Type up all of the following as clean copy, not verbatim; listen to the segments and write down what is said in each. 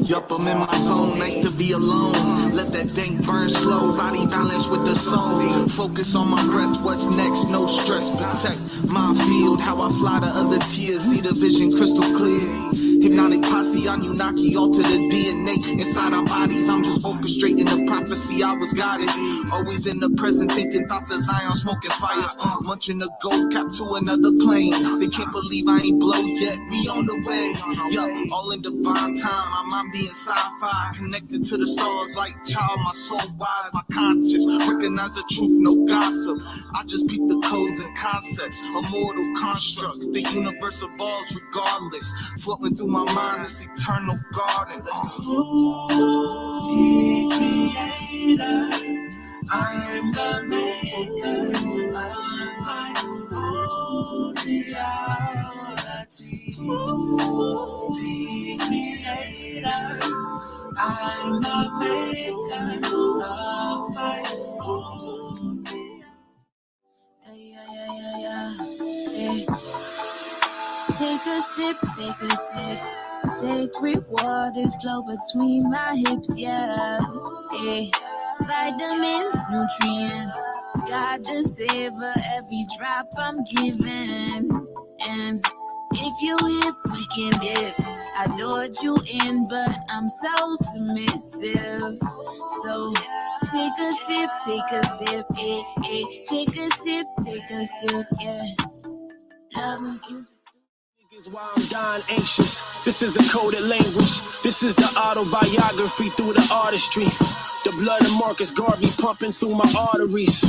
Yup, I'm in my zone, nice to be alone. Let that dank burn slow, body balance with the soul. Focus on my breath, what's next, no stress. Protect my field, how I fly to other tiers. See the vision crystal clear. Hypnotic posse, Anunnaki, alter the DNA inside our bodies. I'm just orchestrating the prophecy, I was guided. Always in the present, thinking thoughts of Zion, smoking fire. Munching the gold cap to another plane. They can't believe I ain't blow yet, we on the way. Yup, all in divine time, my mind being sci-fi. Connected to the stars like child, my soul wise, my conscious. Recognize the truth, no gossip. I just peep the codes and concepts. A mortal construct, the universe evolves regardless. Floating through my mind, this eternal garden. Let's go. The creator, I am the maker of my own reality. The creator, I'm the maker of my own reality. Yeah. Take a sip, take a sip. Sacred waters flow between my hips, yeah. Vitamins, nutrients, gotta savor every drop I'm giving. And if you hip, we can dip. I lured you in, but I'm so submissive. So take a sip, take a sip, take a sip, yeah. Loving you. Is why I'm dying anxious. This is a coded language. This is the autobiography through the artistry. The blood of Marcus Garvey pumping through my arteries.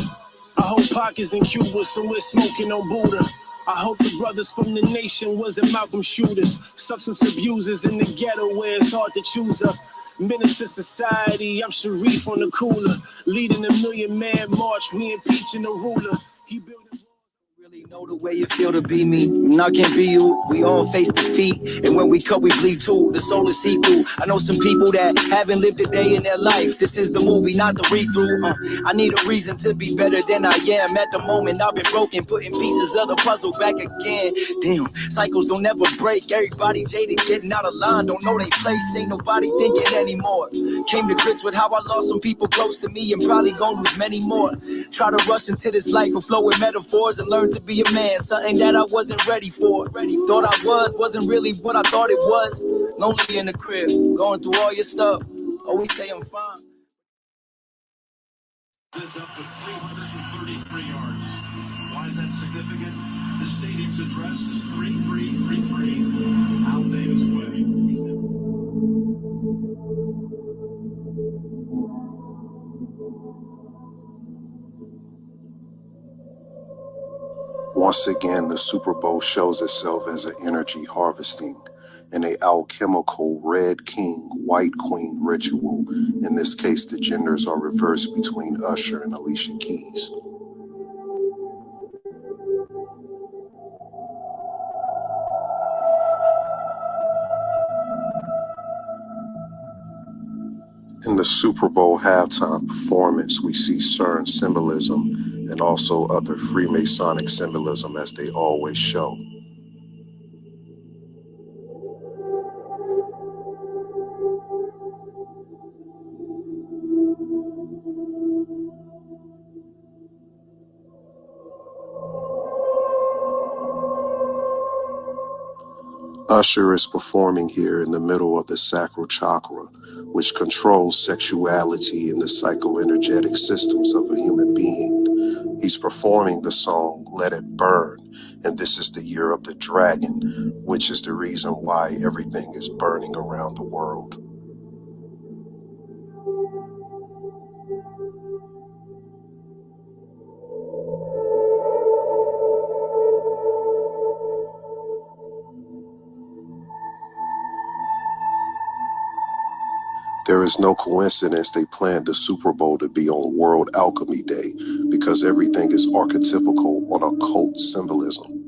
I hold pockets in Cuba, so we're smoking on Buddha. I hope the brothers from the nation wasn't Malcolm shooters. Substance abusers in the ghetto where it's hard to choose a menace to society. I'm Sharif on the cooler, leading a 1,000,000-man march. We impeaching the ruler. He building. Know the way you feel to be me, and I can't be you. We all face defeat, and when we cut, we bleed too. The soul is see-through. I know some people that haven't lived a day in their life. This is the movie, not the read-through. I need a reason to be better than I am. At the moment, I've been broken, putting pieces of the puzzle back again. Damn, cycles don't ever break. Everybody jaded, getting out of line, don't know they place. Ain't nobody thinking anymore. Came to grips with how I lost some people close to me, and probably gonna lose many more. Try to rush into this life and flow with metaphors and learn to be a man, something that I wasn't ready for. Thought I wasn't really what I thought it was. Lonely in the crib, going through all your stuff. Always say I'm fine. It's up with 333 yards. Why is that significant? The stadium's address is 3333 Al Davis Way. Once again, the Super Bowl shows itself as an energy harvesting and a alchemical red king, white queen ritual. In this case, the genders are reversed between Usher and Alicia Keys. In the Super Bowl halftime performance, we see CERN symbolism and also other Freemasonic symbolism as they always show. Usher is performing here in the middle of the sacral chakra, which controls sexuality and the psychoenergetic systems of a human being. He's performing the song, Let It Burn, and this is the year of the dragon, which is the reason why everything is burning around the world. There is no coincidence they planned the Super Bowl to be on World Alchemy Day, because everything is archetypical on occult symbolism.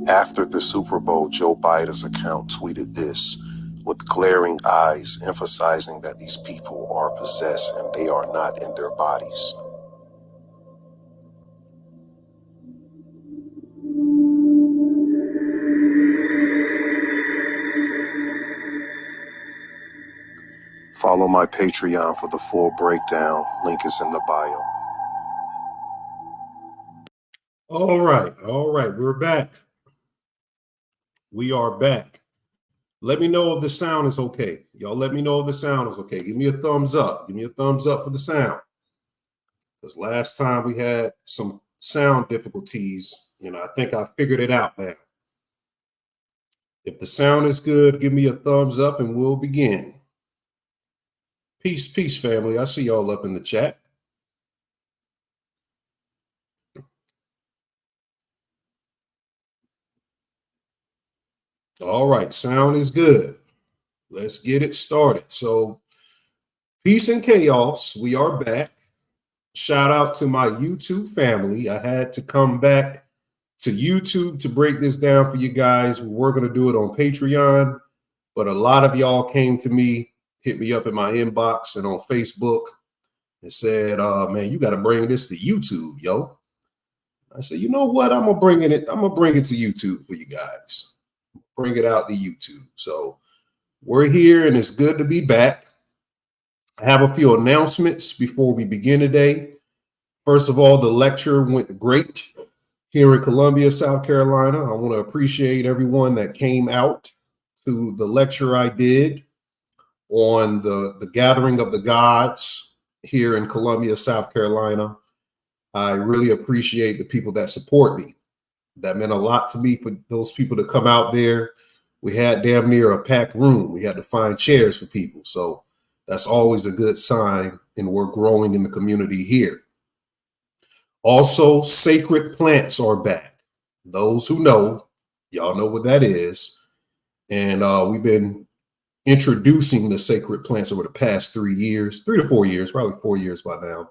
After the Super Bowl, Joe Biden's account tweeted this, with glaring eyes emphasizing that these people are possessed and they are not in their bodies. Follow my Patreon for the full breakdown. Link is in the bio. All right, we're back. We are back. Let me know if the sound is okay. Y'all let me know if the sound is okay. Give me a thumbs up. Give me a thumbs up for the sound. Because last time we had some sound difficulties, I think I figured it out now. If the sound is good, give me a thumbs up and we'll begin. Peace, family. I see y'all up in the chat. All right, sound is good. Let's get it started. So, peace and chaos. We are back. Shout out to my YouTube family. I had to come back to YouTube to break this down for you guys. We're going to do it on Patreon, but a lot of y'all came to me, hit me up in my inbox and on Facebook and said, man, you got to bring this to YouTube, yo. I said, you know what? I'm going to bring it to YouTube for you guys. Bring it out to YouTube. So we're here and it's good to be back. I have a few announcements before we begin today. First of all, the lecture went great here in Columbia, South Carolina. I want to appreciate everyone that came out to the lecture I did on the gathering of the gods here in Columbia, South Carolina. I really appreciate the people that support me. That meant a lot to me for those people to come out there. We had damn near a packed room. We had to find chairs for people. So that's always a good sign, and we're growing in the community here. Also, sacred plants are back. Those who know, y'all know what that is. And we've been introducing the sacred plants over the past 3 to 4 years, probably 4 years by now,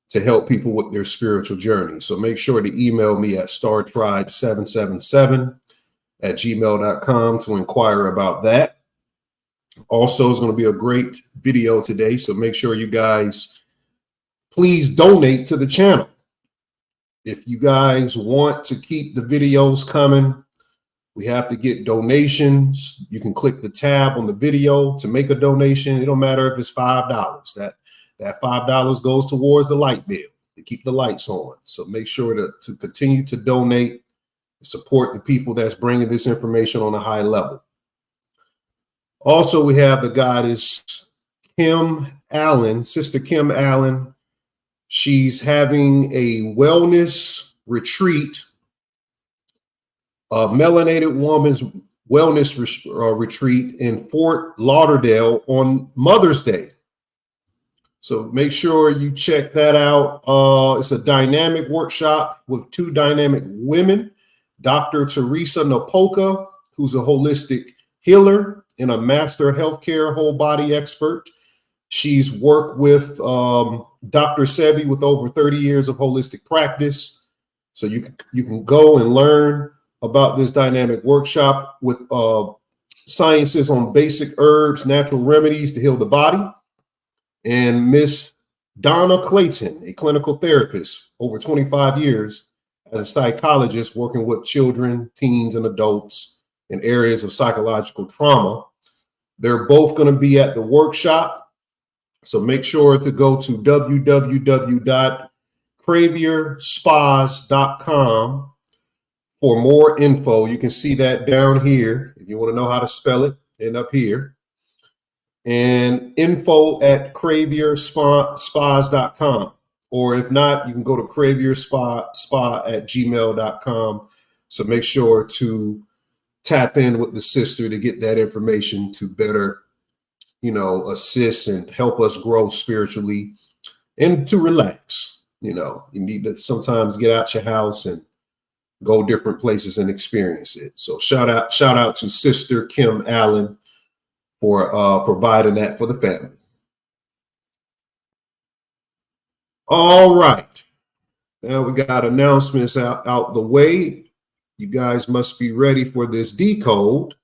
to help people with their spiritual journey. So make sure to email me at startribe777@gmail.com to inquire about that. Also, it's going to be a great video today, so make sure you guys please donate to the channel. If you guys want to keep the videos coming, we have to get donations. You can click the tab on the video to make a donation. It don't matter if it's $5. That $5 goes towards the light bill to keep the lights on. So make sure to continue to donate, support the people that's bringing this information on a high level. Also, we have the goddess Kim Allen, Sister Kim Allen. She's having a wellness retreat, a melanated woman's wellness retreat in Fort Lauderdale on Mother's Day. So make sure you check that out. It's a dynamic workshop with 2 dynamic women, Dr. Teresa Napoca, who's a holistic healer and a master healthcare whole body expert. She's worked with Dr. Sebi with over 30 years of holistic practice. So you can go and learn about this dynamic workshop with sciences on basic herbs, natural remedies to heal the body. And Miss Donna Clayton, a clinical therapist, over 25 years as a psychologist working with children, teens, and adults in areas of psychological trauma. They're both going to be at the workshop. So make sure to go to www.cravierspas.com for more info. You can see that down here. If you want to know how to spell it, and up here. And info@cravierspas.com. Or if not, you can go to cravierspa@gmail.com. So make sure to tap in with the sister to get that information to better, assist and help us grow spiritually and to relax. You need to sometimes get out your house and go different places and experience it. So shout out to Sister Kim Allen for providing that for the family. All right. Now we got announcements out the way. You guys must be ready for this decode.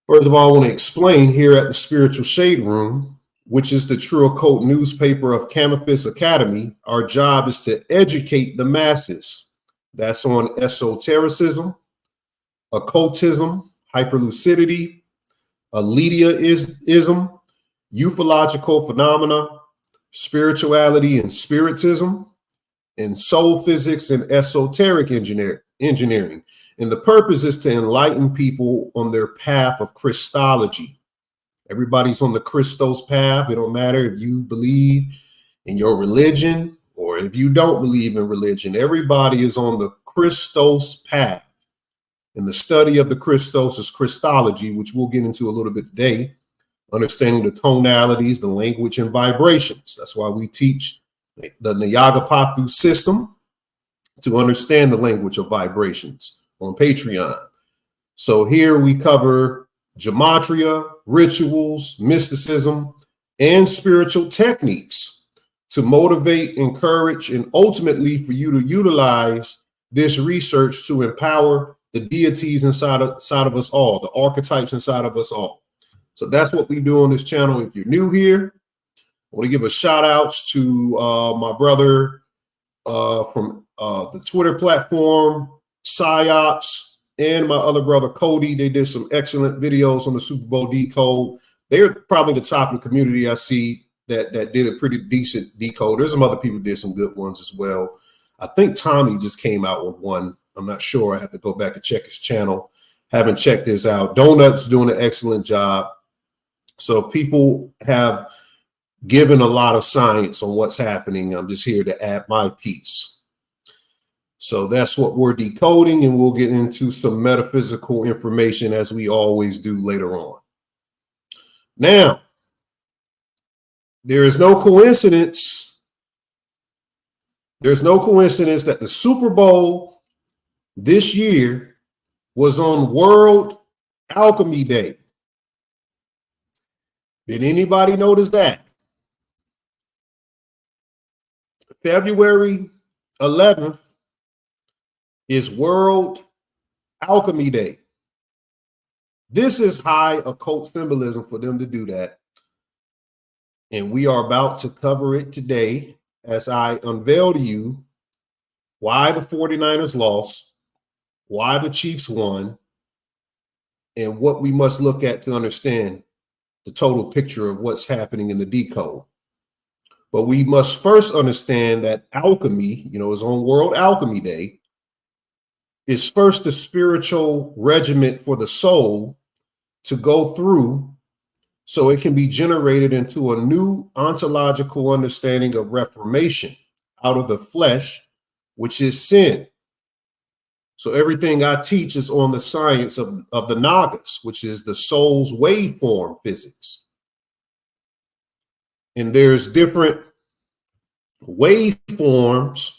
First of all, I want to explain here at the Spiritual Shade Room, which is the true occult newspaper of Camophis Academy. Our job is to educate the masses. That's on esotericism, occultism, hyperlucidity, Elitism, ufological phenomena, spirituality and spiritism, and soul physics and esoteric engineering. And the purpose is to enlighten people on their path of Christology. Everybody's on the Christos path. It don't matter if you believe in your religion or if you don't believe in religion. Everybody is on the Christos path. And the study of the Christos is Christology, which we'll get into a little bit today, understanding the tonalities, the language, and vibrations. That's why we teach the NAGAPATHU system to understand the language of vibrations on Patreon. So here we cover gematria, rituals, mysticism, and spiritual techniques to motivate, encourage, and ultimately for you to utilize this research to empower the deities inside of us all, the archetypes inside of us all. So that's what we do on this channel. If you're new here, I want to give a shout outs to my brother from the Twitter platform, Psyops, and my other brother, Cody. They did some excellent videos on the Super Bowl decode. They're probably the top of the community I see that did a pretty decent decode. There's some other people who did some good ones as well. I think Tommy just came out with one. I'm not sure. I have to go back and check his channel. Haven't checked this out. Donut's doing an excellent job. So people have given a lot of science on what's happening. I'm just here to add my piece. So that's what we're decoding, and we'll get into some metaphysical information as we always do later on. Now, there is no coincidence. There's no coincidence that the Super Bowl this year was on World Alchemy Day. Did anybody notice that? February 11th is World Alchemy Day. This is high occult symbolism for them to do that. And we are about to cover it today as I unveil to you why the 49ers lost, why the Chiefs won, and what we must look at to understand the total picture of what's happening in the decode. But we must first understand that alchemy, is on World Alchemy Day, is first the spiritual regiment for the soul to go through so it can be generated into a new ontological understanding of reformation out of the flesh, which is sin. So everything I teach is on the science of the Nagas, which is the soul's waveform physics. And there's different waveforms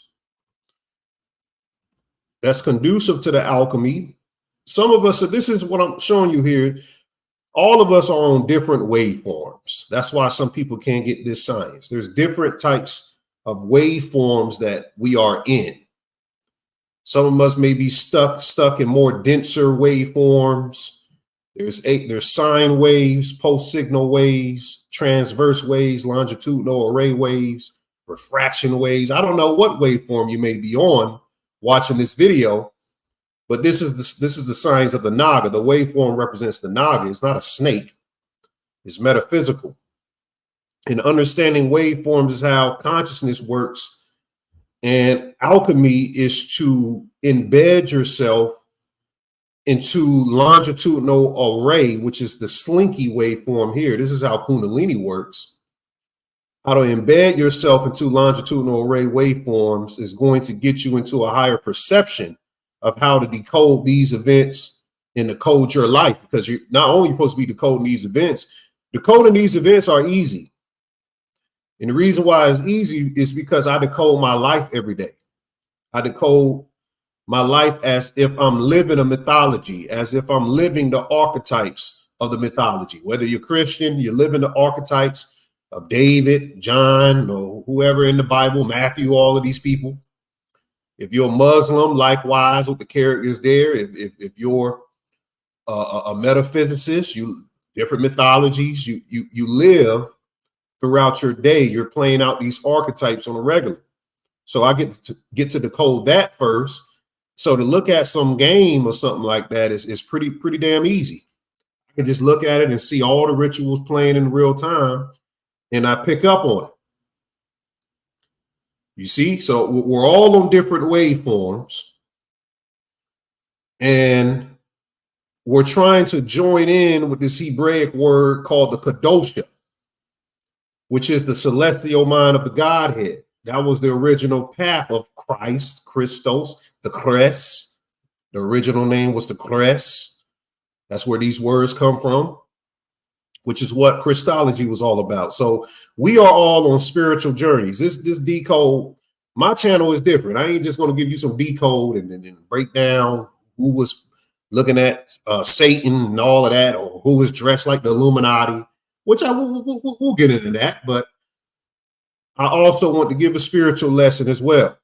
that's conducive to the alchemy. Some of us, so this is what I'm showing you here. All of us are on different waveforms. That's why some people can't get this science. There's different types of waveforms that we are in. Some of us may be stuck in more denser waveforms. There's sine waves, post signal waves, transverse waves, longitudinal array waves, refraction waves. I don't know what waveform you may be on watching this video, but this is the science of the Naga. The waveform represents the Naga. It's not a snake. It's metaphysical. And understanding waveforms is how consciousness works. And alchemy is to embed yourself into longitudinal array, which is the slinky waveform here. This is how Kundalini works. How to embed yourself into longitudinal array waveforms is going to get you into a higher perception of how to decode these events and decode your life, because you're not only supposed to be decoding these events, decoding these events are easy. And the reason why it's easy is because I decode my life every day. I decode my life as if I'm living a mythology, as if I'm living the archetypes of the mythology. Whether you're Christian, you're living the archetypes of David, John, or whoever in the Bible, Matthew, all of these people. If you're a Muslim, likewise with the characters there. If you're a metaphysicist, you different mythologies, you live throughout your day. You're playing out these archetypes on a regular. So I get to decode that first. So to look at some game or something like that is pretty damn easy. I can just look at it and see all the rituals playing in real time, and I pick up on it. You see, so we're all on different waveforms, and we're trying to join in with this Hebraic word called the Kadosha, which is the celestial mind of the Godhead. That was the original path of Christ, Christos, the Chres. The original name was the Chres. That's where these words come from, which is what Christology was all about. So we are all on spiritual journeys. This decode, my channel is different. I ain't just going to give you some decode and break down who was looking at Satan and all of that, or who was dressed like the Illuminati, which we'll get into that. But I also want to give a spiritual lesson as well.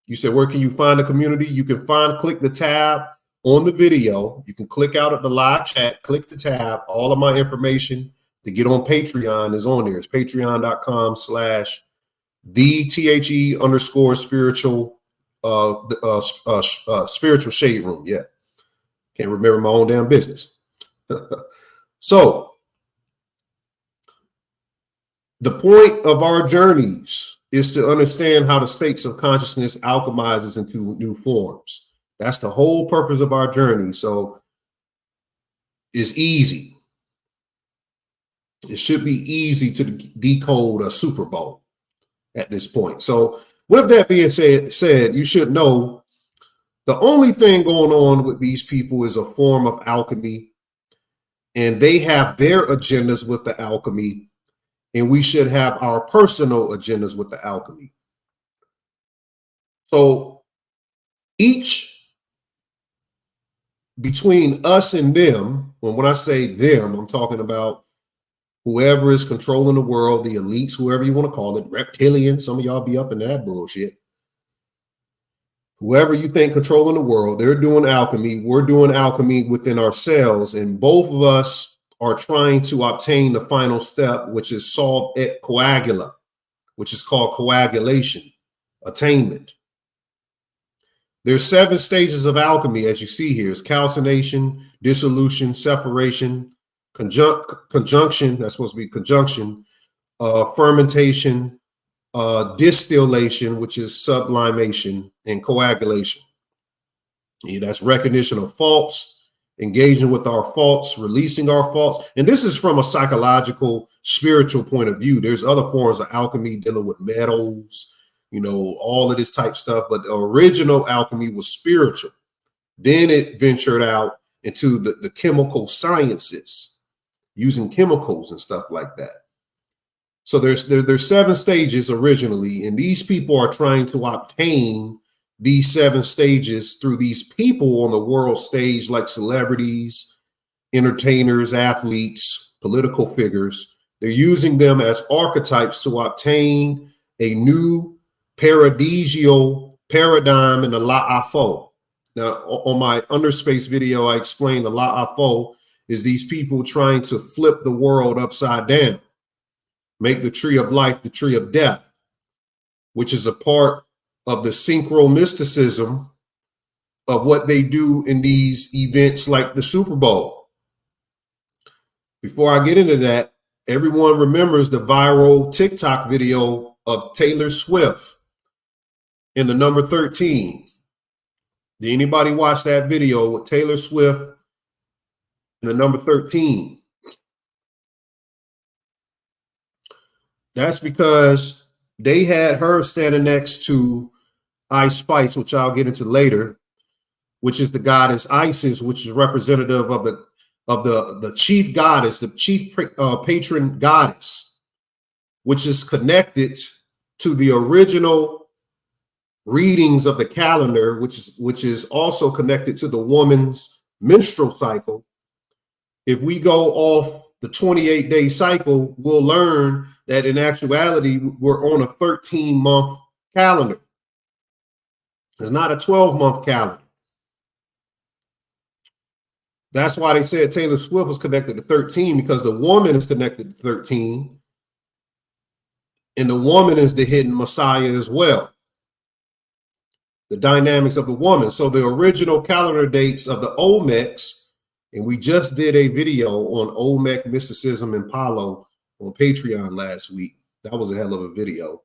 You said, where can you find the community? You can click the tab on the video. You can click out at the live chat, click the tab. All of my information to get on Patreon is on there. It's patreon.com/the_spiritual spiritual shade room. Yeah. Can't remember my own damn business. So the point of our journeys is to understand how the states of consciousness alchemizes into new forms. That's the whole purpose of our journey. So it's easy. It should be easy to decode a Super Bowl at this point. So with that being said, you should know the only thing going on with these people is a form of alchemy, and they have their agendas with the alchemy, and we should have our personal agendas with the alchemy. So each between us and them, when I say them, I'm talking about whoever is controlling the world, the elites, whoever you want to call it, reptilians, some of y'all be up in that bullshit. Whoever you think controlling the world, they're doing alchemy. We're doing alchemy within ourselves, and both of us are trying to obtain the final step, which is solve et coagula, which is called coagulation, attainment. There's 7 stages of alchemy, as you see here. It's calcination, dissolution, separation, conjunction, that's supposed to be conjunction, fermentation, distillation, which is sublimation, and coagulation. Yeah, that's recognition of faults, engaging with our faults, releasing our faults. And this is from a psychological, spiritual point of view. There's other forms of alchemy dealing with metals, you know, all of this type stuff. But the original alchemy was spiritual. Then it ventured out into the chemical sciences, using chemicals and stuff like that. So there's 7 stages originally, and these people are trying to obtain these 7 stages through these people on the world stage, like celebrities, entertainers, athletes, political figures. They're using them as archetypes to obtain a new paradisial paradigm in the La'afo. Now, on my Underspace video, I explained the La'afo is these people trying to flip the world upside down, make the tree of life the tree of death, which is a part of the synchromysticism of what they do in these events like the Super Bowl. Before I get into that, everyone remembers the viral TikTok video of Taylor Swift in the number 13. Did anybody watch that video with Taylor Swift in the number 13? That's because they had her standing next to Ice Spice, which I'll get into later, which is the goddess Isis, which is representative of the chief goddess, the chief patron goddess, which is connected to the original readings of the calendar, which is also connected to the woman's menstrual cycle. If we go off the 28-day cycle, we'll learn that in actuality, we're on a 13-month calendar. It's not a 12-month calendar. That's why they said Taylor Swift was connected to 13, because the woman is connected to 13. And the woman is the hidden Messiah as well. The dynamics of the woman. So the original calendar dates of the Olmecs And we just did a video on Olmec mysticism and Palo on Patreon last week. That was a hell of a video.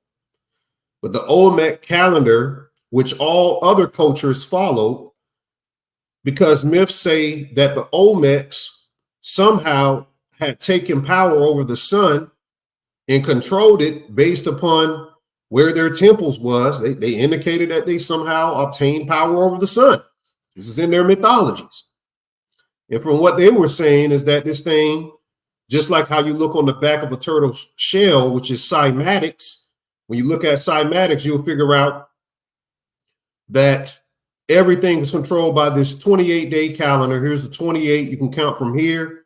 But the Olmec calendar, which all other cultures followed, because myths say that the Olmecs somehow had taken power over the sun and controlled it based upon where their temples was. They indicated that they somehow obtained power over the sun. This is in their mythologies. And from what they were saying is that this thing, just like how you look on the back of a turtle's shell, which is cymatics, when you look at cymatics, you'll figure out that everything is controlled by this 28-day calendar. Here's the 28. You can count from here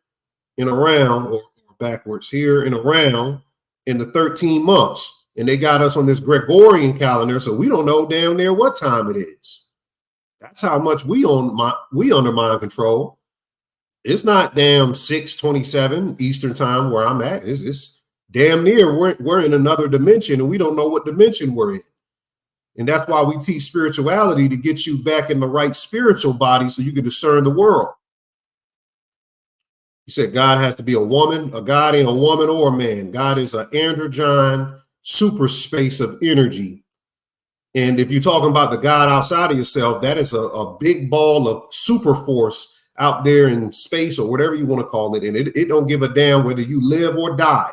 and around, or backwards, here and around in the 13 months. And they got us on this Gregorian calendar, so we don't know damn near what time it is. That's how much we under mind control. It's not damn 6:27 Eastern time where I'm at. It's damn near we're in another dimension, and we don't know what dimension we're in. And that's why we teach spirituality, to get you back in the right spiritual body so you can discern the world. You said God has to be a woman. A God ain't a woman or a man. God is an androgyne super space of energy. And if you're talking about the God outside of yourself, that is a big ball of super force out there in space, or whatever you want to call it. And it don't give a damn whether you live or die.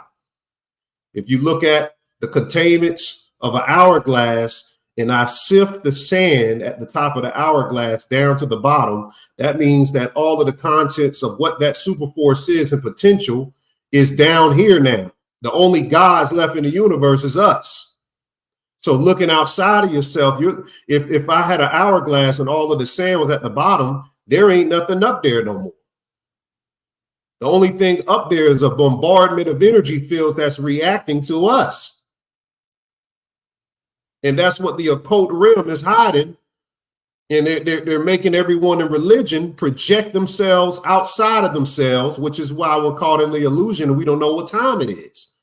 If you look at the containments of an hourglass, and I sift the sand at the top of the hourglass down to the bottom, that means that all of the contents of what that super force is and potential is down here now. The only gods left in the universe is us. So looking outside of yourself, if I had an hourglass and all of the sand was at the bottom, there ain't nothing up there no more. The only thing up there is a bombardment of energy fields that's reacting to us. And that's what the occult realm is hiding. And they're making everyone in religion project themselves outside of themselves, which is why we're caught in the illusion and we don't know what time it is.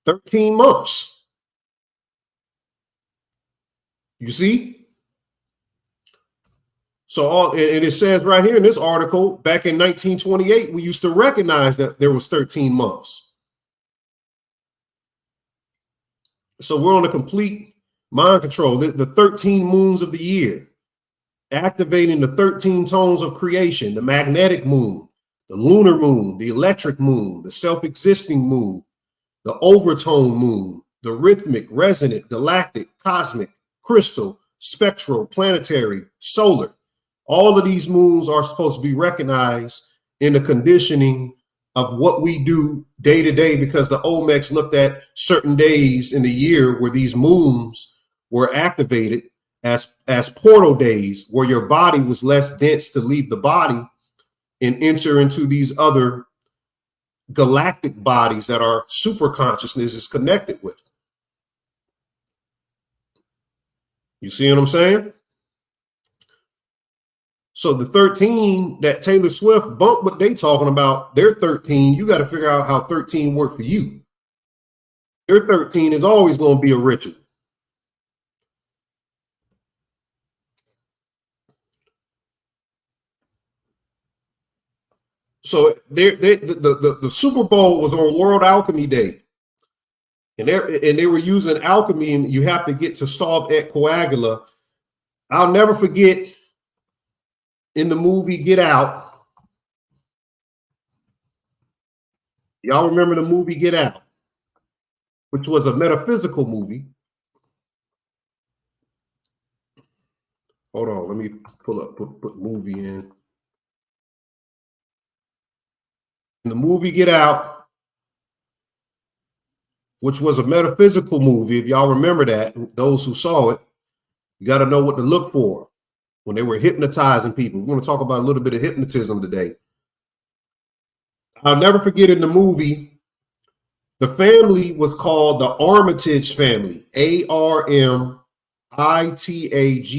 13 months. You see? So and it says right here in this article, back in 1928, we used to recognize that there was 13 months. So we're on a complete mind control. The 13 moons of the year, activating the 13 tones of creation, the magnetic moon, the lunar moon, the electric moon, the self-existing moon, the overtone moon, the rhythmic, resonant, galactic, cosmic, crystal, spectral, planetary, solar. All of these moons are supposed to be recognized in the conditioning of what we do day to day, because the Olmecs looked at certain days in the year where these moons were activated as portal days, where your body was less dense to leave the body and enter into these other galactic bodies that our super consciousness is connected with. You see what I'm saying? So the 13 that Taylor Swift bumped, what they talking about, their 13, you got to figure out how 13 work for you. Your 13 is always going to be a ritual. So the Super Bowl was on World Alchemy Day. And they were using alchemy, and you have to get to solve et coagula. I'll never forget, in the movie Get Out. Y'all remember the movie Get Out, which was a metaphysical movie. Hold on, let me put movie in. In the movie Get Out, which was a metaphysical movie, if y'all remember that, those who saw it, you got to know what to look for when they were hypnotizing people. We're going to talk about a little bit of hypnotism today. I'll never forget, in the movie, the family was called the Armitage family, Armitage.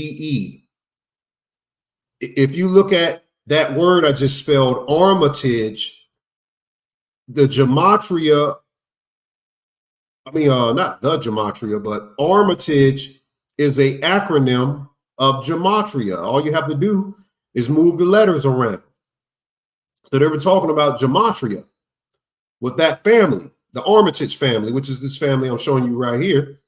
If you look at that word I just spelled, Armitage, the gematria, not the gematria, but Armitage is a acronym of gematria. All you have to do is move the letters around. So they were talking about gematria with that family, the Armitage family, which is this family I'm showing you right here.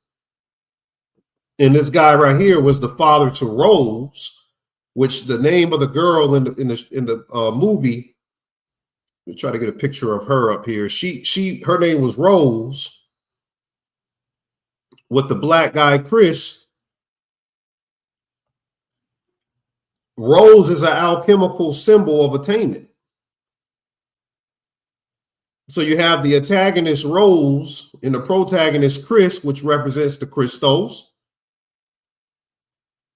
And this guy right here was the father to Rose, which the name of the girl in the movie. Let me try to get a picture of her up here. Her name was Rose, with the black guy Chris. Rose is an alchemical symbol of attainment. So you have the antagonist Rose and the protagonist Chris, which represents the Christos,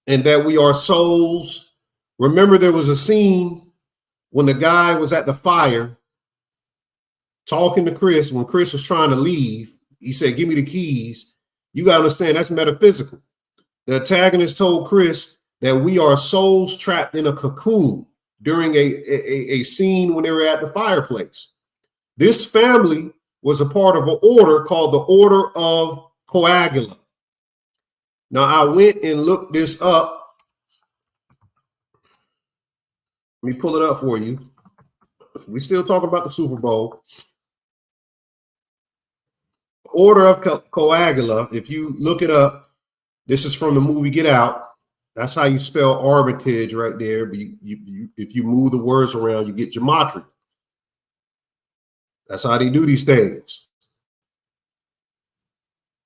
and that we are souls. Remember, there was a scene when the guy was at the fire talking to Chris. When Chris was trying to leave, he said, "Give me the keys." You got to understand, that's metaphysical. The antagonist told Chris that we are souls trapped in a cocoon during a scene when they were at the fireplace. This family was a part of an order called the Order of Coagula. Now, I went and looked this up. Let me pull it up for you. We're still talking about the Super Bowl. Order of Coagula, if you look it up, this is from the movie Get Out. That's how you spell Armitage right there. But if you move the words around, you get gematria. That's how they do these things.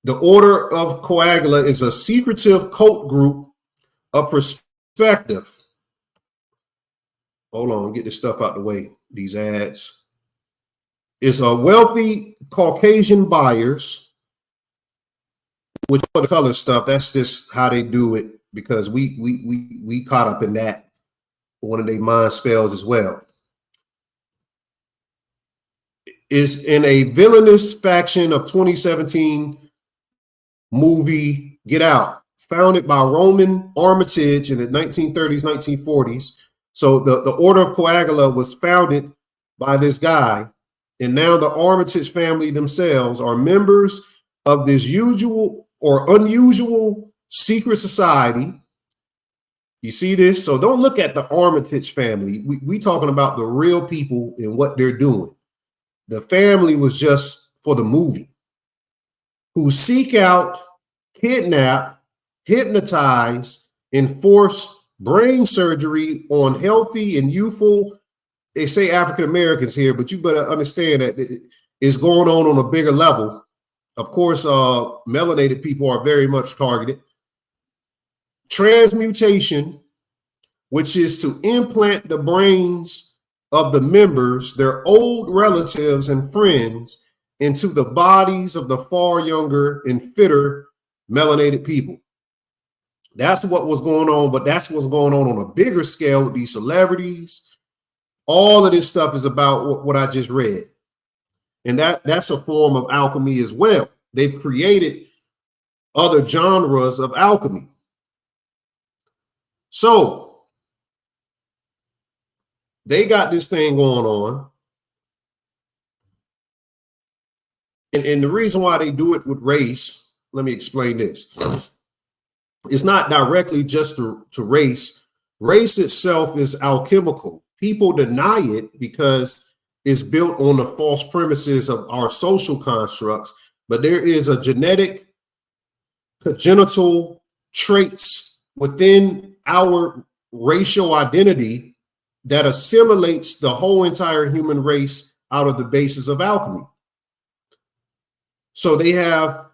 The Order of Coagula is a secretive cult group of perspective. Hold on, get this stuff out the way. These ads. It's a wealthy Caucasian buyers, which for the color stuff, that's just how they do it, because we caught up in that. One of their mind spells as well. Is in a villainous faction of 2017 movie Get Out, founded by Roman Armitage in the 1930s, 1940s. So the Order of Coagula was founded by this guy, and now the Armitage family themselves are members of this usual or unusual secret society. You see this? So don't look at the Armitage family. We talking about the real people and what they're doing. The family was just for the movie, who seek out, kidnap, hypnotize, and force brain surgery on healthy and youthful, they say African Americans here, but you better understand that it's going on a bigger level. Of course, melanated people are very much targeted. Transmutation, which is to implant the brains of the members, their old relatives and friends, into the bodies of the far younger and fitter melanated people. That's what was going on, but that's what's going on a bigger scale with these celebrities. All of this stuff is about what I just read. And that's a form of alchemy as well. They've created other genres of alchemy. So they got this thing going on. And the reason why they do it with race, let me explain this. It's not directly just to race. Race itself is alchemical. People deny it because it's built on the false premises of our social constructs. But there is a genetic, congenital traits within our racial identity that assimilates the whole entire human race out of the basis of alchemy. So they have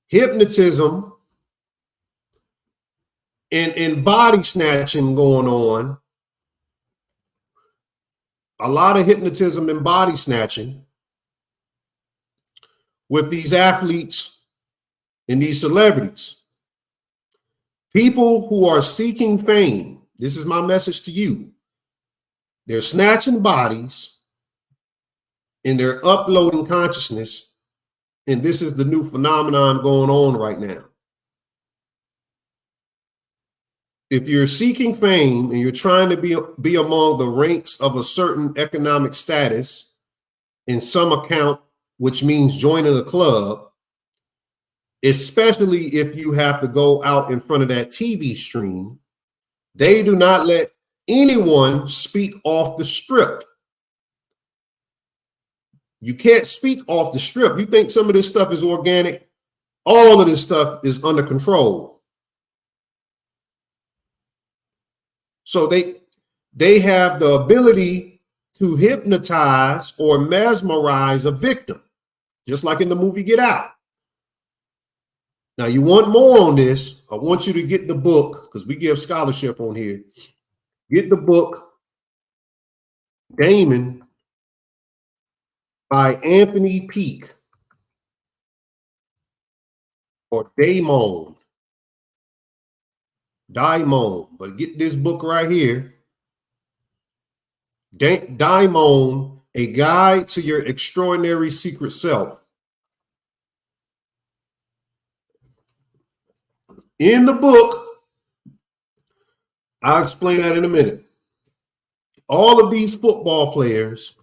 hypnotism and body snatching going on. A lot of hypnotism and body snatching with these athletes and these celebrities. People who are seeking fame. This is my message to you. They're snatching bodies and they're uploading consciousness. And this is the new phenomenon going on right now. If you're seeking fame and you're trying to be among the ranks of a certain economic status in some account, which means joining a club, especially if you have to go out in front of that TV stream, they do not let anyone speak off the script. You can't speak off the strip. You think some of this stuff is organic? All of this stuff is under control. So they have the ability to hypnotize or mesmerize a victim, just like in the movie Get Out. Now, you want more on this? I want you to get the book, because we give scholarship on here. Get the book, Damon, by Anthony Peake, or Daimon. But get this book right here. Daimon, A Guide to Your Extraordinary Secret Self. In the book, I'll explain that in a minute. All of these football players,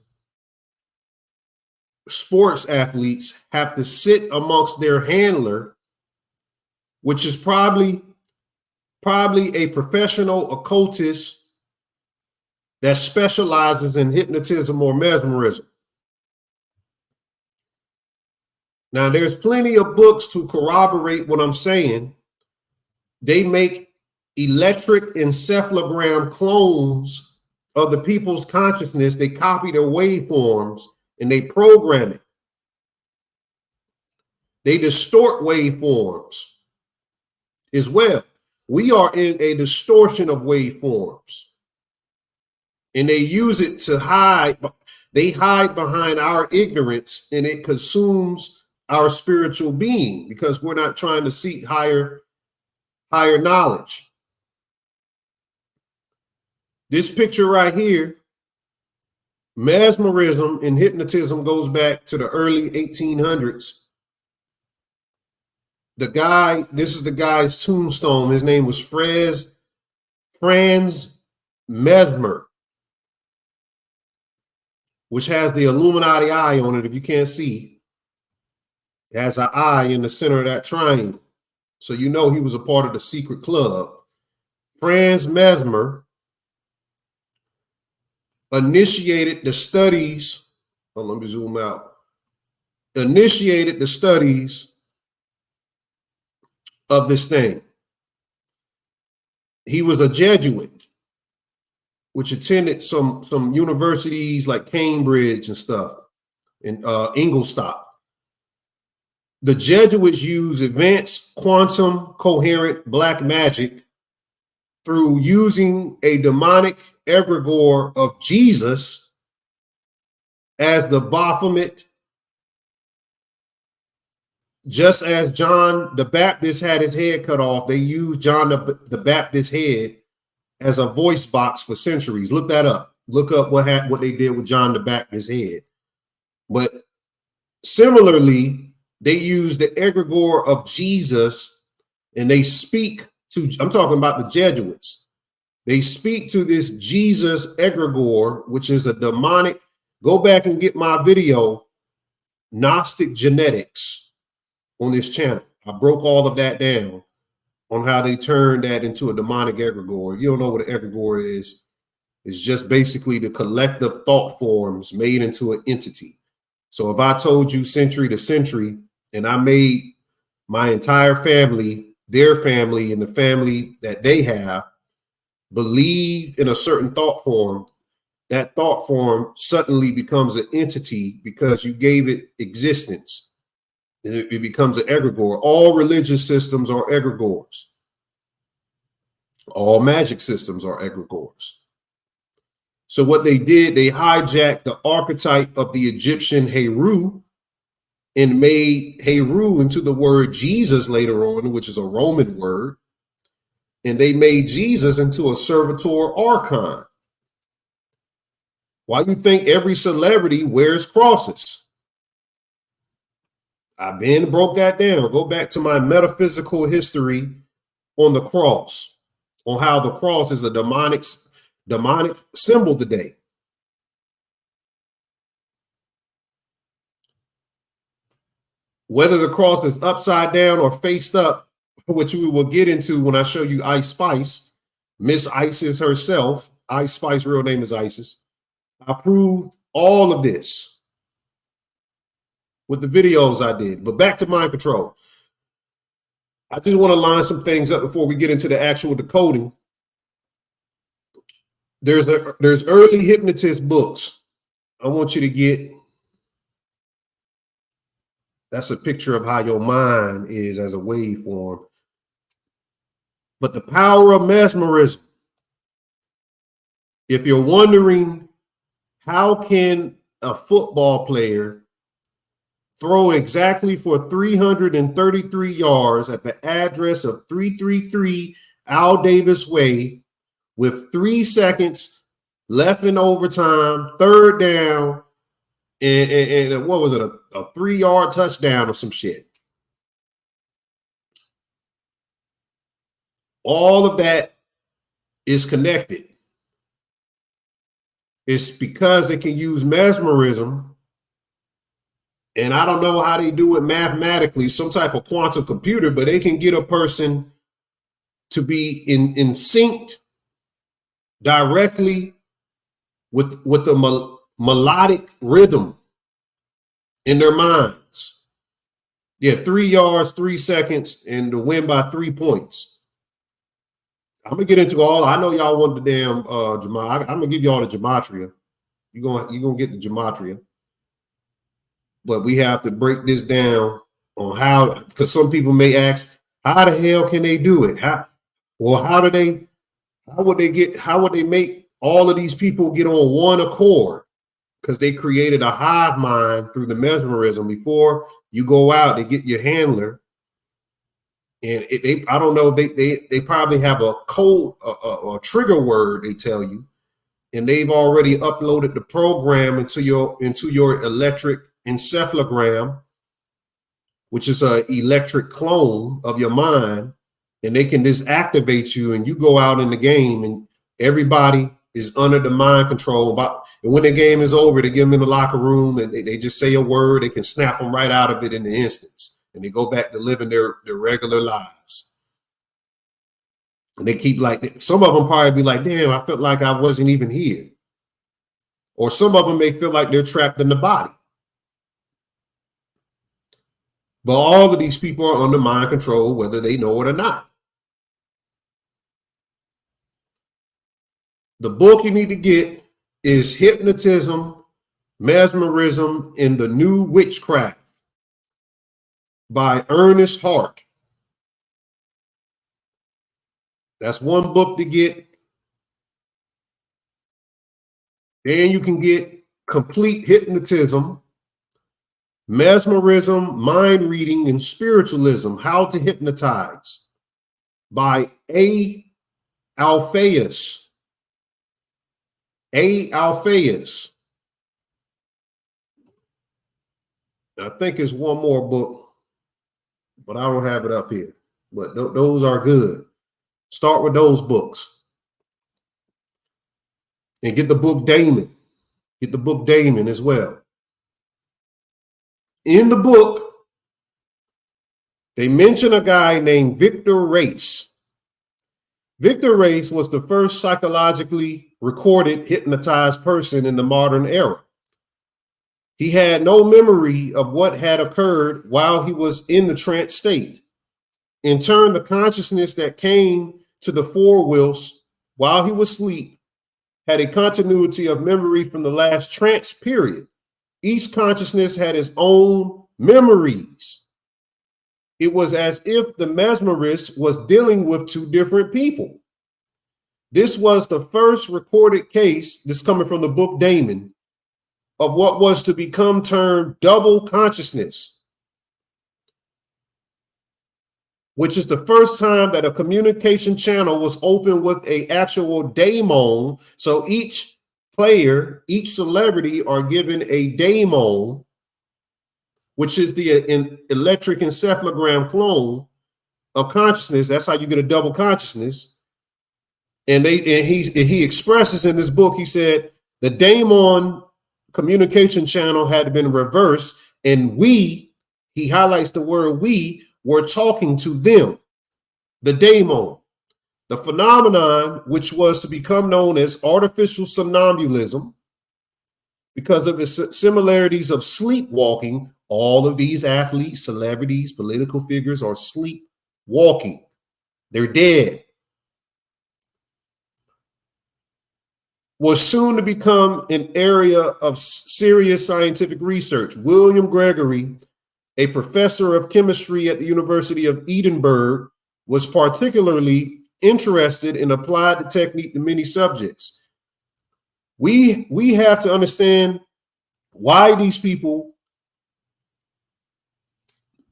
sports athletes, have to sit amongst their handler, which is probably a professional occultist that specializes in hypnotism or mesmerism. Now, there's plenty of books to corroborate what I'm saying. They make electric encephalogram clones of the people's consciousness. They copy their waveforms and they program it. They distort waveforms as well. We are in a distortion of waveforms, and they use it to hide. They hide behind our ignorance, and it consumes our spiritual being because we're not trying to seek higher knowledge. This picture right here, mesmerism and hypnotism, goes back to the early 1800s. This is the guy's tombstone. His name was Franz Mesmer, which has the Illuminati eye on it. If you can't see, it has an eye in the center of that triangle. So you know he was a part of the secret club. Franz Mesmer initiated the studies. Oh, let me zoom out. Initiated the studies of this thing. He was a Jesuit, which attended some universities like Cambridge and stuff, and Ingolstadt. The Jesuits use advanced quantum coherent black magic through using a demonic egregore of Jesus as the Baphomet. Just as John the Baptist had his head cut off, they used John the Baptist's head as a voice box for centuries. Look that up. Look up what they did with John the Baptist's head. But similarly, they use the egregore of Jesus, and they speak to, I'm talking about the Jesuits. They speak to this Jesus egregore, which is a demonic. Go back and get my video, Gnostic Genetics, on this channel. I broke all of that down on how they turned that into a demonic egregore. You don't know what an egregore is. It's just basically the collective thought forms made into an entity. So if I told you century to century, and I made my entire family, their family, and the family that they have believe in a certain thought form, that thought form suddenly becomes an entity because you gave it existence. It becomes an egregore. All religious systems are egregores. All magic systems are egregores. So what they did, they hijacked the archetype of the Egyptian Heru and made Heru into the word Jesus later on, which is a Roman word. And they made Jesus into a servitor archon. Why do you think every celebrity wears crosses? I've been broke that down. Go back to my metaphysical history on the cross, on how the cross is a demonic symbol today. Whether the cross is upside down or faced up, which we will get into when I show you Ice Spice, Miss Isis herself. Ice Spice, real name is Isis. I proved all of this. with the videos I did. But back to mind control. I just want to line some things up before we get into the actual decoding. There's early hypnotist books. I want you to get. That's a picture of how your mind is as a waveform. But the power of mesmerism. If you're wondering, how can a football player throw exactly for 333 yards at the address of 333 Al Davis Way with 3 seconds left in overtime, third down, and what was it, a 3-yard touchdown or some shit? All of that is connected. It's because they can use mesmerism, and I don't know how they do it mathematically, some type of quantum computer, but they can get a person to be in sync directly with the melodic rhythm in their minds. Yeah, 3 yards, 3 seconds, and to win by 3 points. I'm gonna get into all. I know y'all want the damn I'm gonna give y'all the gematria. You're gonna get the gematria. But we have to break this down on how, because some people may ask, how the hell can they do it? How would they make all of these people get on one accord? Because they created a hive mind through the mesmerism. Before you go out, they get your handler. And I don't know, they probably have a code, a trigger word they tell you, and they've already uploaded the program into your electric encephalogram, which is an electric clone of your mind, and they can just activate you, and you go out in the game, and everybody is under the mind control. And when the game is over, they give them in the locker room, and they just say a word, they can snap them right out of it in the instance. And they go back to living their regular lives. And they keep like, some of them probably be like, damn, I felt like I wasn't even here. Or some of them may feel like they're trapped in the body. But all of these people are under mind control, whether they know it or not. The book you need to get is Hypnotism, Mesmerism, and the New Witchcraft by Ernest Hart. That's one book to get. Then you can get Complete Hypnotism, Mesmerism, Mind Reading, and Spiritualism, How to Hypnotize by A. Alphaeus. A. Alphaeus. I think it's one more book, but I don't have it up here. But those are good. Start with those books. And get the book Damon. Get the book Damon as well. In the book, they mention a guy named Victor Race. Victor Race was the first psychologically recorded hypnotized person in the modern era. He had no memory of what had occurred while he was in the trance state. In turn, the consciousness that came to the fore while he was asleep had a continuity of memory from the last trance period. Each consciousness had its own memories. It was as if the mesmerist was dealing with two different people. This was the first recorded case, this coming from the book Damon, of what was to become termed double consciousness, which is the first time that a communication channel was open with an actual daemon. So each player, each celebrity are given a daemon, which is the electric encephalogram clone of consciousness. That's how you get a double consciousness. And he expresses in this book, he said the daemon communication channel had been reversed, and he highlights the word we, were talking to them, the daemon. The phenomenon, which was to become known as artificial somnambulism, because of its similarities of sleepwalking, All of these athletes, celebrities, political figures are sleepwalking. They're dead. Was soon to become an area of serious scientific research. William Gregory, a professor of chemistry at the University of Edinburgh, was particularly interested and applied the technique to many subjects. We have to understand why these people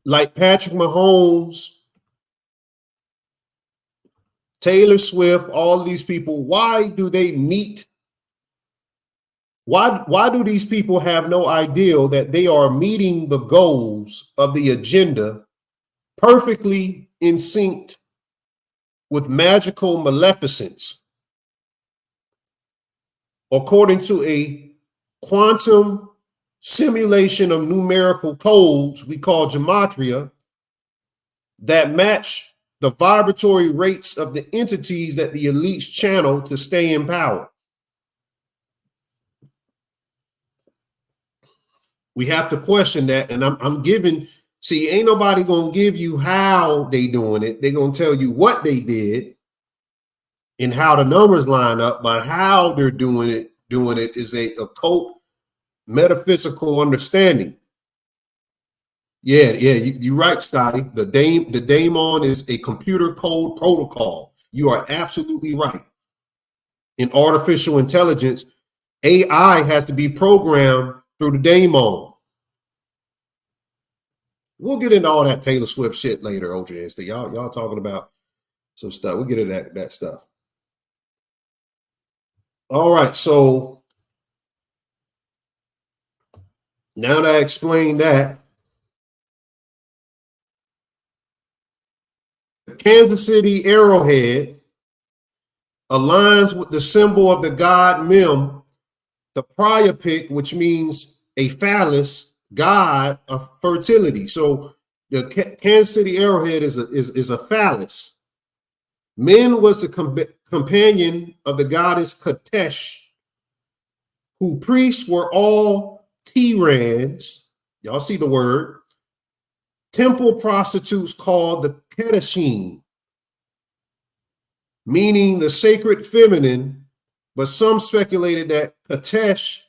like Patrick Mahomes, Taylor Swift, all of these people, why do they meet? Why do these people have no idea that they are meeting the goals of the agenda perfectly in sync with magical maleficence? According to a quantum simulation of numerical codes we call gematria that match the vibratory rates of the entities that the elites channel to stay in power. We have to question that, and I'm giving, see, ain't nobody gonna give you how they doing it. They're gonna tell you what they did and how the numbers line up, but how they're doing it is a occult metaphysical understanding. Yeah, you're right, Scotty. The daemon is a computer code protocol. You are absolutely right. In artificial intelligence, AI has to be programmed through the daemon. We'll get into all that Taylor Swift shit later, OJ. Y'all talking about some stuff. We'll get into that stuff. All right, so now that I explained that, the Kansas City arrowhead aligns with the symbol of the god Mem, the priapic, which means a phallus, god of fertility. So the Kansas City arrowhead is a phallus. Min was the companion of the goddess Katesh, who priests were all Tirans. Y'all see the word. Temple prostitutes called the Keteshim, meaning the sacred feminine, but some speculated that Katesh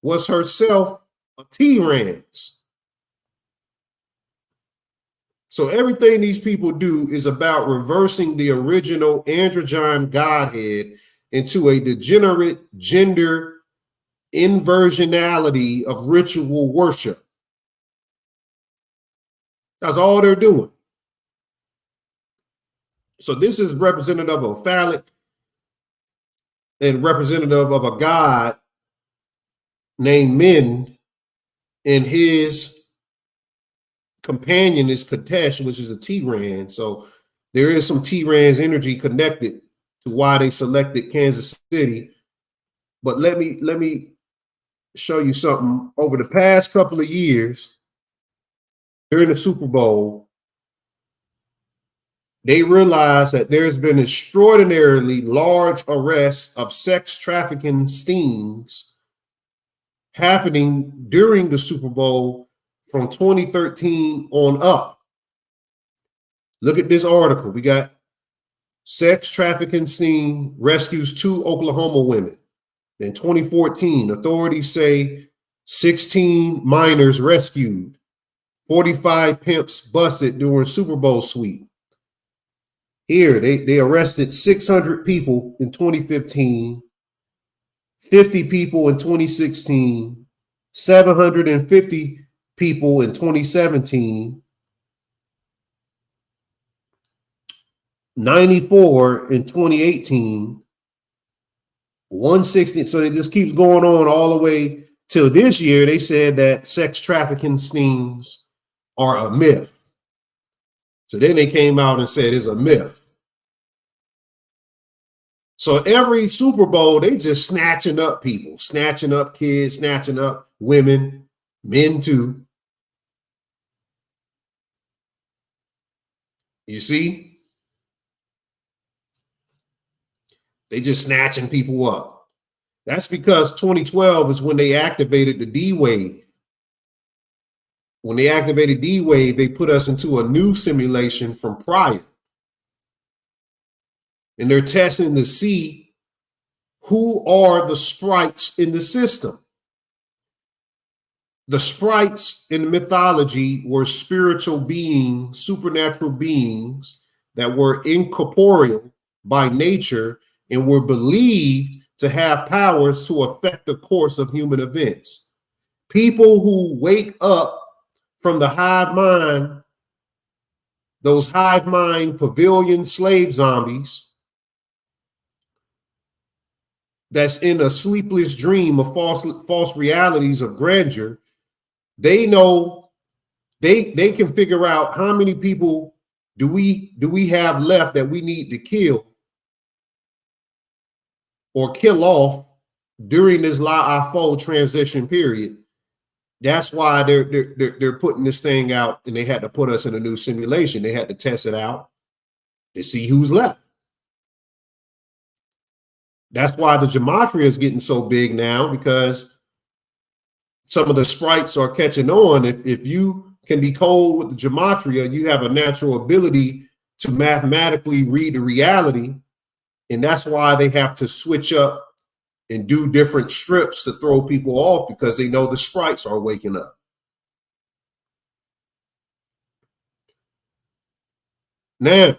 was herself a Tirans. So everything these people do is about reversing the original androgyne godhead into a degenerate gender inversionality of ritual worship. That's all they're doing. So this is representative of phallic and representative of a god named Min, and his companion is Katesh, which is a Tiran. So there is some Tiran's energy connected to why they selected Kansas City. But let me show you something. Over the past couple of years, during the Super Bowl, they realized that there's been extraordinarily large arrests of sex trafficking stings happening during the Super Bowl from 2013 on up. Look at this article. We got sex trafficking sting rescues 2 Oklahoma women. In 2014, authorities say 16 minors rescued, 45 pimps busted during Super Bowl sweep. Here, they arrested 600 people in 2015, 50 people in 2016, 750 people in 2017, 94 in 2018, 160. So it just keeps going on all the way till this year. They said that sex trafficking stings are a myth. So then they came out and said it's a myth. So every Super Bowl, they just snatching up people, snatching up kids, snatching up women, men too. You see? They just snatching people up. That's because 2012 is when they activated the D wave. When they activated D-Wave, they put us into a new simulation from prior. And they're testing to see who are the sprites in the system. The sprites in mythology were spiritual beings, supernatural beings that were incorporeal by nature and were believed to have powers to affect the course of human events. People who wake up from the hive mind, those hive mind pavilion slave zombies, that's in a sleepless dream of false realities of grandeur, they know they can figure out how many people do we have left that we need to kill or kill off during this La-Afo transition period. That's why they're putting this thing out, and they had to put us in a new simulation. They had to test it out to see who's left. That's why the gematria is getting so big now, because some of the sprites are catching on. If you can decode with the gematria, you have a natural ability to mathematically read the reality. And that's why they have to switch up and do different strips to throw people off, because they know the sprites are waking up. Now,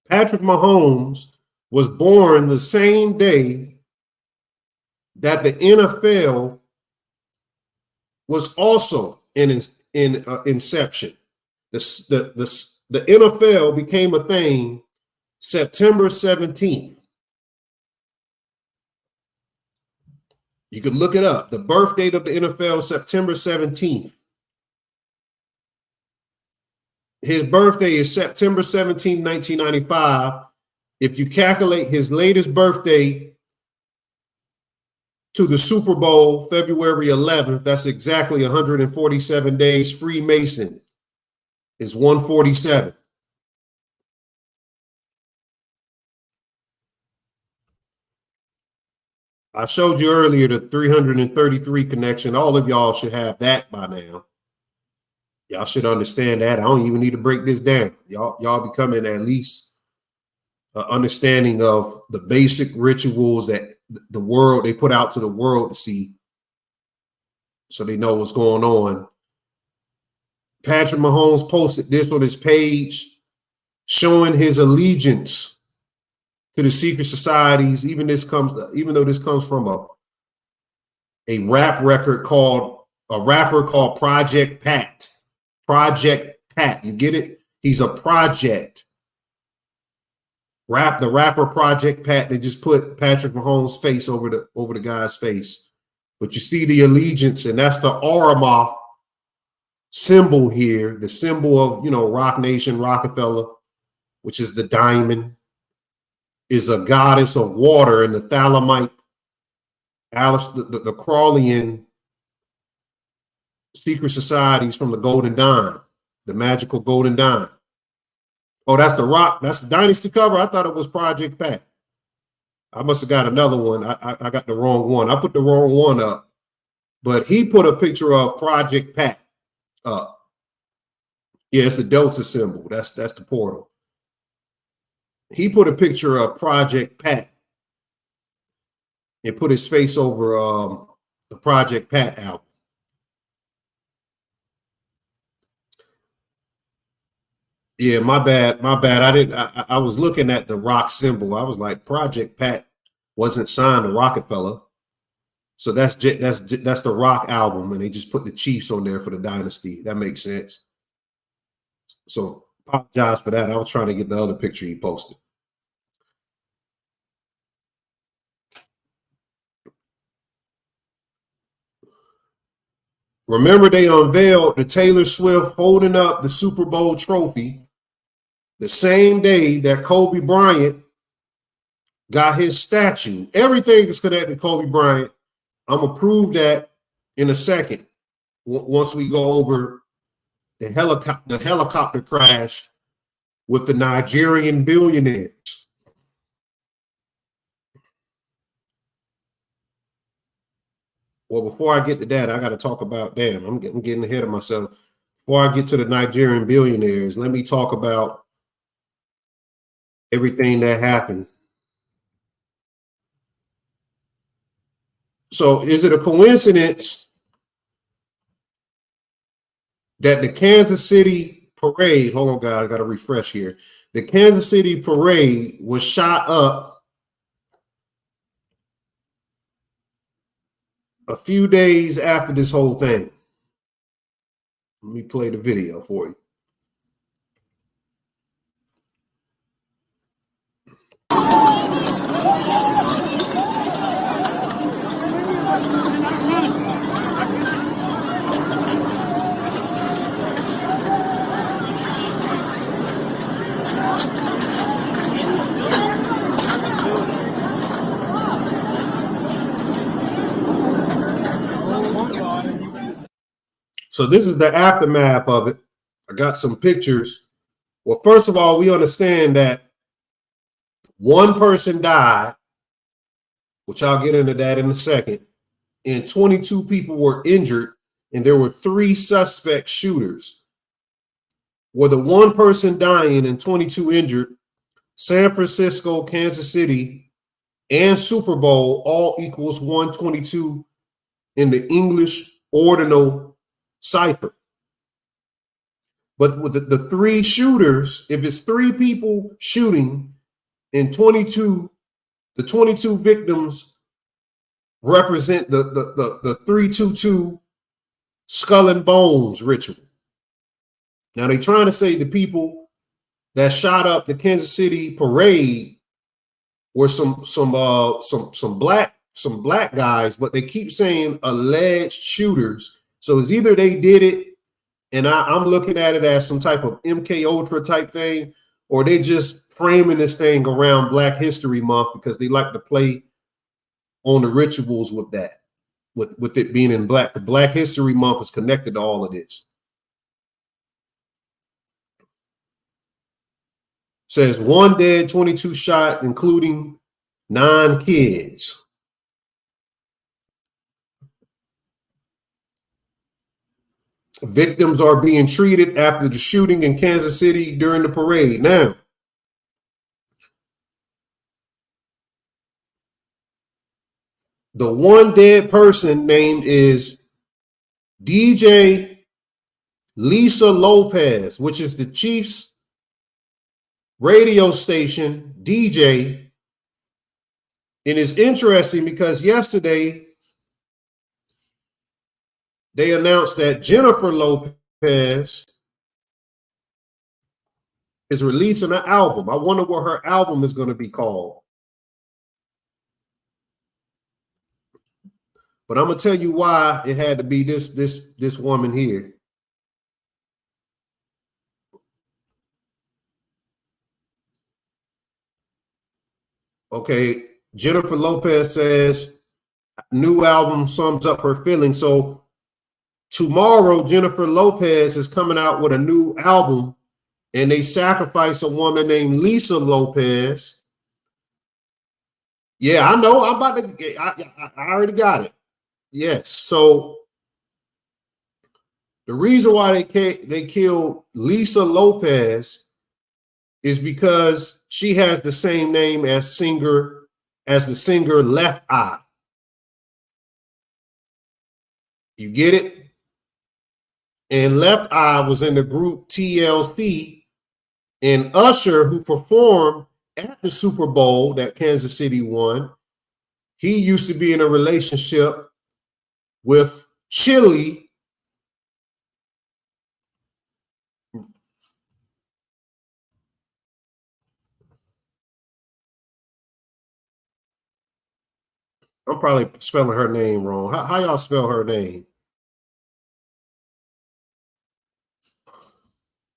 Patrick Mahomes was born the same day that the NFL was also in inception. The NFL became a thing September 17th. You can look it up. The birth date of the NFL, September 17th. His birthday is September 17, 1995. If you calculate his latest birthday to the Super Bowl, February 11th, that's exactly 147 days. Freemason is 147. I showed you earlier the 333 connection. All of y'all should have that by now. Y'all should understand that. I don't even need to break this down. Y'all becoming at least an understanding of the basic rituals that the world, they put out to the world to see, so they know what's going on. Patrick Mahomes posted this on his page, showing his allegiance to the secret societies. Even though this comes from a rap record called Project Pat. Project Pat, you get it? He's a project. The rapper Project Pat. They just put Patrick Mahomes' face over the guy's face, but you see the allegiance, and that's the Aramoth symbol here. The symbol of Rock Nation, Rockefeller, which is the diamond, is a goddess of water, and the Thalamite, Alice, the Crowleyan secret societies from the Golden Dime, the magical Golden Dime. Oh, that's the Rock. That's the Dynasty cover. I thought it was Project Pat. I must have got another one. I got the wrong one. I put the wrong one up, but he put a picture of Project Pat up. Yeah, it's the Delta symbol. That's the portal. He put a picture of Project Pat and put his face over the Project Pat album. Yeah, my bad. I was looking at the Rock symbol. I was like, Project Pat wasn't signed to Rockefeller, so that's the Rock album, and they just put the Chiefs on there for the Dynasty. That makes sense. So apologize for that. I was trying to get the other picture he posted. Remember, they unveiled the Taylor Swift holding up the Super Bowl trophy the same day that Kobe Bryant got his statue. Everything is connected to Kobe Bryant. I'm going to prove that in a second once we go over the helicopter crash with the Nigerian billionaires. Well, before I get to that, I got to talk about, damn, I'm getting ahead of myself. Before I get to the Nigerian billionaires, let me talk about everything that happened. So is it a coincidence that the Kansas City parade, hold on guys, I got to refresh here. The Kansas City parade was shot up a few days after this whole thing. Let me play the video for you. So this is the aftermath of it. I got some pictures. Well, first of all, we understand that one person died, which I'll get into that in a second, and 22 people were injured, and there were 3 suspect shooters. With the one person dying and 22 injured, San Francisco, Kansas City, and Super Bowl all equals 122 in the English ordinal cipher. But with the 3 shooters, if it's 3 people shooting and 22, the 22 victims represent the 322 skull and bones ritual. Now they're trying to say the people that shot up the Kansas City parade were some black guys, but they keep saying alleged shooters. So it's either they did it, and I'm looking at it as some type of MK Ultra type thing, or they just framing this thing around Black History Month because they like to play on the rituals with that, with it being in black. The Black History Month is connected to all of this. Says 1 dead, 22 shot, including 9 kids. Victims are being treated after the shooting in Kansas City during the parade. Now, the one dead person named is DJ Lisa Lopez, which is the Chiefs radio station DJ. And it's interesting because yesterday they announced that Jennifer Lopez is releasing an album. I wonder what her album is going to be called. But I'm going to tell you why it had to be this woman here. Okay, Jennifer Lopez says new album sums up her feelings. So tomorrow, Jennifer Lopez is coming out with a new album, and they sacrifice a woman named Lisa Lopez. Yeah, I know. I'm about to. I already got it. Yes. So the reason why they killed Lisa Lopez is because she has the same name as the singer Left Eye. You get it? And Left Eye was in the group TLC, and Usher, who performed at the Super Bowl that Kansas City won, he used to be in a relationship with Chili. I'm probably spelling her name wrong. How y'all spell her name?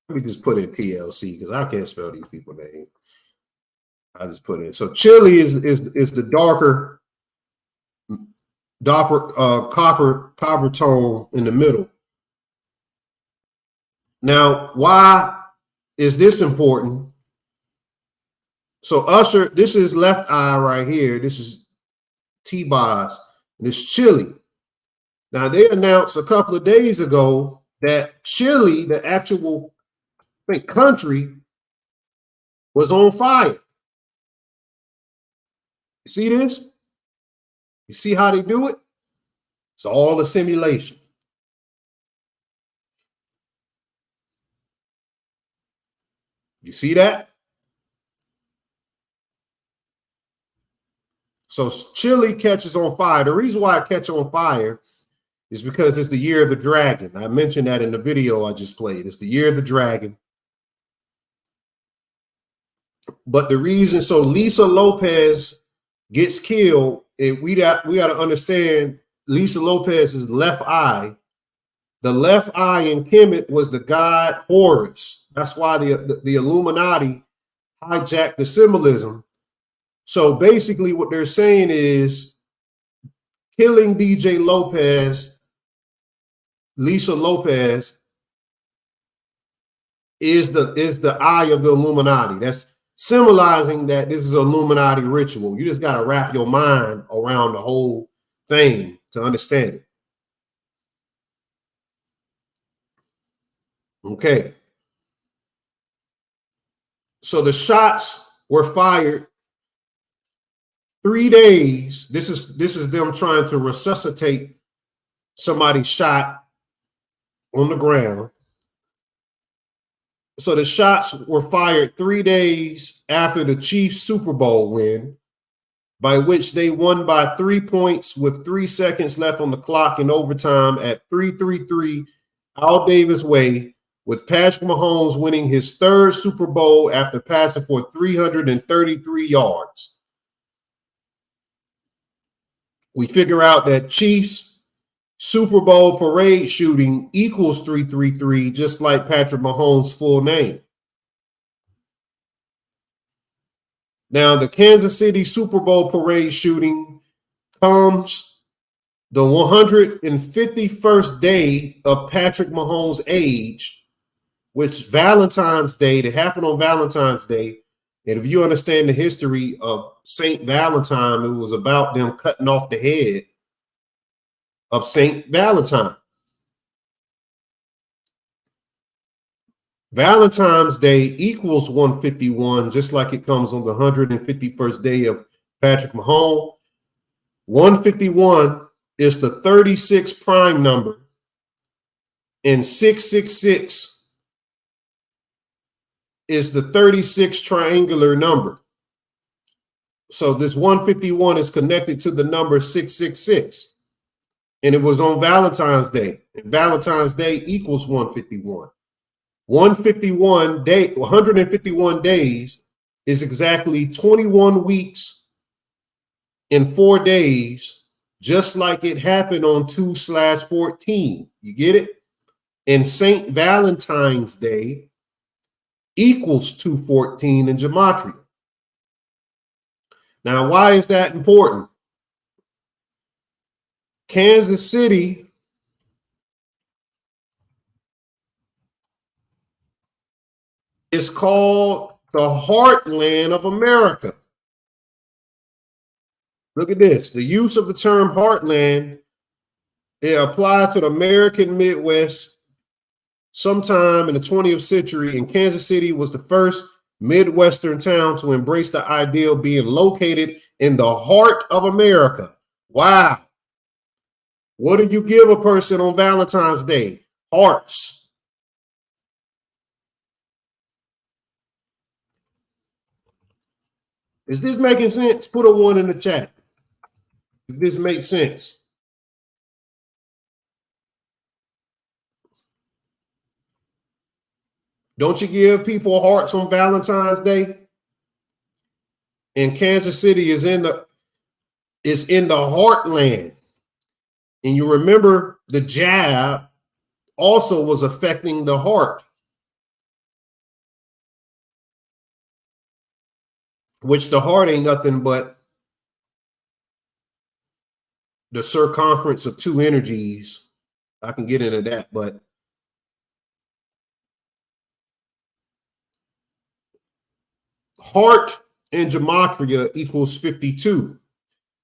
Let me just put in PLC because I can't spell these people's names. I just put in. So Chili is the darker copper tone in the middle. Now, why is this important? So Usher, this is left eye right here. This is T-Boz. And it's Chile. Now, they announced a couple of days ago that Chile, the actual country, was on fire. You see this? You see how they do it? It's all a simulation. You see that? So Chile catches on fire. The reason why it catches on fire is because it's the year of the dragon. I mentioned that in the video I just played. It's the year of the dragon. But the reason, so Lisa Lopez gets killed, and we got to understand Lisa Lopez's left eye. The left eye in Kemet was the god Horus. That's why the Illuminati hijacked the symbolism. So basically what they're saying is killing DJ Lopez, Lisa Lopez, is the eye of the Illuminati. That's symbolizing that this is an Illuminati ritual. You just got to wrap your mind around the whole thing to understand it. Okay. So the shots were fired 3 days. This is them trying to resuscitate somebody shot on the ground. So the shots were fired 3 days after the Chiefs Super Bowl win, by which they won by 3 points with 3 seconds left on the clock in overtime at 3-3-3 Al Davis way, with Patrick Mahomes winning his 3rd Super Bowl after passing for 333 yards. We figure out that Chiefs Super Bowl parade shooting equals 333, just like Patrick Mahomes' full name. Now, the Kansas City Super Bowl parade shooting comes the 151st day of Patrick Mahomes' age, which Valentine's Day, that happened on Valentine's Day. And if you understand the history of Saint Valentine, it was about them cutting off the head of Saint Valentine. Valentine's Day equals 151, just like it comes on the 151st day of Patrick Mahomes. 151 is the 36 prime number, and 666 is the 36 triangular number. So this 151 is connected to the number 666. And it was on Valentine's Day. And Valentine's Day equals 151. 151 days is exactly 21 weeks and 4 days, just like it happened on 2/14. You get it? And St. Valentine's Day equals 214 in gematria. Now, why is that important? Kansas City is called the heartland of America. Look at this. The use of the term heartland, it applies to the American Midwest sometime in the 20th century, and Kansas City was the first Midwestern town to embrace the idea of being located in the heart of America. Wow. What do you give a person on Valentine's Day? Hearts. Is this making sense? Put a 1 in the chat if this makes sense. Don't you give people hearts on Valentine's Day? And Kansas City is in the heartland. And you remember the jab also was affecting the heart, which the heart ain't nothing but the circumference of two energies. I can get into that, but Heart in gematria equals 52.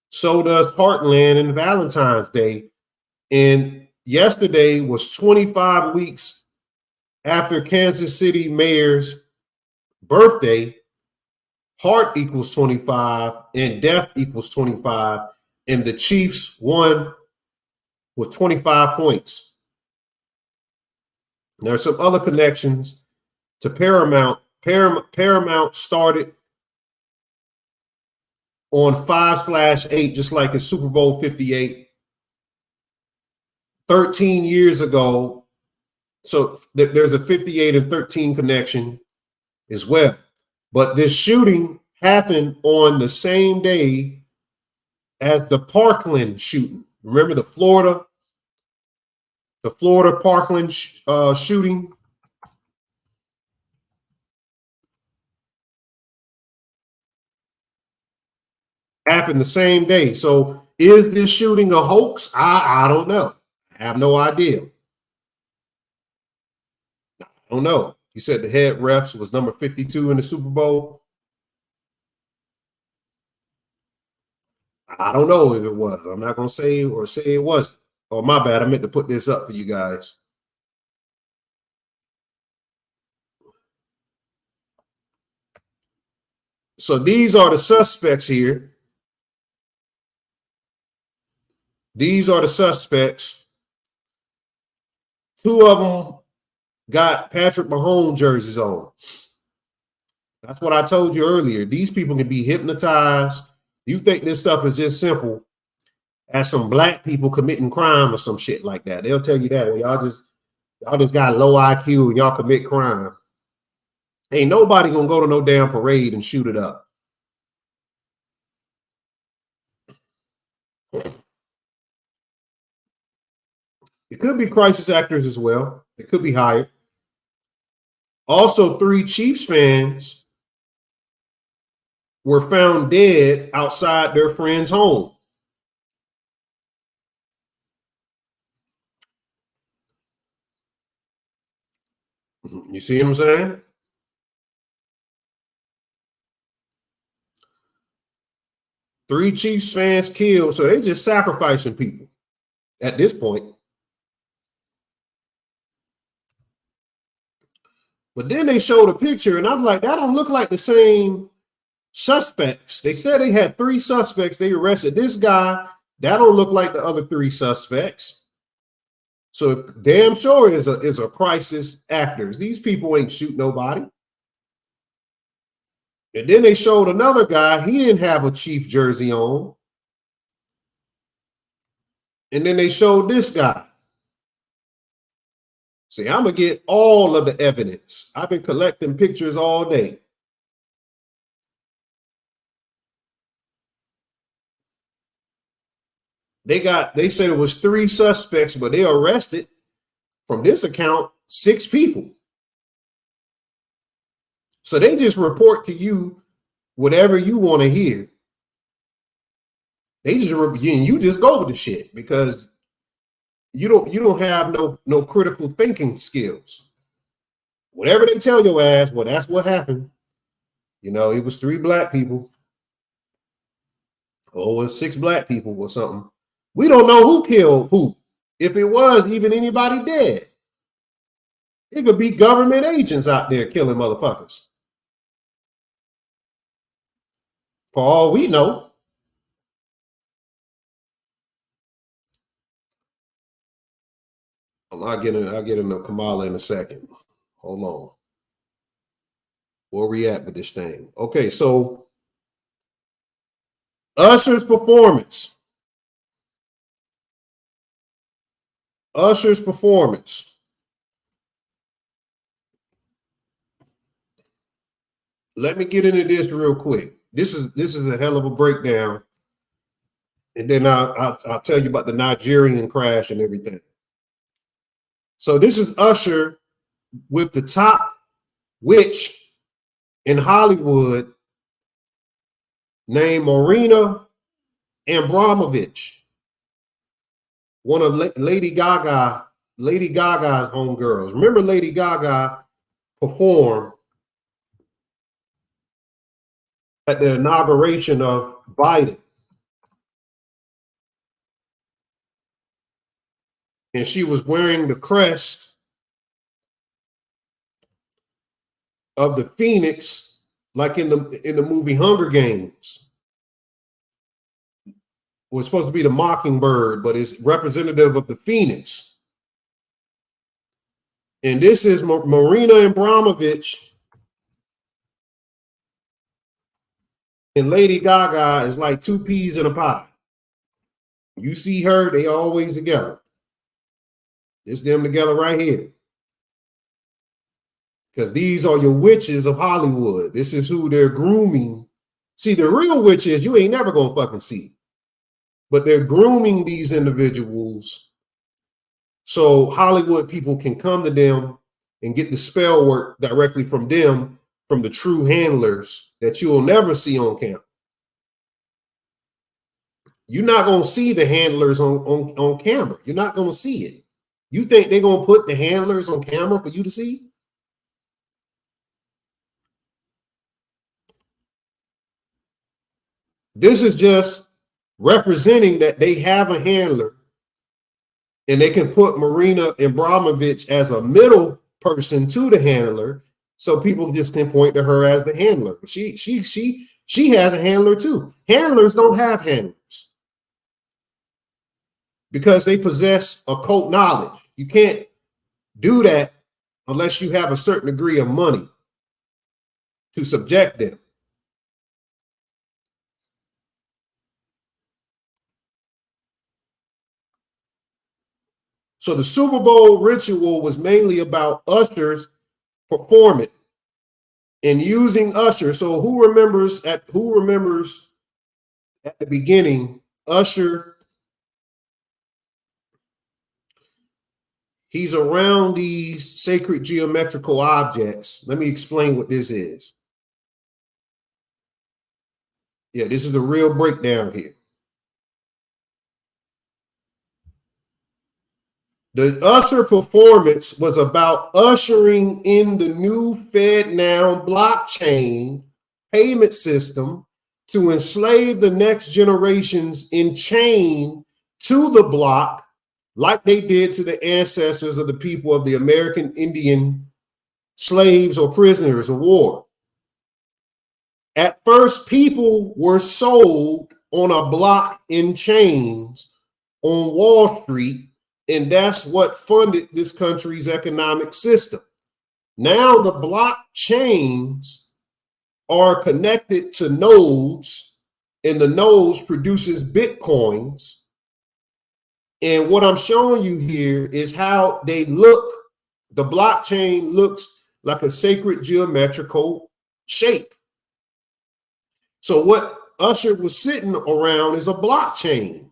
So does Heartland and Valentine's Day. And yesterday was 25 weeks after Kansas City mayor's birthday. Heart equals 25 and death equals 25. And the Chiefs won with 25 points. There are some other connections to Paramount. Paramount started on 5/8, just like in Super Bowl 58, 13 years ago. So there's a 58 and 13 connection as well. But this shooting happened on the same day as the Parkland shooting. Remember the Florida Parkland shooting? Happened the same day. So is this shooting a hoax? I don't know. I have no idea. I don't know. You said the head refs was number 52 in the Super Bowl. I don't know if it was. I'm not going to say it wasn't. Oh, my bad. I meant to put this up for you guys. So these are the suspects here. These are the suspects. Two of them got Patrick Mahomes jerseys on. That's what I told you earlier. These people can be hypnotized. You think this stuff is just simple as some black people committing crime or some shit like that. They'll tell you that. Well, y'all just got low IQ and y'all commit crime. Ain't nobody gonna go to no damn parade and shoot it up. It could be crisis actors as well. It could be hired. Also, 3 Chiefs fans were found dead outside their friend's home. You see what I'm saying? Three Chiefs fans killed, so they just sacrificing people at this point. But then they showed a picture, and I'm like, that don't look like the same suspects. They said they had 3 suspects. They arrested this guy. That don't look like the other 3 suspects. So damn sure is a crisis actors. These people ain't shoot nobody. And then they showed another guy. He didn't have a Chief jersey on. And then they showed this guy. See, I'm going to get all of the evidence. I've been collecting pictures all day. They said it was 3 suspects, but they arrested, from this account, 6 people. So they just report to you whatever you want to hear. They just, you just go with the shit because you don't have no critical thinking skills. Whatever they tell your ass, well, that's what happened. You know, it was 3 black people. Oh, it was 6 black people or something. We don't know who killed who. If it was even anybody dead, it could be government agents out there killing motherfuckers. For all we know. I'll get into Kamala in a second. Hold on. Where we at with this thing? Okay, so Usher's performance. Usher's performance. Let me get into this real quick. This is a hell of a breakdown, and then I'll tell you about the Nigerian crash and everything. So this is Usher with the top witch in Hollywood named Marina Abramovich, one of Lady Gaga's homegirls. Remember, Lady Gaga performed at the inauguration of Biden. And she was wearing the crest of the phoenix, like in the movie Hunger Games. It was supposed to be the mockingbird, but it's representative of the phoenix. And this is Marina Abramovich, and Lady Gaga is like two peas in a pie. You see her, they always together. It's them together right here. Because these are your witches of Hollywood. This is who they're grooming. See, the real witches, you ain't never gonna fucking see. But they're grooming these individuals so Hollywood people can come to them and get the spell work directly from them, from the true handlers that you'll never see on camera. You're not going to see the handlers on camera. You're not going to see it. You think they're going to put the handlers on camera for you to see? This is just representing that they have a handler, and they can put Marina Abramovich as a middle person to the handler, so people just can point to her as the handler. She has a handler too. Handlers don't have handlers because they possess occult knowledge. You can't do that unless you have a certain degree of money to subject them. So the Super Bowl ritual was mainly about ushers performing and using ushers. So who remembers at the beginning, Usher, he's around these sacred geometrical objects. Let me explain what this is. Yeah, this is a real breakdown here. The Usher performance was about ushering in the new FedNow blockchain payment system to enslave the next generations in chain to the block, like they did to the ancestors of the people of the American Indian slaves or prisoners of war. At first, people were sold on a block in chains on Wall Street, and that's what funded this country's economic system. Now the blockchains are connected to nodes, and the nodes produces Bitcoins. And what I'm showing you here is how they look. The blockchain looks like a sacred geometrical shape. So what Usher was sitting around is a blockchain.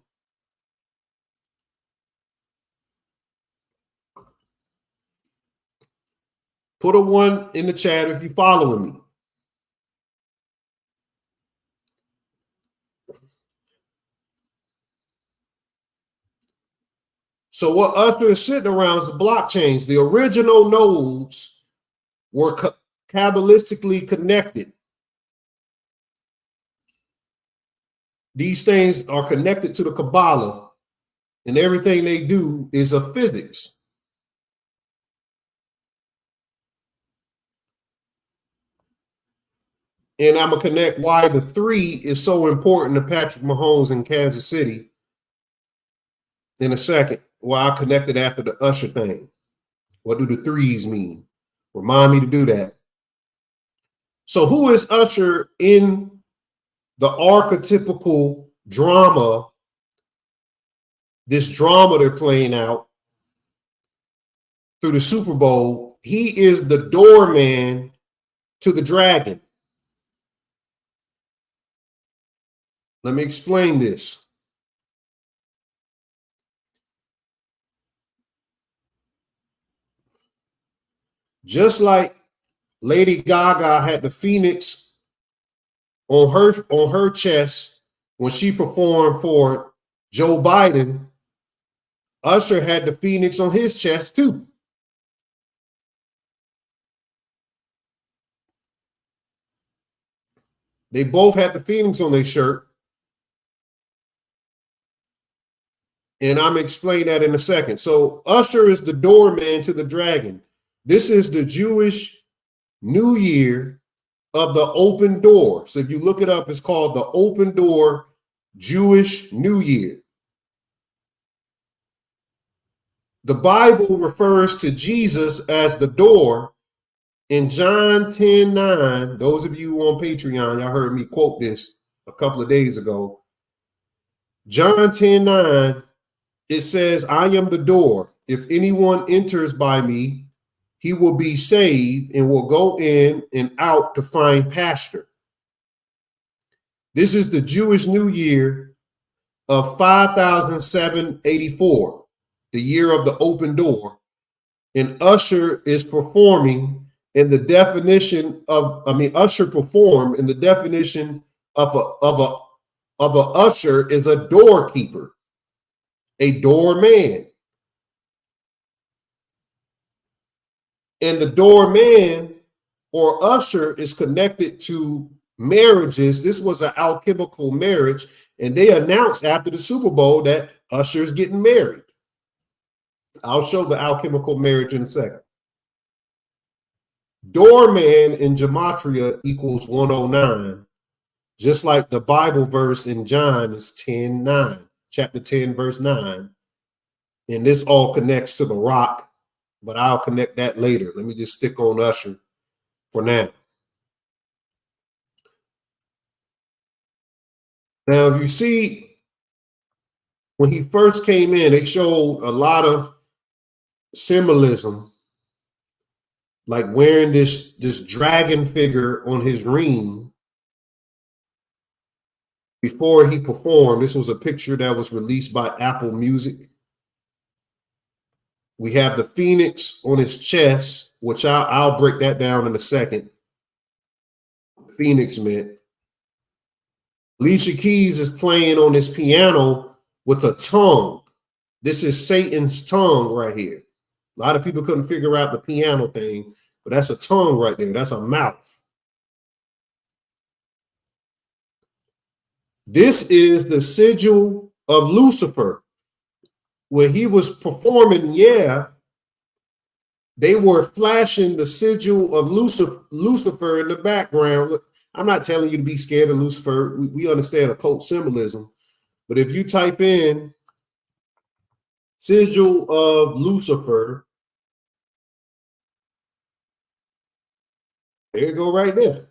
Put a 1 in the chat if you're following me. So what Usher is sitting around is the blockchains. The original nodes were Kabbalistically connected. These things are connected to the Kabbalah, and everything they do is of physics. And I'm going to connect why the 3 is so important to Patrick Mahomes in Kansas City in a second. Why I connected after the Usher thing. What do the 3s mean? Remind me to do that. So who is Usher in the archetypical drama, this drama they're playing out through the Super Bowl? He is the doorman to the dragon. Let me explain this. Just like Lady Gaga had the phoenix on her chest when she performed for Joe Biden, Usher had the phoenix on his chest too. They both had the Phoenix on their shirt. And I'm explaining that in a second. So Usher is the doorman to the dragon. This is the Jewish New Year of the open door. So if you look it up, it's called the Open Door Jewish New Year. The Bible refers to Jesus as the door in John 10:9. Those of you on Patreon, y'all heard me quote this a couple of days ago. John 10:9, it says, I am the door. If anyone enters by me, he will be saved and will go in and out to find pasture. This is the Jewish New Year of 5784, the year of the open door. And Usher is performing in the definition of, Usher performed in the definition of a usher is a doorkeeper, a doorman. And the doorman or usher is connected to marriages. This was an alchemical marriage, and they announced after the Super Bowl that Usher is getting married. I'll show the alchemical marriage in a second. Doorman in gematria equals 109, just like the Bible verse in John is 10:9, chapter 10, verse 9. And this all connects to the rock, but I'll connect that later. Let me just stick on Usher for now. Now, if you see, when he first came in, they showed a lot of symbolism, like wearing this dragon figure on his ring before he performed. This was a picture that was released by Apple Music. We have the Phoenix on his chest, which I'll break that down in a second. Phoenix meant. Alicia Keys is playing on his piano with a tongue. This is Satan's tongue right here. A lot of people couldn't figure out the piano thing, but that's a tongue right there. That's a mouth. This is the sigil of Lucifer. When he was performing, they were flashing the sigil of Lucifer in the background. Look, I'm not telling you to be scared of Lucifer. We understand occult symbolism. But if you type in sigil of Lucifer, there you go right there.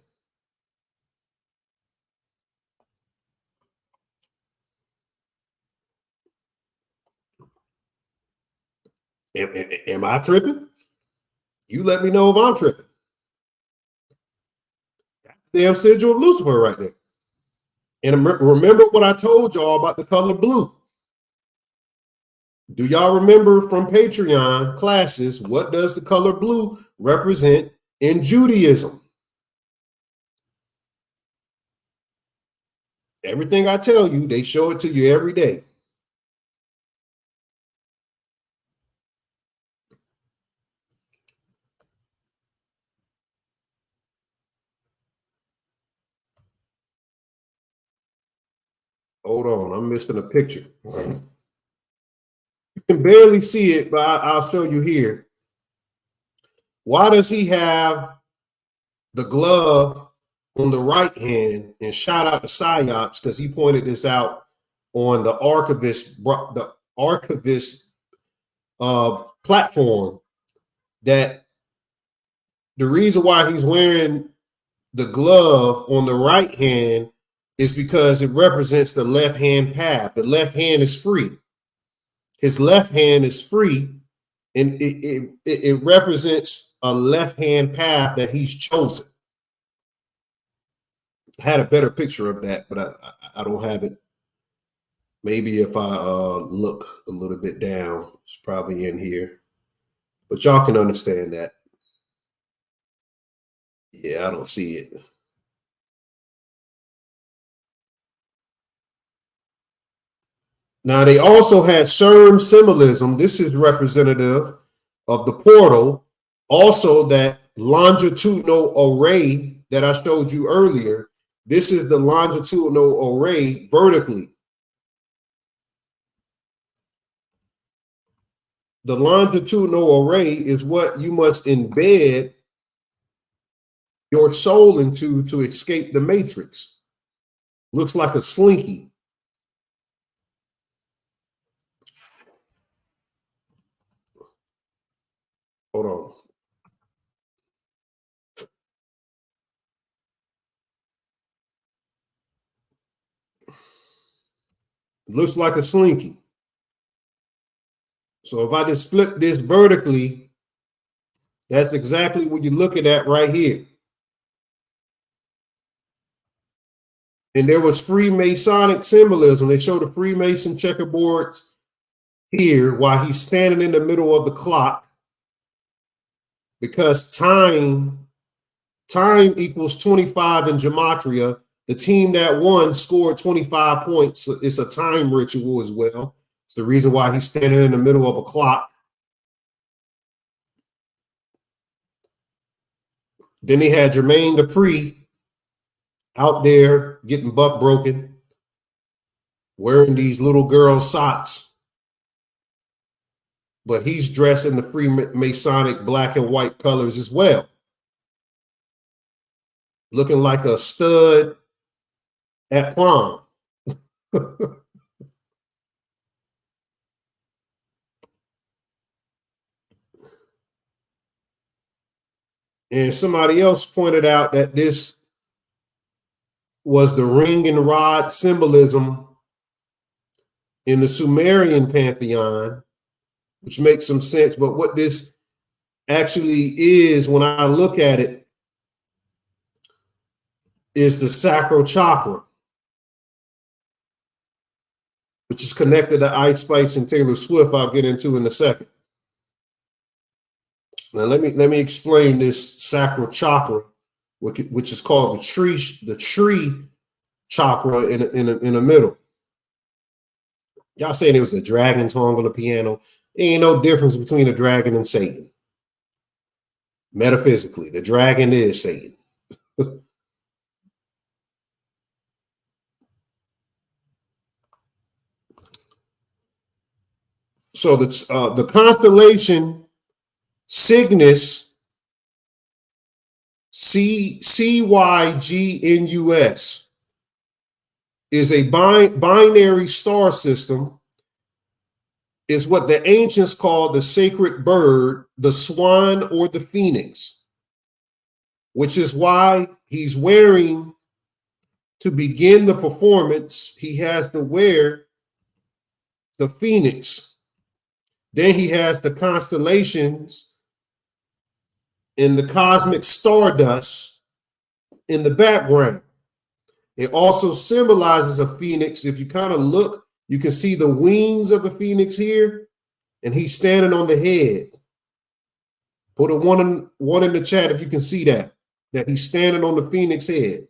Am I tripping? You let me know if I'm tripping. Damn sigil of Lucifer right there. And remember what I told y'all about the color blue. Do y'all remember from Patreon classes, what does the color blue represent in Judaism? Everything I tell you, they show it to you every day. Hold on, I'm missing a picture. You can barely see it, but I'll show you here. Why does he have the glove on the right hand? And shout out to Psyops, because he pointed this out on the archivist platform, that the reason why he's wearing the glove on the right hand is because it represents the left hand path. The left hand is free. His left hand is free, and it represents a left hand path that he's chosen. I had a better picture of that, but I don't have it. Maybe if I look a little bit down, it's probably in here. But y'all can understand that. Yeah, I don't see it. Now, they also had CERN symbolism. This is representative of the portal. Also, that longitudinal array that I showed you earlier, This is the longitudinal array vertically. The longitudinal array is what you must embed your soul into to escape the matrix. Looks like a slinky. Hold on. Looks like a slinky. So if I just flip this vertically, that's exactly what you're looking at right here. And there was Freemasonic symbolism. They show the Freemason checkerboards here while he's standing in the middle of the clock, because time equals 25 in gematria. The team that won scored 25 points. So it's a time ritual as well. It's the reason why he's standing in the middle of a clock. Then they had Jermaine Dupri out there getting buck broken, wearing these little girl socks. But he's dressed in the Freemasonic black and white colors as well, looking like a stud at prom. And somebody else pointed out that this was the ring and rod symbolism in the Sumerian pantheon, which makes some sense. But what this actually is, when I look at it, is the sacral chakra, which is connected to Ice Spice and Taylor Swift. I'll get into in a second. Now let me explain this sacral chakra, which is called the tree chakra in the middle. Y'all saying it was a dragon song on the piano. There ain't no difference between a dragon and Satan. Metaphysically, the dragon is Satan. So the constellation Cygnus, CYGNUS, is a binary star system. Is what the ancients called the sacred bird, the swan, or the phoenix, which is why he's wearing, to begin the performance, he has to wear the phoenix. Then he has the constellations and the cosmic stardust in the background. It also symbolizes a phoenix. If you kind of look, you can see the wings of the phoenix here, and he's standing on the head. Put a one in the chat if you can see that he's standing on the phoenix head.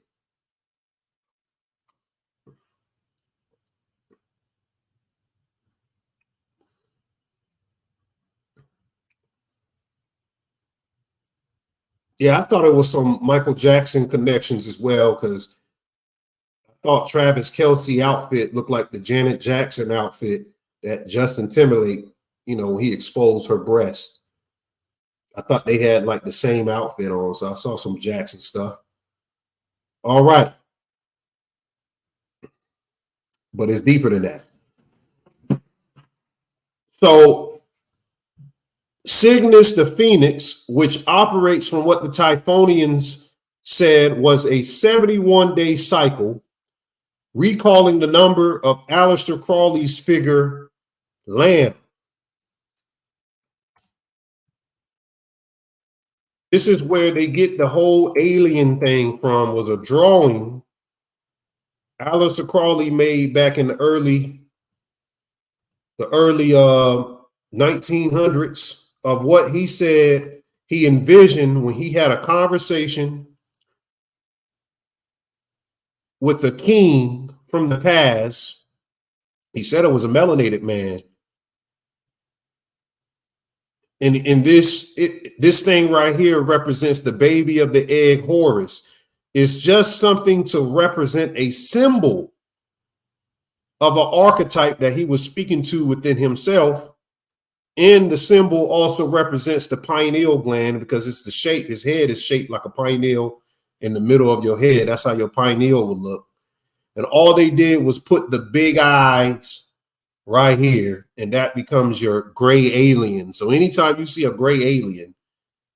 Yeah, I thought it was some Michael Jackson connections as well, because I thought Travis Kelce outfit looked like the Janet Jackson outfit that Justin Timberlake, he exposed her breast. I thought they had like the same outfit on, so I saw some Jackson stuff. All right. But it's deeper than that. So Cygnus the Phoenix, which operates from what the Typhonians said was a 71-day cycle, recalling the number of Aleister Crowley's figure Lamb. This is where they get the whole alien thing from, was a drawing Aleister Crowley made back in the early 1900s of what he said he envisioned when he had a conversation with the king from the past. He said it was a melanated man. And this thing right here represents the baby of the egg Horus. is just something to represent a symbol of an archetype that he was speaking to within himself. And the symbol also represents the pineal gland because it's the shape. His head is shaped like a pineal in the middle of your head. That's how your pineal would look. And all they did was put the big eyes right here, and that becomes your gray alien. So anytime you see a gray alien,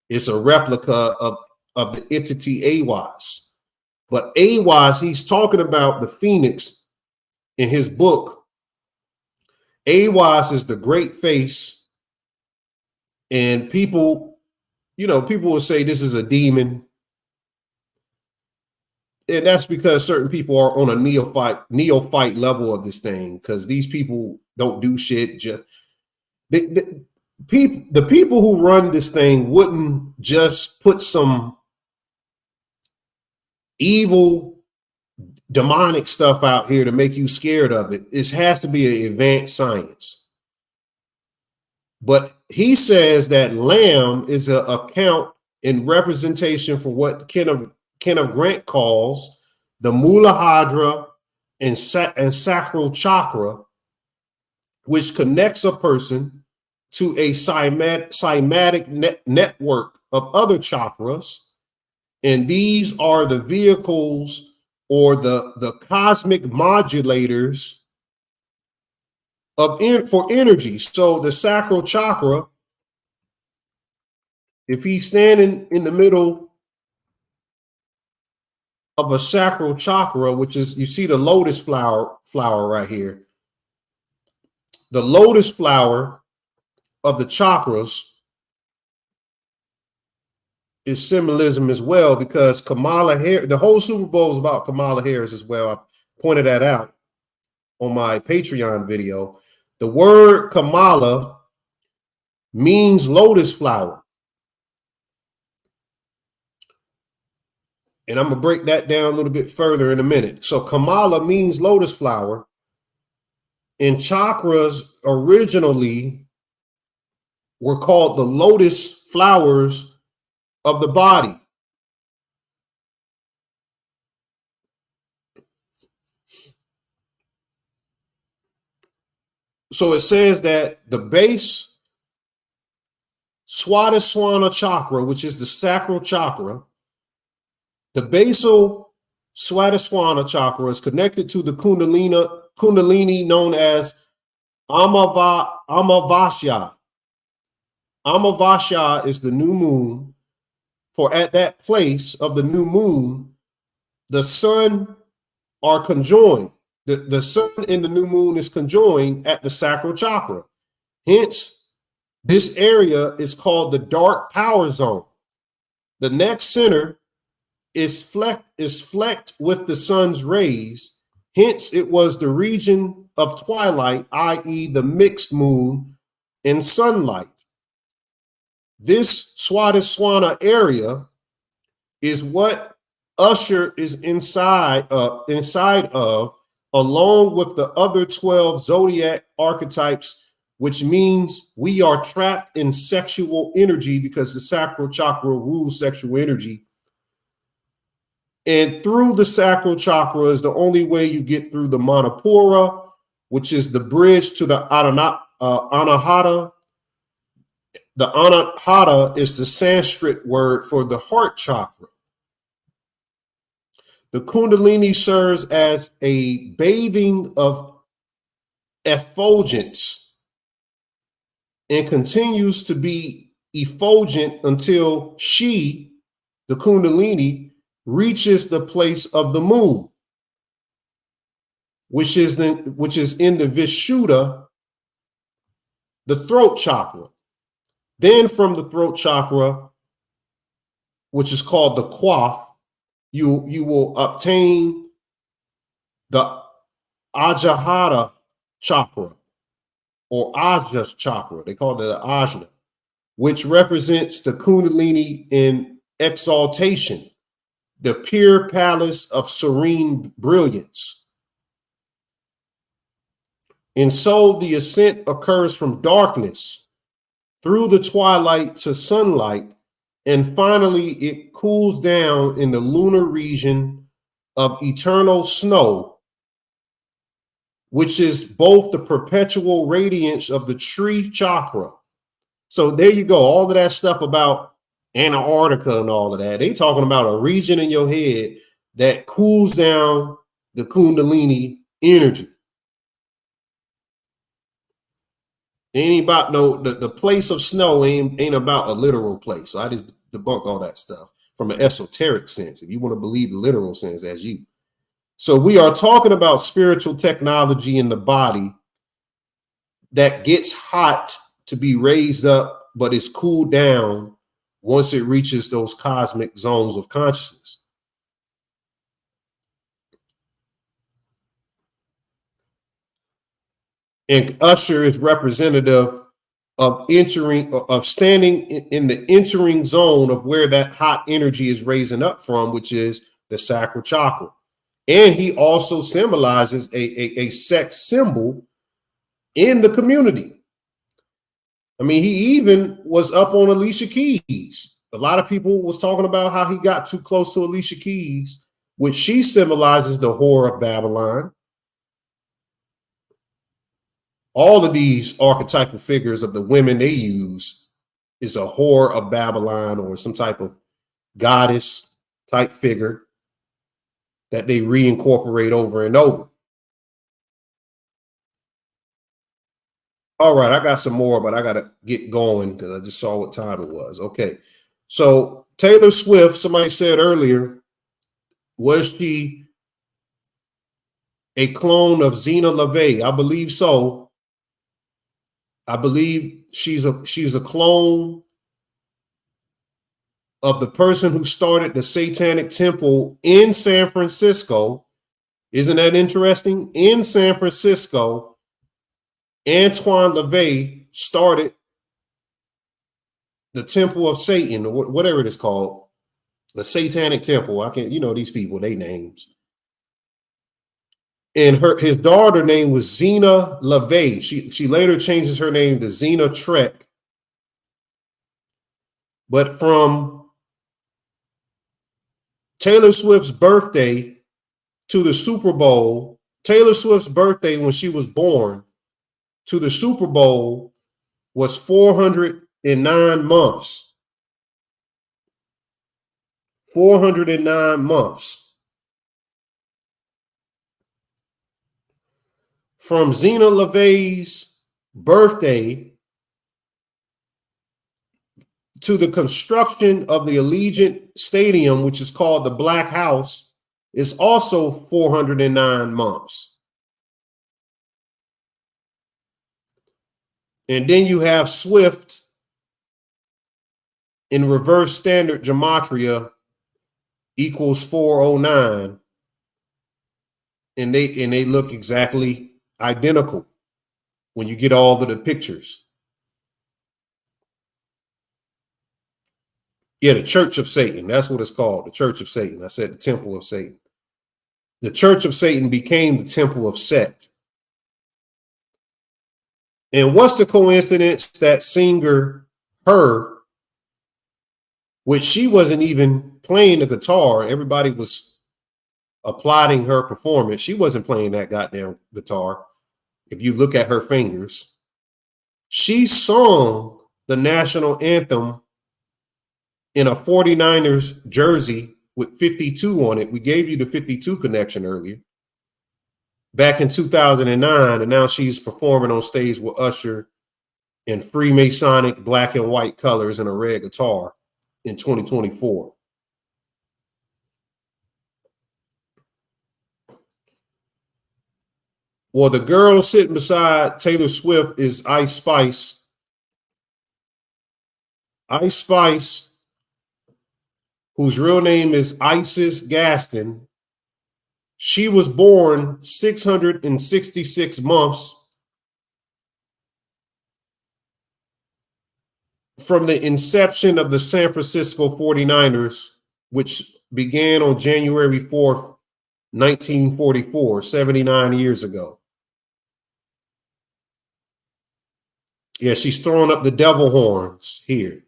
it's a replica of the entity Aiwass. But Aiwass, he's talking about the phoenix in his book. Aiwass is the great face. And people, people will say this is a demon. And that's because certain people are on a neophyte level of this thing, because these people don't do shit. The people who run this thing wouldn't just put some evil, demonic stuff out here to make you scared of it. It has to be an advanced science. But he says that lamb is an account in representation for what Kenneth Grant calls the Muladhara and sacral chakra, which connects a person to a cymatic network of other chakras. And these are the vehicles or the cosmic modulators for energy. So the sacral chakra, if he's standing in the middle of a sacral chakra, which is, you see the lotus flower right here. The lotus flower of the chakras is symbolism as well, because Kamala Harris, the whole Super Bowl is about Kamala Harris as well. I pointed that out on my Patreon video. The word Kamala means lotus flower. And I'm going to break that down a little bit further in a minute. So Kamala means lotus flower. And chakras originally were called the lotus flowers of the body. So it says that the base Swadhisthana chakra, which is the sacral chakra, the basal Swadhisthana chakra is connected to the Kundalini known as Amavasya. Amavasya is the new moon, for at that place of the new moon, the sun are conjoined. The sun and the new moon is conjoined at the sacral chakra. Hence, this area is called the dark power zone. The next center is flecked with the sun's rays. Hence, it was the region of twilight, i.e. the mixed moon and sunlight. This Swadhisthana area is what Usher is inside of, along with the other 12 zodiac archetypes, which means we are trapped in sexual energy because the sacral chakra rules sexual energy. And through the sacral chakra is the only way you get through the Manipura, which is the bridge to the Anahata. The Anahata is the Sanskrit word for the heart chakra. The Kundalini serves as a bathing of effulgence and continues to be effulgent until she, the Kundalini, reaches the place of the moon, which is in the Vishuddha, the throat chakra. Then from the throat chakra, which is called the Quaff, you will obtain the Ajahata chakra or Ajas chakra. They call it the Ajna, which represents the Kundalini in exaltation, the pure palace of serene brilliance. And so the ascent occurs from darkness through the twilight to sunlight And finally, it cools down in the lunar region of eternal snow, which is both the perpetual radiance of the tree chakra. So there you go. All of that stuff about Antarctica and all of that. They talking about a region in your head that cools down the Kundalini energy. Ain't about the place of snow ain't about a literal place. So I just debunk all that stuff from an esoteric sense. If you want to believe the literal sense, as you. So we are talking about spiritual technology in the body that gets hot to be raised up, but is cooled down once it reaches those cosmic zones of consciousness. And Usher is representative of standing in the entering zone of where that hot energy is raising up from, which is the sacral chakra. And he also symbolizes a sex symbol in the community. I mean, he even was up on Alicia Keys. A lot of people was talking about how he got too close to Alicia Keys, which she symbolizes the whore of Babylon. All of these archetypal figures of the women they use is a whore of Babylon or some type of goddess type figure that they reincorporate over and over. All right, I got some more, but I got to get going because I just saw what time it was. Okay, so Taylor Swift, somebody said earlier, was she a clone of Zena LaVey? I believe so. I believe she's a clone of the person who started the Satanic Temple in San Francisco. Isn't that interesting? In San Francisco, Antoine LaVey started the Temple of Satan, or whatever it is called, the Satanic Temple. I can't, these people, they names. And his daughter name was Zena LaVey. She later changes her name to Zena Trek. But from Taylor Swift's birthday to the Super Bowl, Taylor Swift's birthday when she was born to the Super Bowl was 409 months. 409 months. From Zena LaVey's birthday to the construction of the Allegiant Stadium, which is called the Black House, is also 409 months. And then you have Swift in reverse standard gematria equals 409. And they look exactly identical when you get all of the pictures. Yeah, the Church of Satan. That's what it's called. The Church of Satan. I said the Temple of Satan. The Church of Satan became the Temple of Set. And what's the coincidence that singer, her, which she wasn't even playing the guitar, everybody was applauding her performance. She wasn't playing that goddamn guitar. If you look at her fingers, she sung the national anthem in a 49ers jersey with 52 on it. We gave you the 52 connection earlier, back in 2009, and now she's performing on stage with Usher in Freemasonic black and white colors and a red guitar in 2024. Well, the girl sitting beside Taylor Swift is Ice Spice. Ice Spice, whose real name is Isis Gaston, she was born 666 months from the inception of the San Francisco 49ers, which began on January 4th, 1944, 79 years ago. Yeah, she's throwing up the devil horns here.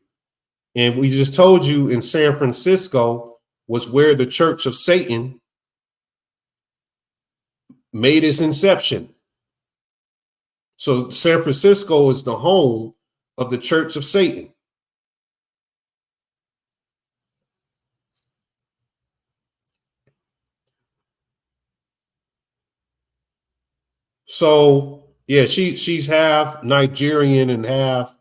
And we just told you in San Francisco was where the Church of Satan made its inception. So San Francisco is the home of the Church of Satan. So yeah, she's half Nigerian and half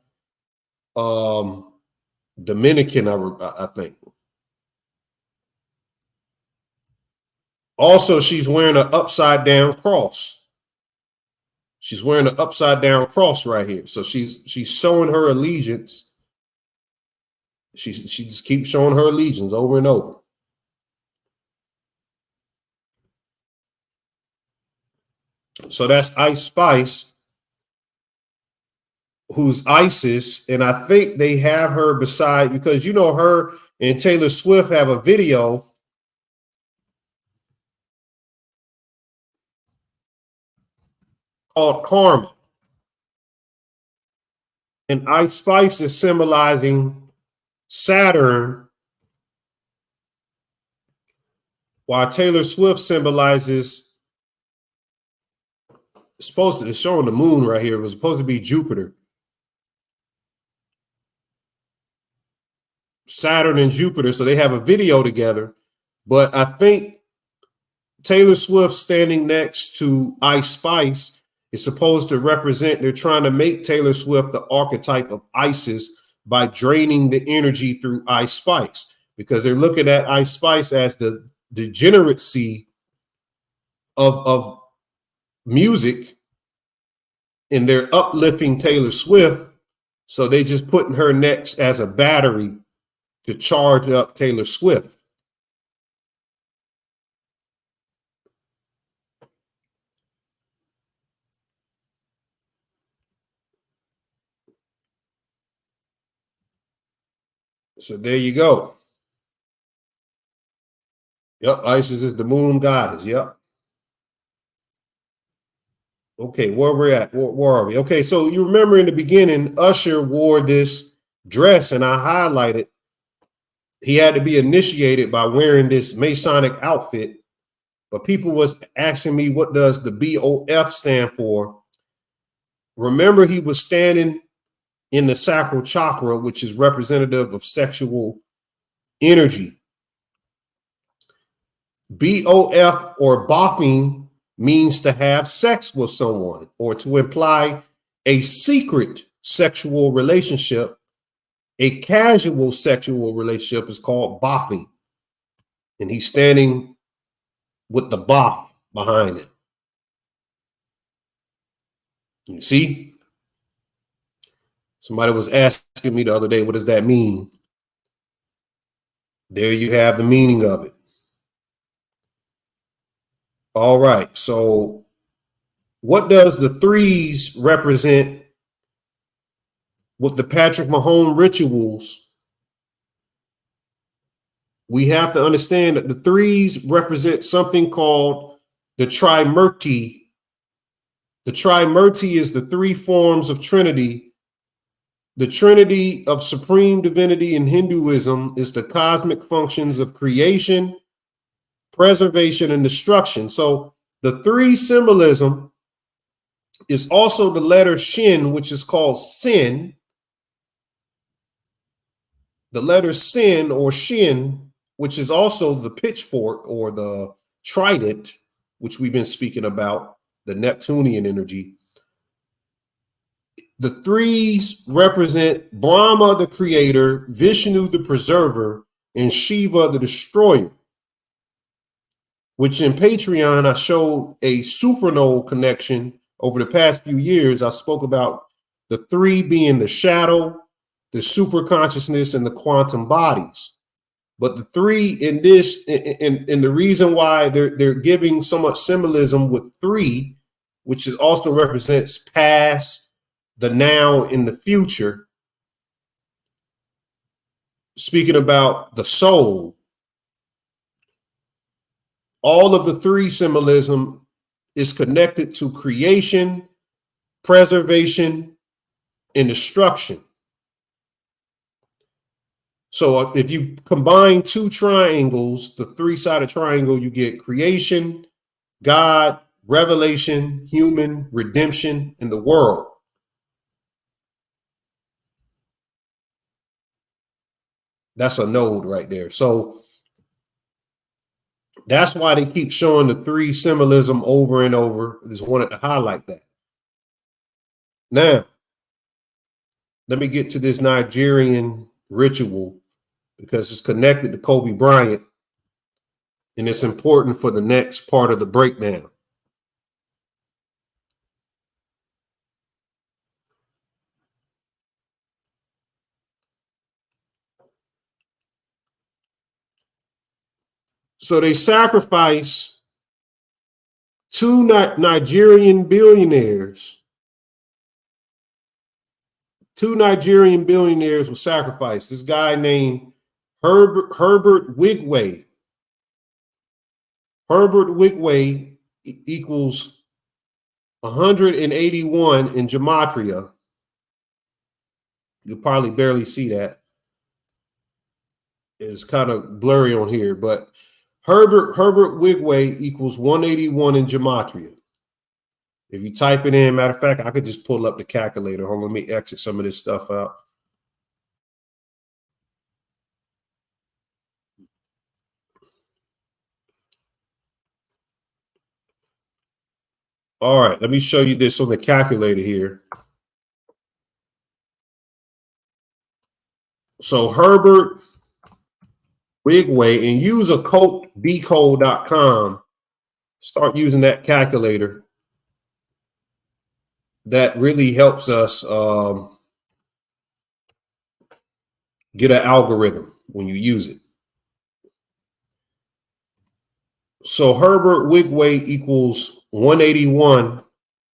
Dominican, I think. Also, she's wearing an upside down cross. She's wearing an upside down cross right here. So she's showing her allegiance. She just keeps showing her allegiance over and over. So that's Ice Spice, who's ISIS, and I think they have her beside, because you know her and Taylor Swift have a video called Karma. And Ice Spice is symbolizing Saturn, while Taylor Swift symbolizes, it's showing the moon right here. It was supposed to be Jupiter. Saturn and Jupiter, so they have a video together. But I think Taylor Swift standing next to Ice Spice is supposed to represent, they're trying to make Taylor Swift the archetype of ISIS by draining the energy through Ice Spice, because they're looking at Ice Spice as the degeneracy of music, and they're uplifting Taylor Swift. So they just putting her next as a battery to charge up Taylor Swift. So there you go. Yep, Isis is the moon goddess. Yep. Okay, where we're at? Where are we? Okay, so you remember in the beginning, Usher wore this dress, and I highlighted he had to be initiated by wearing this Masonic outfit. But people was asking me, what does the BOF stand for? Remember, he was standing in the sacral chakra, which is representative of sexual energy. BOF, or bopping, means to have sex with someone or to imply a secret sexual relationship. A casual sexual relationship is called bopping. And he's standing with the bop behind it. You see? Somebody was asking me the other day, what does that mean? There you have the meaning of it. All right, so what does the threes represent with the Patrick Mahomes rituals? We have to understand that the threes represent something called the Trimurti. The Trimurti is the three forms of Trinity. The Trinity of supreme divinity in Hinduism is the cosmic functions of creation, preservation, and destruction. So the three symbolism is also the letter Shin, which is called sin. The letter Sin, or Shin, which is also the pitchfork or the trident, which we've been speaking about, the Neptunian energy. The threes represent Brahma, the creator, Vishnu, the preserver, and Shiva, the destroyer. Which in Patreon, I showed a supernode connection over the past few years. I spoke about the three being the shadow, the super consciousness, and the quantum bodies. But the three in this, and the reason why they're giving so much symbolism with three, which is also represents past, the now, and the future. Speaking about the soul, all of the three symbolism is connected to creation, preservation, and destruction. So if you combine two triangles, the three-sided triangle, you get creation, God, revelation, human, redemption, and the world. That's a node right there. So that's why they keep showing the three symbolism over and over. I just wanted to highlight that. Now, let me get to this Nigerian ritual because it's connected to Kobe Bryant, and it's important for the next part of the breakdown. So they sacrifice two Nigerian billionaires. Two Nigerian billionaires were sacrificed. This guy named Herbert Wigway. Herbert Wigway equals 181 in gematria. You'll probably barely see that. It's kind of blurry on here, but Herbert Wigway equals 181 in gematria. If you type it in, matter of fact, I could just pull up the calculator. Hold on, let me exit some of this stuff out. All right, let me show you this on the calculator here. So Herbert Wigway, and use decode.com. Start using that calculator. That really helps us get an algorithm when you use it. So Herbert Wigway equals 181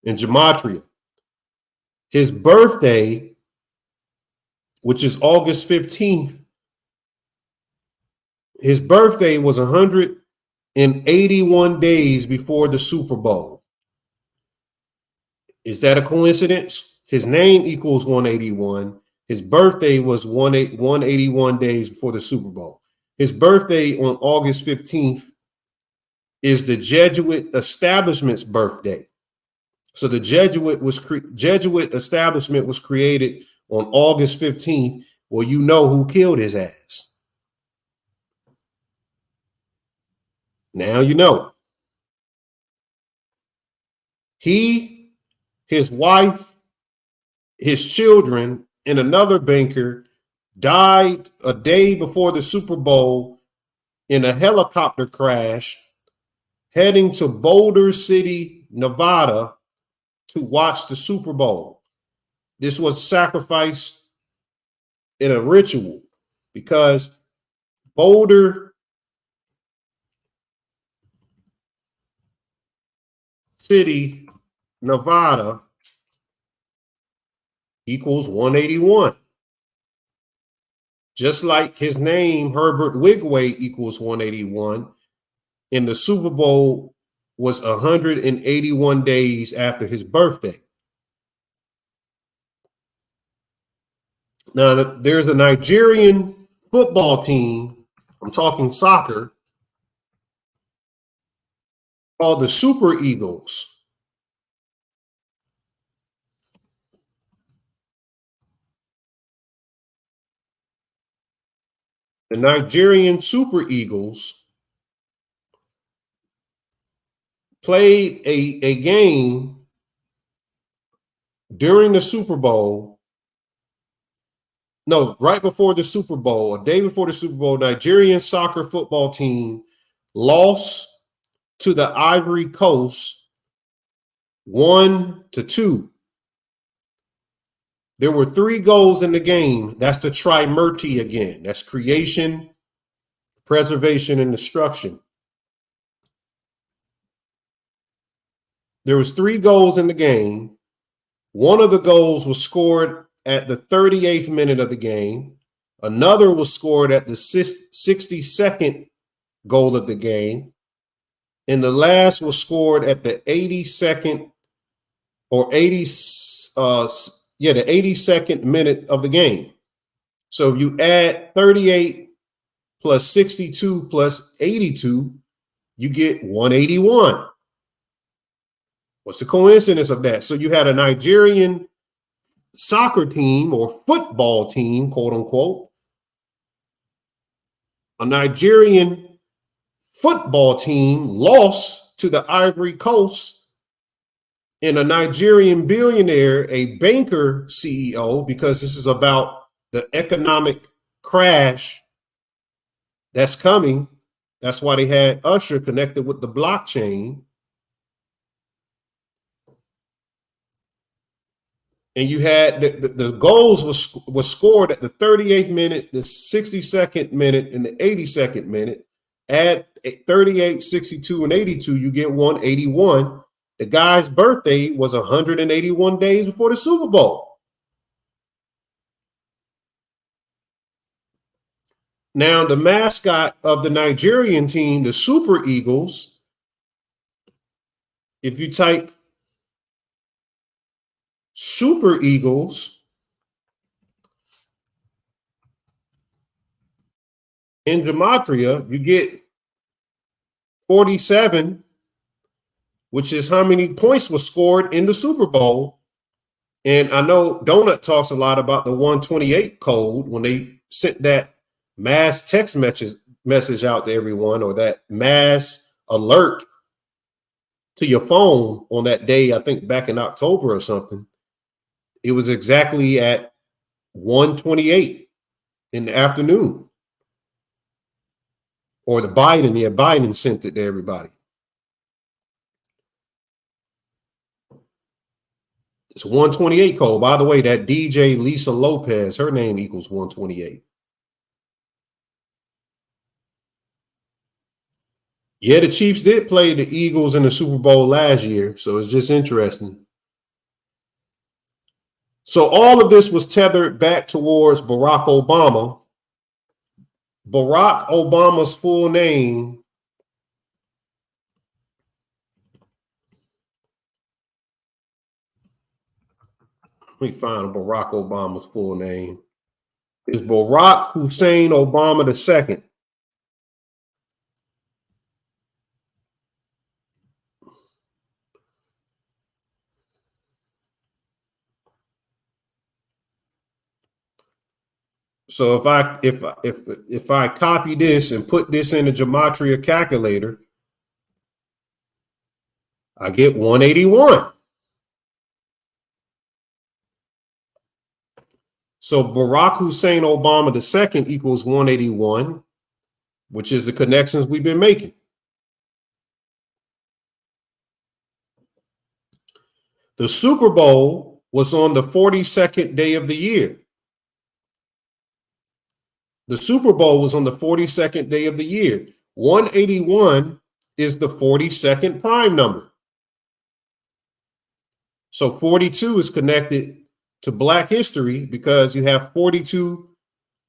in gematria. His birthday, which is August 15th, his birthday was 181 days before the Super Bowl. Is that a coincidence? His name equals 181. His birthday was 181 days before the Super Bowl. His birthday on August 15th is the Jesuit establishment's birthday. So the Jesuit establishment was created on August 15th. Well, you know who killed his ass. Now you know. He, his wife, his children, and another banker died a day before the Super Bowl in a helicopter crash heading to Boulder City, Nevada to watch the Super Bowl. This was sacrificed in a ritual because Boulder City, Nevada equals 181. Just like his name, Herbert Wigway, equals 181. And the Super Bowl was 181 days after his birthday. Now, there's a Nigerian football team, I'm talking soccer, called the Super Eagles. The Nigerian Super Eagles played a game during the Super Bowl. No, right before the Super Bowl, a day before the Super Bowl, Nigerian soccer football team lost to the Ivory Coast 1-2. There were 3 goals in the game. That's the trimurti again. That's creation, preservation, and destruction. There was 3 goals in the game. One of the goals was scored at the 38th minute of the game. Another was scored at the 62nd goal of the game. And the last was scored at the 82nd or the 82nd minute of the game. So if you add 38 plus 62 plus 82, you get 181. What's the coincidence of that? So you had a Nigerian soccer team or football team, quote unquote, a Nigerian football team lost to the Ivory Coast, and a Nigerian billionaire, a banker CEO, because this is about the economic crash that's coming. That's why they had Usher connected with the blockchain. And you had the goals was scored at the 38th minute, the 62nd minute, and the 82nd minute. Add 38, 62, and 82, you get 181. The guy's birthday was 181 days before the Super Bowl. Now, the mascot of the Nigerian team, the Super Eagles, if you type Super Eagles in gematria, you get 47, which is how many points was scored in the Super Bowl. And I know Donut talks a lot about the 128 code when they sent that mass text message out to everyone, or that mass alert to your phone on that day, I think back in October or something. It was exactly at 1:28 in the afternoon. Or Biden sent it to everybody. It's 128 code. By the way, that DJ Lisa Lopez, her name equals 128. Yeah, the Chiefs did play the Eagles in the Super Bowl last year, so it's just interesting. So all of this was tethered back towards Barack Obama. Barack Obama's full name let me find Barack Obama's full name. Is Barack Hussein Obama II. So if I copy this and put this in the gematria calculator, I get 181. So Barack Hussein Obama II equals 181, which is the connections we've been making. The Super Bowl was on the 42nd day of the year. The Super Bowl was on the 42nd day of the year. 181 is the 42nd prime number. So 42 is connected to Black history because you have 42,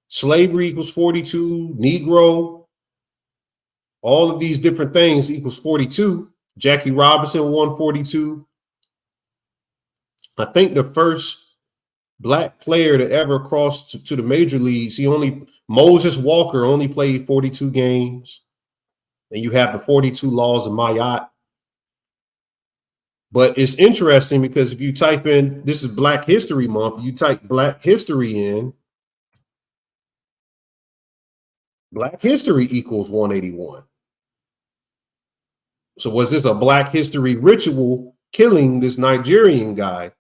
slavery equals 42, Negro, all of these different things equals 42. Jackie Robinson won 42. I think the first Black player to ever cross to the major leagues, Moses Walker only played 42 games. And you have the 42 laws of Mayat. But it's interesting because if you type in, this is Black History Month, you type Black history in, Black history equals 181. So was this a Black history ritual killing this Nigerian guy?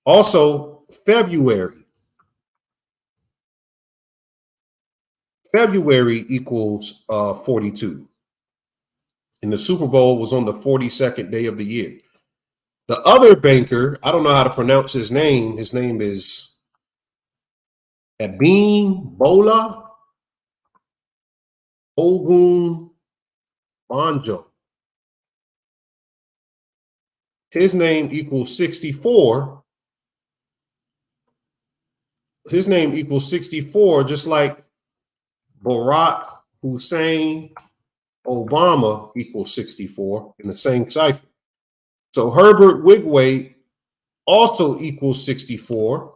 Also, February equals 42. And the Super Bowl was on the 42nd day of the year. The other banker, I don't know how to pronounce his name. His name is Abim Bola Ogun Banjo. His name equals 64. His name equals 64, just like Barack Hussein Obama equals 64 in the same cipher. So Herbert Wigway also equals 64.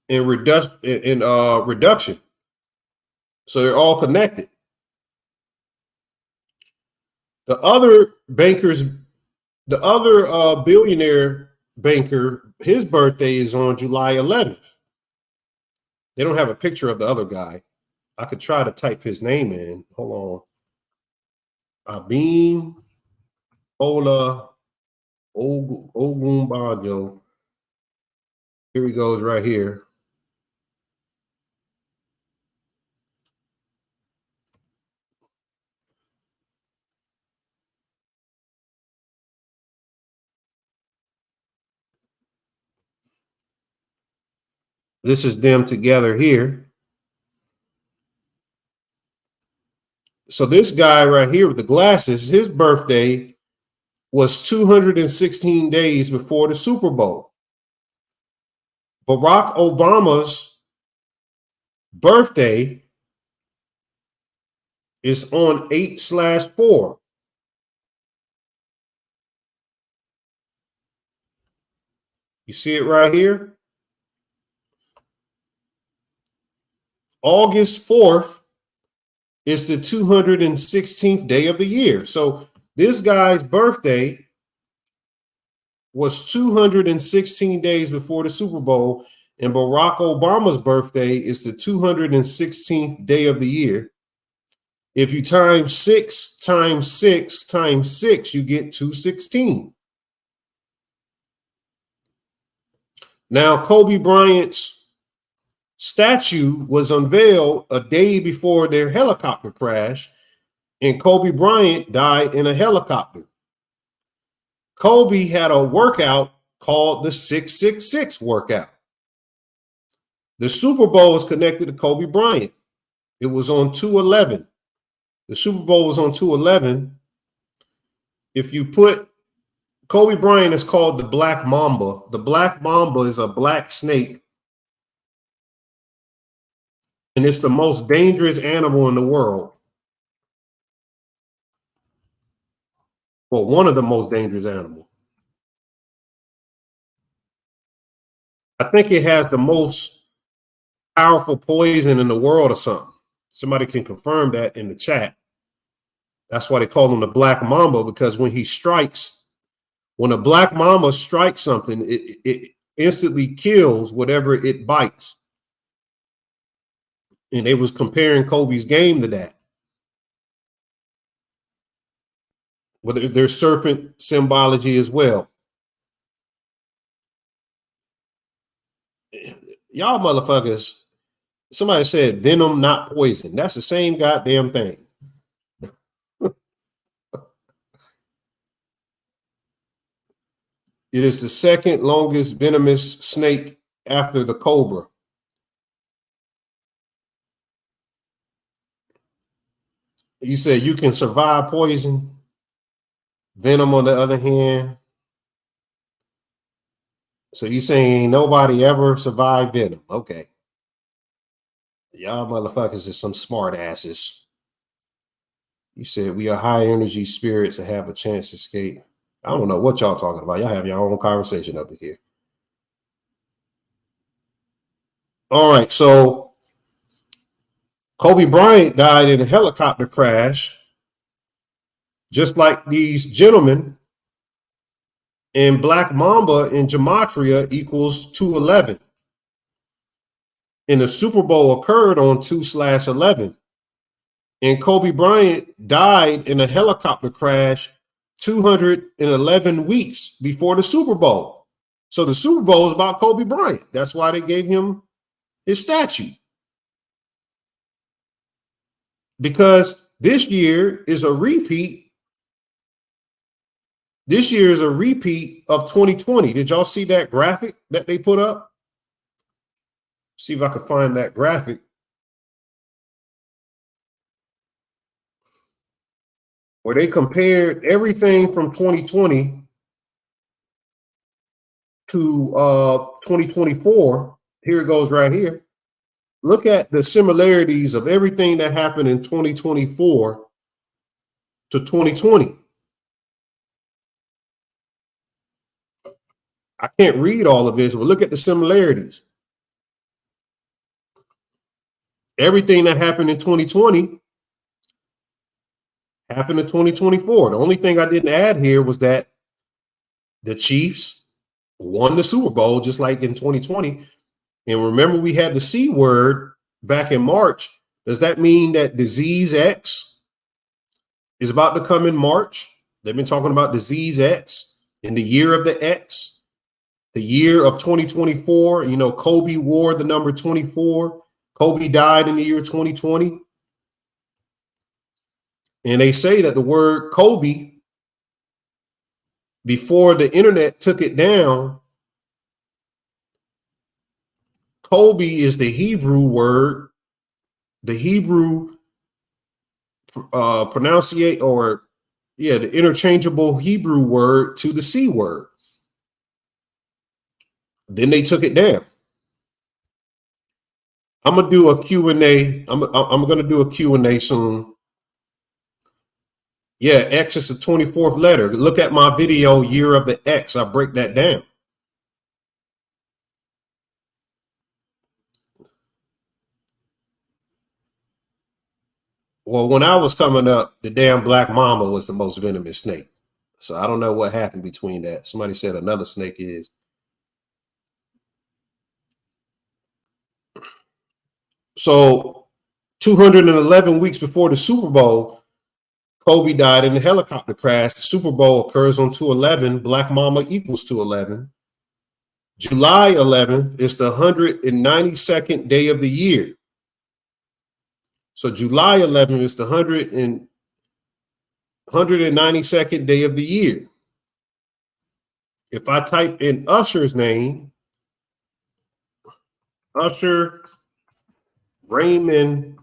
and reduction. So they're all connected. The other billionaire banker, his birthday is on July 11th. They don't have a picture of the other guy. I could try to type his name in. Hold on. Abim Ola Ogunbanjo. Here he goes right here. This is them together here. So this guy right here with the glasses, his birthday was 216 days before the Super Bowl. Barack Obama's birthday is on 8/4. You see it right here? August 4th is the 216th day of the year. So this guy's birthday was 216 days before the Super Bowl, and Barack Obama's birthday is the 216th day of the year. If you times 6 times 6 times 6, you get 216. Now, Kobe Bryant's statue was unveiled a day before their helicopter crash, and Kobe Bryant died in a helicopter. Kobe had a workout called the 666 workout. The Super Bowl is connected to Kobe Bryant. It was on 2/11. The Super Bowl was on 2/11. If you put Kobe Bryant is called the Black Mamba. The Black Mamba is a black snake, and it's the most dangerous animal in the world. Well, one of the most dangerous animals. I think it has the most powerful poison in the world or something. Somebody can confirm that in the chat. That's why they call him the Black Mamba, because when he strikes, when a Black Mamba strikes something, it instantly kills whatever it bites. And they was comparing Kobe's game to that. But there's serpent symbology as well. Y'all motherfuckers, somebody said venom, not poison. That's the same goddamn thing. It is the second longest venomous snake after the cobra. You said you can survive poison. Venom, on the other hand. So you saying nobody ever survived venom? Okay. Y'all motherfuckers is some smart asses. You said we are high energy spirits that have a chance to escape. I don't know what y'all talking about. Y'all have your own conversation up here. All right, so Kobe Bryant died in a helicopter crash, just like these gentlemen. And Black Mamba in gematria equals 211. And the Super Bowl occurred on 2/11. And Kobe Bryant died in a helicopter crash 211 weeks before the Super Bowl. So the Super Bowl is about Kobe Bryant. That's why they gave him his statue. Because this year is a repeat. This year is a repeat of 2020. Did y'all see that graphic that they put up? See if I can find that graphic. Where they compared everything from 2020 to 2024. Here it goes right here. Look at the similarities of everything that happened in 2024 to 2020. I can't read all of this, but look at the similarities. everything that happened in 2020 happened in 2024. The only thing I didn't add here was that the Chiefs won the Super Bowl just like in 2020. And remember, we had the C word back in March. Does that mean that disease X is about to come in March? They've been talking about disease X in the year of the X, the year of 2024. You know, Kobe wore the number 24. Kobe died in the year 2020. And they say that the word Kobe, before the internet took it down, Kobe is the Hebrew word, the Hebrew pronunciate, or the interchangeable Hebrew word to the C word. Then they took it down. I'm gonna do a Q&A. I'm gonna do a Q&A soon. Yeah, X is the 24th letter. Look at my video, Year of the X. I break that down. Well, when I was coming up, the damn black mamba was the most venomous snake. So I don't know what happened between that. Somebody said another snake is. So 211 weeks before the Super Bowl, Kobe died in a helicopter crash. The Super Bowl occurs on 2/11. Black Mama equals 2/11. July 11th is the 192nd day of the year. So July 11th is the 192nd day of the year. If I type in Usher's name, Usher Raymond,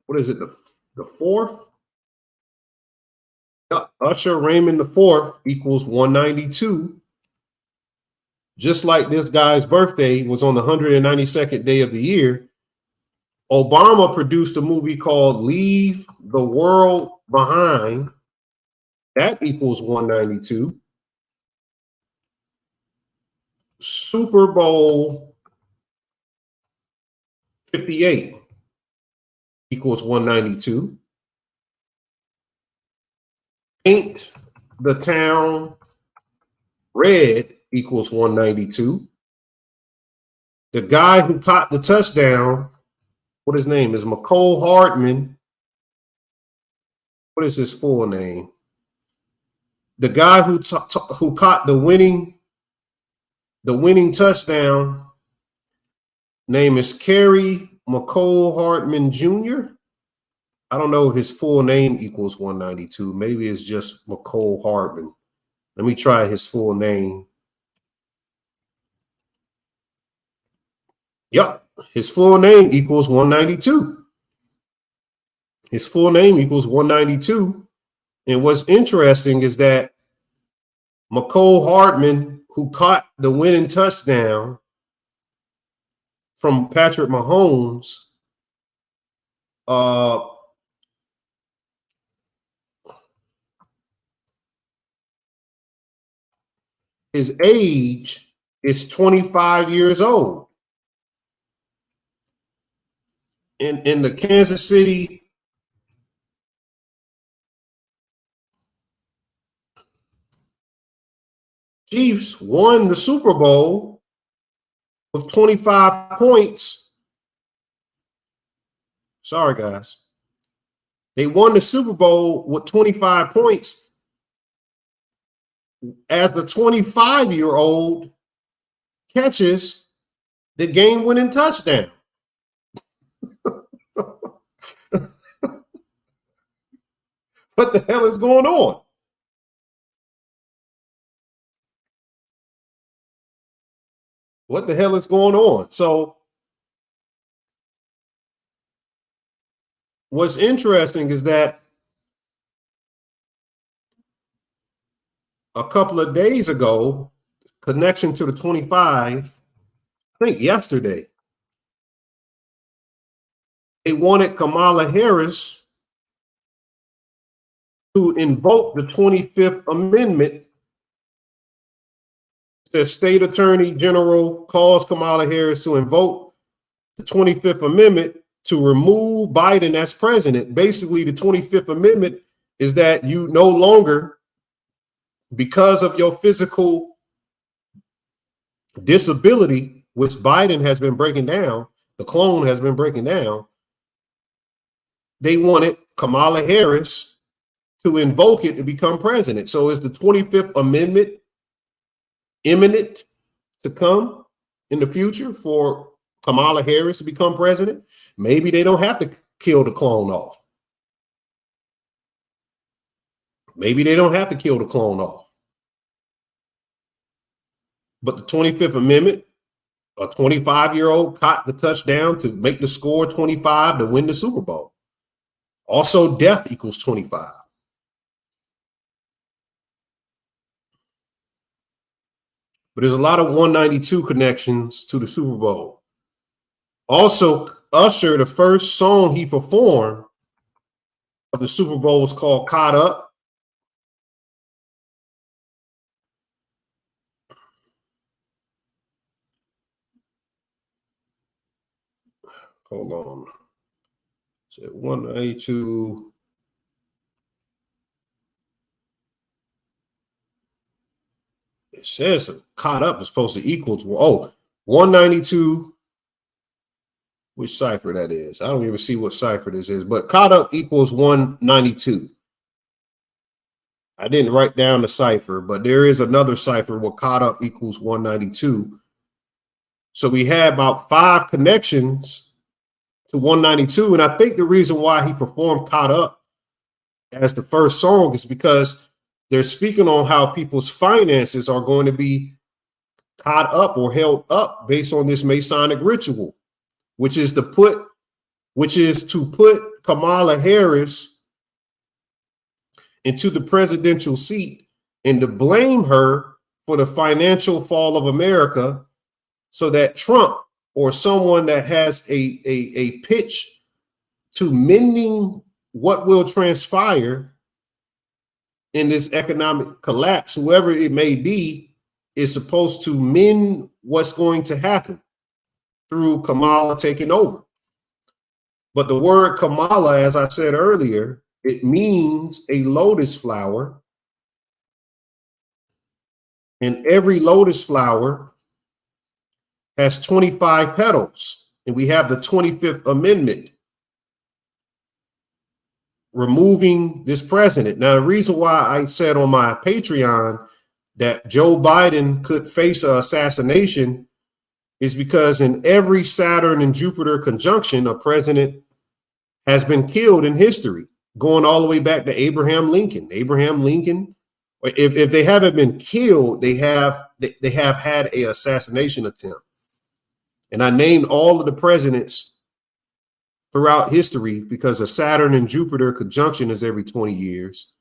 what is it, the fourth? Usher Raymond the fourth equals 192. Just like this guy's birthday was on the 192nd day of the year, Obama produced a movie called Leave the World Behind. That equals 192. Super Bowl 58 equals 192. Paint the Town Red equals 192. The guy who caught the touchdown, what his name is, McCole Hardman. What is his full name? The guy who caught the winning touchdown, name is Kerry McCole Hardman Jr. I don't know if his full name equals 192. Maybe it's just McCole Hardman. Let me try his full name. Yep, his full name equals 192. His full name equals 192. And what's interesting is that McCole Hardman, who caught the winning touchdown from Patrick Mahomes, his age is 25 years old. In the Kansas City Chiefs won the Super Bowl with 25 points. Sorry, guys. They won the Super Bowl with 25 points as the 25-year-old catches the game-winning touchdown. What the hell is going on? What the hell is going on? So what's interesting is that a couple of days ago, connection to the 25, I think yesterday, they wanted Kamala Harris to invoke the 25th Amendment. The state attorney general calls Kamala Harris to invoke the 25th Amendment to remove Biden as president. Basically, the 25th Amendment is that you no longer, because of your physical disability, which Biden has been breaking down, the clone has been breaking down, they wanted Kamala Harris to invoke it to become president. So is the 25th Amendment imminent to come in the future for Kamala Harris to become president? Maybe they don't have to kill the clone off. Maybe they don't have to kill the clone off. But the 25th Amendment, a 25-year-old caught the touchdown to make the score 25 to win the Super Bowl. Also, death equals 25. But there's a lot of 192 connections to the Super Bowl. Also, Usher, the first song he performed of the Super Bowl was called Caught Up. Hold on. So 192. It says Caught Up is supposed to equal to 192. Which cipher that is? I don't even see what cipher this is, but Caught Up equals 192. I didn't write down the cipher, but there is another cipher where Caught Up equals 192. So we had about 5 connections to 192. And I think the reason why he performed Caught Up as the first song is because they're speaking on how people's finances are going to be caught up or held up based on this Masonic ritual, which is to put Kamala Harris into the presidential seat and to blame her for the financial fall of America, so that Trump or someone that has a pitch to mending what will transpire in this economic collapse, whoever it may be, is supposed to mend what's going to happen through Kamala taking over. But the word Kamala, as I said earlier, it means a lotus flower. And every lotus flower has 25 petals. And we have the 25th Amendment removing this president. Now, the reason why I said on my Patreon that Joe Biden could face an assassination is because in every Saturn and Jupiter conjunction, a president has been killed in history, going all the way back to Abraham Lincoln. Abraham Lincoln, if they haven't been killed, they have had an assassination attempt. And I named all of the presidents throughout history because a Saturn and Jupiter conjunction is every 20 years.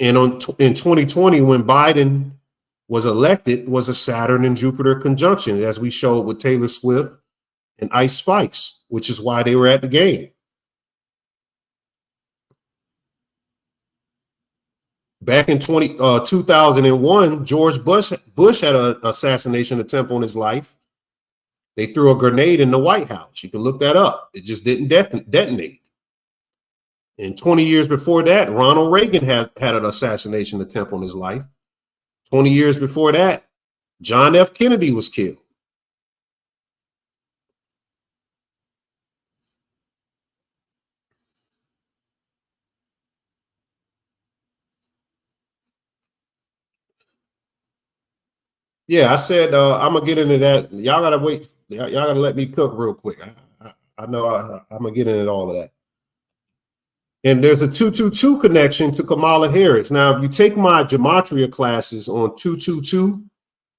And in 2020, when Biden was elected, was a Saturn and Jupiter conjunction, as we showed with Taylor Swift and Ice Spice, which is why they were at the game. Back in 2001, George Bush had an assassination attempt on his life. They threw a grenade in the White House. You can look that up. It just didn't detonate. And 20 years before that, Ronald Reagan had an assassination attempt on his life. 20 years before that, John F. Kennedy was killed. Yeah, I said I'm gonna get into that. Y'all gotta wait. Y'all gotta let me cook real quick. I know I'm gonna get into all of that. And there's a 222 connection to Kamala Harris. Now, if you take my gematria classes on 222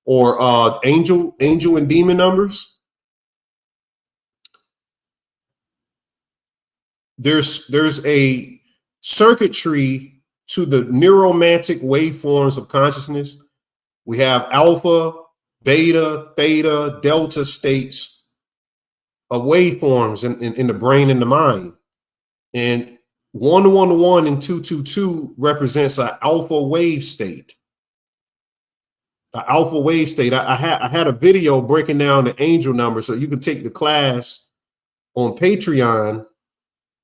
or angel and demon numbers, there's a circuitry to the neuromantic waveforms of consciousness. We have alpha, beta, theta, delta states of waveforms in the brain and the mind. And 111 and 222 represents an alpha wave state. alpha wave state. I had a video breaking down the angel number, so you can take the class on Patreon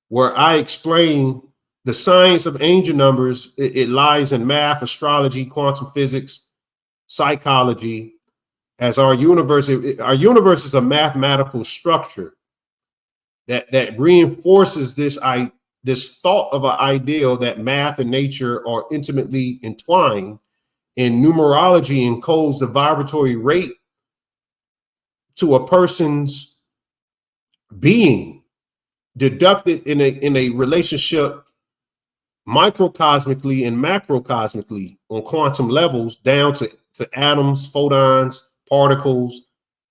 where I explain the science of angel numbers. It lies in math, astrology, quantum physics, psychology. As our universe is a mathematical structure that reinforces this thought of an ideal that math and nature are intimately entwined, and numerology encodes the vibratory rate to a person's being, deducted in a relationship microcosmically and macrocosmically on quantum levels down to atoms, photons, particles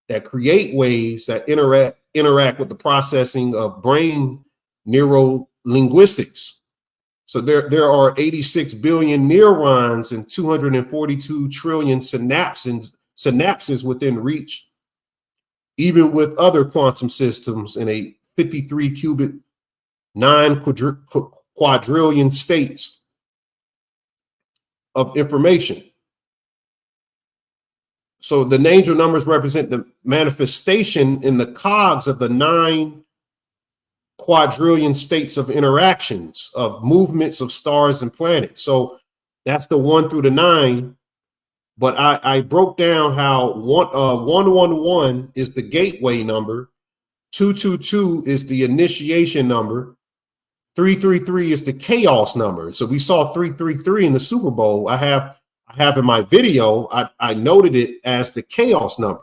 that create waves that interact with the processing of brain neurolinguistics. So there are 86 billion neurons and 242 trillion synapses within reach, even with other quantum systems in a 53 qubit 9 quadrillion states of information. So the angel numbers represent the manifestation in the cogs of the 9 quadrillion states of interactions, of movements of stars and planets. So that's the 1 through the 9. But I broke down how 111 is the gateway number, 222 is the initiation number, 333 is the chaos number. So we saw 333 in the Super Bowl. I have in my video, I noted it as the chaos number.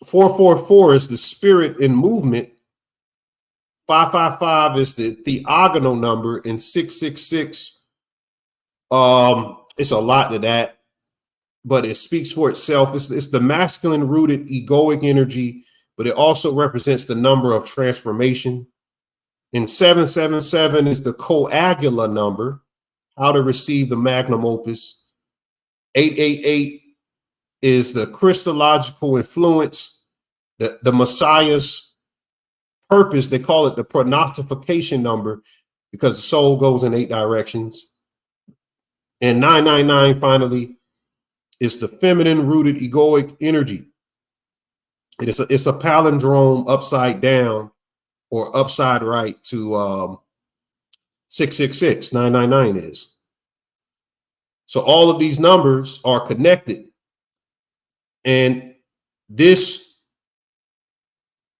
.444 is the spirit in movement. 555 is the theogonal number, and 666. It's a lot to that, but it speaks for itself. It's the masculine rooted egoic energy, but it also represents the number of transformation. And 777 is the coagula number, how to receive the magnum opus. 888 is the Christological influence, the Messiah's purpose. They call it the prognostication number because the soul goes in 8 directions. And 999 finally is the feminine rooted egoic energy. It's a palindrome upside down or upside right to 666. 999 is. So all of these numbers are connected. And this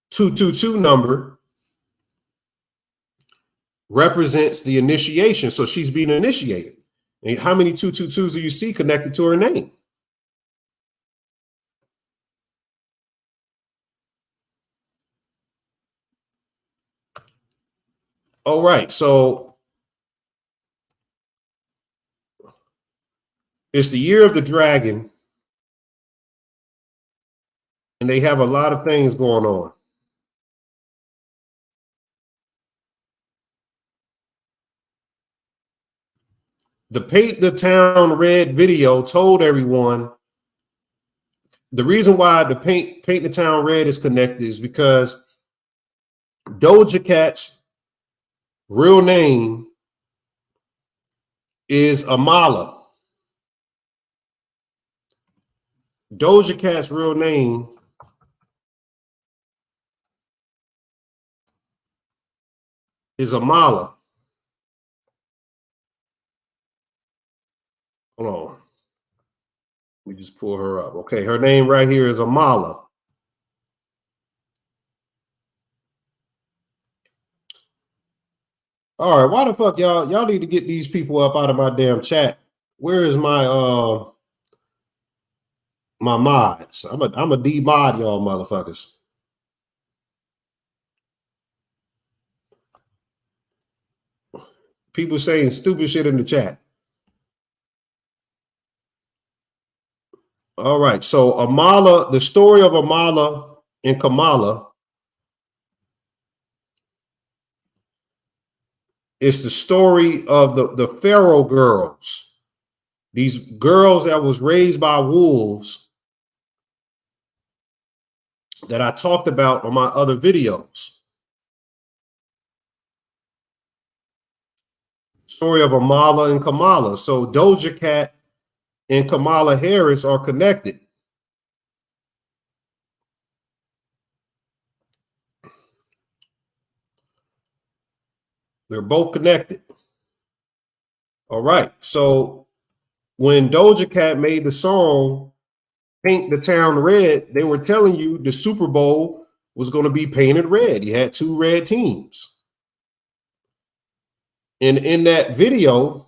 222 number represents the initiation. So she's being initiated. And how many 222s do you see connected to her name? All right, so it's the year of the dragon, and they have a lot of things going on. The Paint the Town Red video told everyone the reason why the Paint the Town Red is connected is because Doja Cat's real name is Amala. Doja Cat's real name is Amala. Hold on. Let me just pull her up. Okay, her name right here is Amala. All right, why the fuck y'all need to get these people up out of my damn chat? Where is my my mods? I'm a de-mod y'all motherfuckers. People saying stupid shit in the chat. All right, so Amala, the story of Amala and Kamala is the story of the Pharaoh girls. These girls that was raised by wolves that I talked about on my other videos. story of Amala and Kamala. So Doja Cat and Kamala Harris are connected. They're both connected. All right. So when Doja Cat made the song Paint the Town Red, they were telling you the Super Bowl was going to be painted red. You had two red teams. And in that video,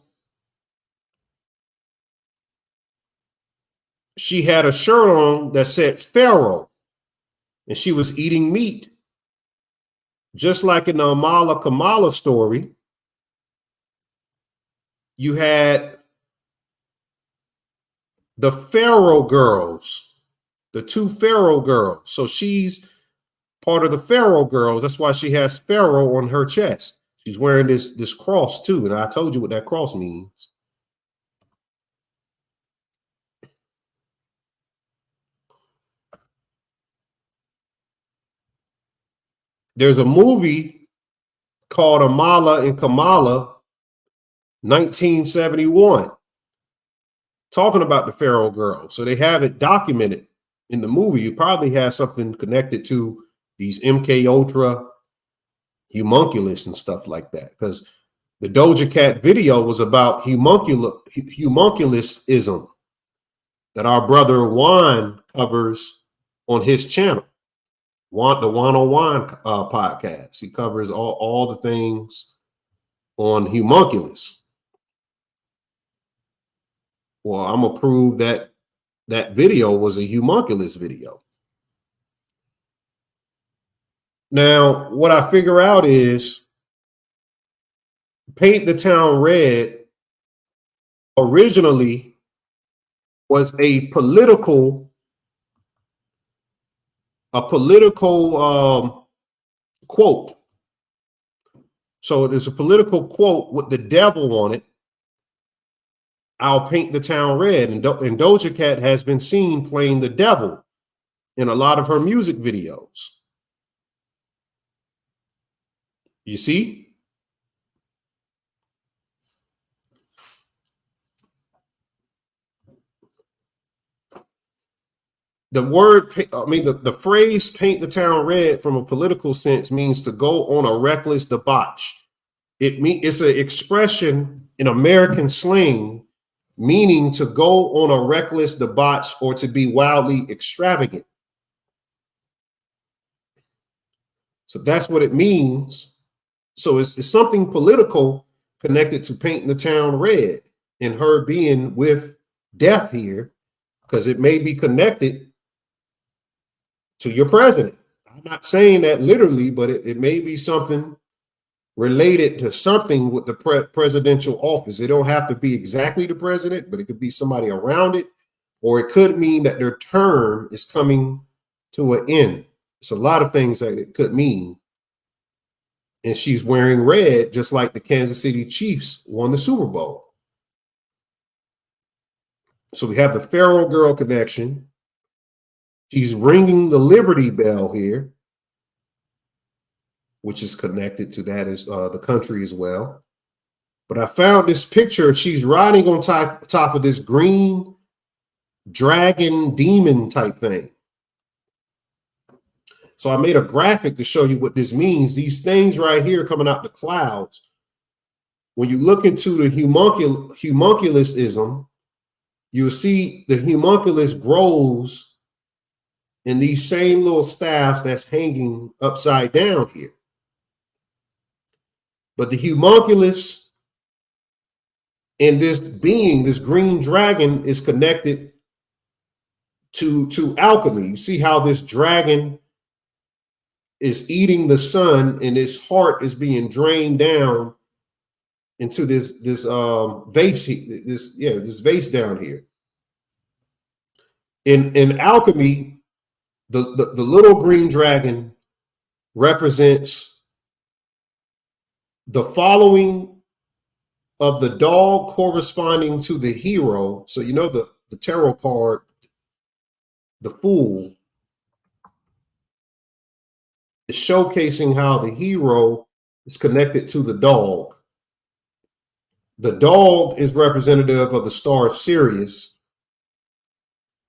she had a shirt on that said Pharaoh, and she was eating meat. Just like in the Amala Kamala story, you had the Pharaoh girls, the two Pharaoh girls. So she's part of the Pharaoh girls. That's why she has Pharaoh on her chest. She's wearing this cross too. And I told you what that cross means. There's a movie called Amala and Kamala, 1971, talking about the Pharaoh girls. So they have it documented in the movie. You probably have something connected to these MK Ultra homunculus and stuff like that, because the Doja Cat video was about homunculusism that our brother Juan covers on his channel, the 101 podcast. He covers all the things on homunculus. Well, I'm gonna prove that that video was a homunculus video. Now, what I figure out is Paint the Town Red originally was a political quote. So there's a political quote with the devil on it. I'll paint the town red. And Doja Cat has been seen playing the devil in a lot of her music videos. You see? The word, the phrase paint the town red from a political sense means to go on a reckless debauch. It's an expression in American slang meaning to go on a reckless debauch or to be wildly extravagant. So that's what it means. So it's something political connected to painting the town red and her being with death here, because it may be connected to your president. I'm not saying that literally, but it may be something related to something with the presidential office. It don't have to be exactly the president, but it could be somebody around it, or it could mean that their term is coming to an end. It's a lot of things that it could mean. And she's wearing red, just like the Kansas City Chiefs won the Super Bowl. So we have the Pharaoh girl connection. She's ringing the Liberty Bell here, which is connected to that as the country as well. But I found this picture. She's riding on top of this green dragon demon type thing. So I made a graphic to show you what this means. These things right here coming out the clouds. When you look into the homunculusism, you'll see the homunculus grows in these same little staffs that's hanging upside down here. But the homunculus and this being, this green dragon, is connected to alchemy. You see how this dragon is eating the sun and its heart is being drained down into this vase, this vase down here. In alchemy, the little green dragon represents the following of the dog corresponding to the hero. So you know the tarot card, the Fool, is showcasing how the hero is connected to the dog. The dog is representative of the star Sirius,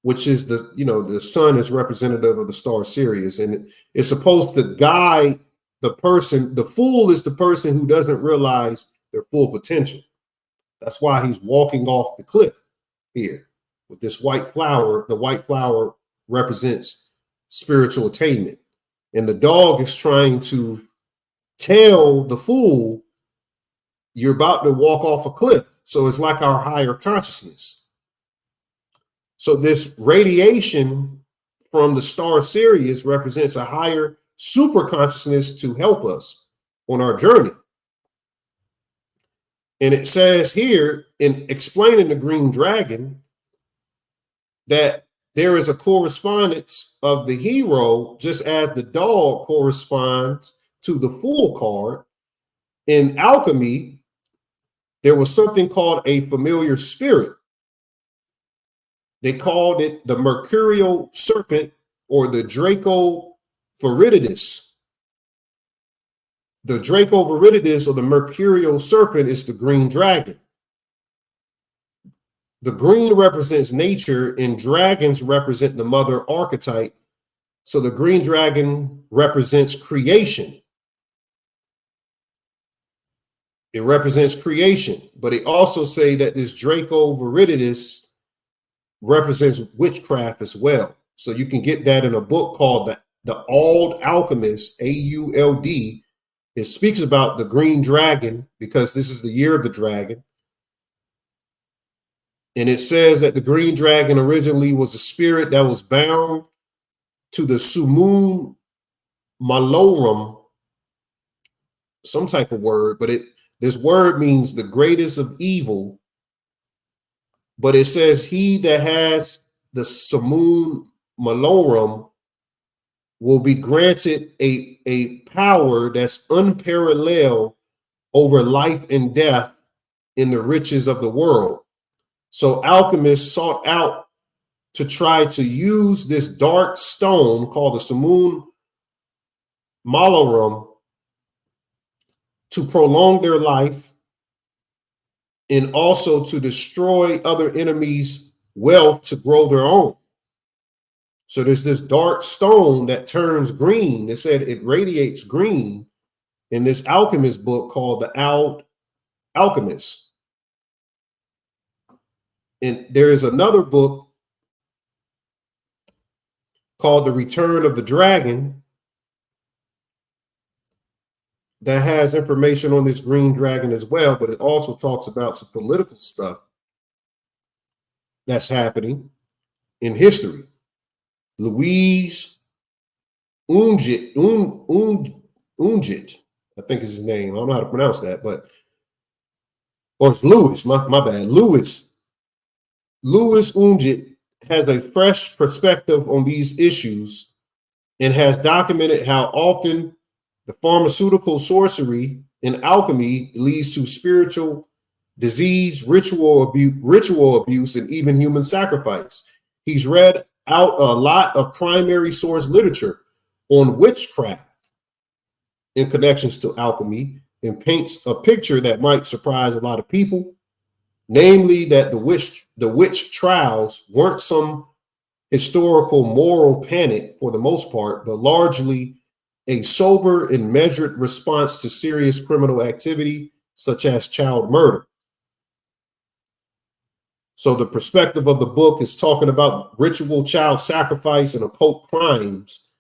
which is the sun is representative of the star Sirius, and it's supposed to guide the person. The fool is the person who doesn't realize their full potential. That's why he's walking off the cliff here with this white flower. The white flower represents spiritual attainment, and the dog is trying to tell the fool, you're about to walk off a cliff. So it's like our higher consciousness. So this radiation from the star Sirius represents a higher super consciousness to help us on our journey. And it says here in explaining the green dragon that there is a correspondence of the hero, just as the dog corresponds to the fool card. In alchemy, there was something called a familiar spirit. They called it the mercurial serpent or the Draco Viridis. The Draco Viridis or the mercurial serpent is the green dragon. The green represents nature and dragons represent the mother archetype. So the green dragon represents creation. It represents creation, but they also say that this Draco Viridis represents witchcraft as well. So you can get that in a book called The Auld Alchemist, AULD. It speaks about the green dragon because this is the year of the dragon. And it says that the green dragon originally was a spirit that was bound to the Sumun Malorum, some type of word, but this word means the greatest of evil. But it says he that has the Sumun Malorum will be granted a power that's unparalleled over life and death in the riches of the world. So alchemists sought out to try to use this dark stone called the Sumun Malorum to prolong their life and also to destroy other enemies' wealth to grow their own. So there's this dark stone that turns green. They said it radiates green in this alchemist book called The Ould Alchemist. And there is another book called The Return of the Dragon that has information on this green dragon as well, but it also talks about some political stuff that's happening in history. Louise Ungit, I think is his name. I don't know how to pronounce that, or it's Lewis, my bad. Lewis Ungit has a fresh perspective on these issues and has documented how often the pharmaceutical sorcery and alchemy leads to spiritual disease, ritual abuse, and even human sacrifice. He's read out a lot of primary source literature on witchcraft in connections to alchemy and paints a picture that might surprise a lot of people, namely that the witch trials weren't some historical moral panic for the most part, but largely a sober and measured response to serious criminal activity, such as child murder. So the perspective of the book is talking about ritual child sacrifice and occult crimes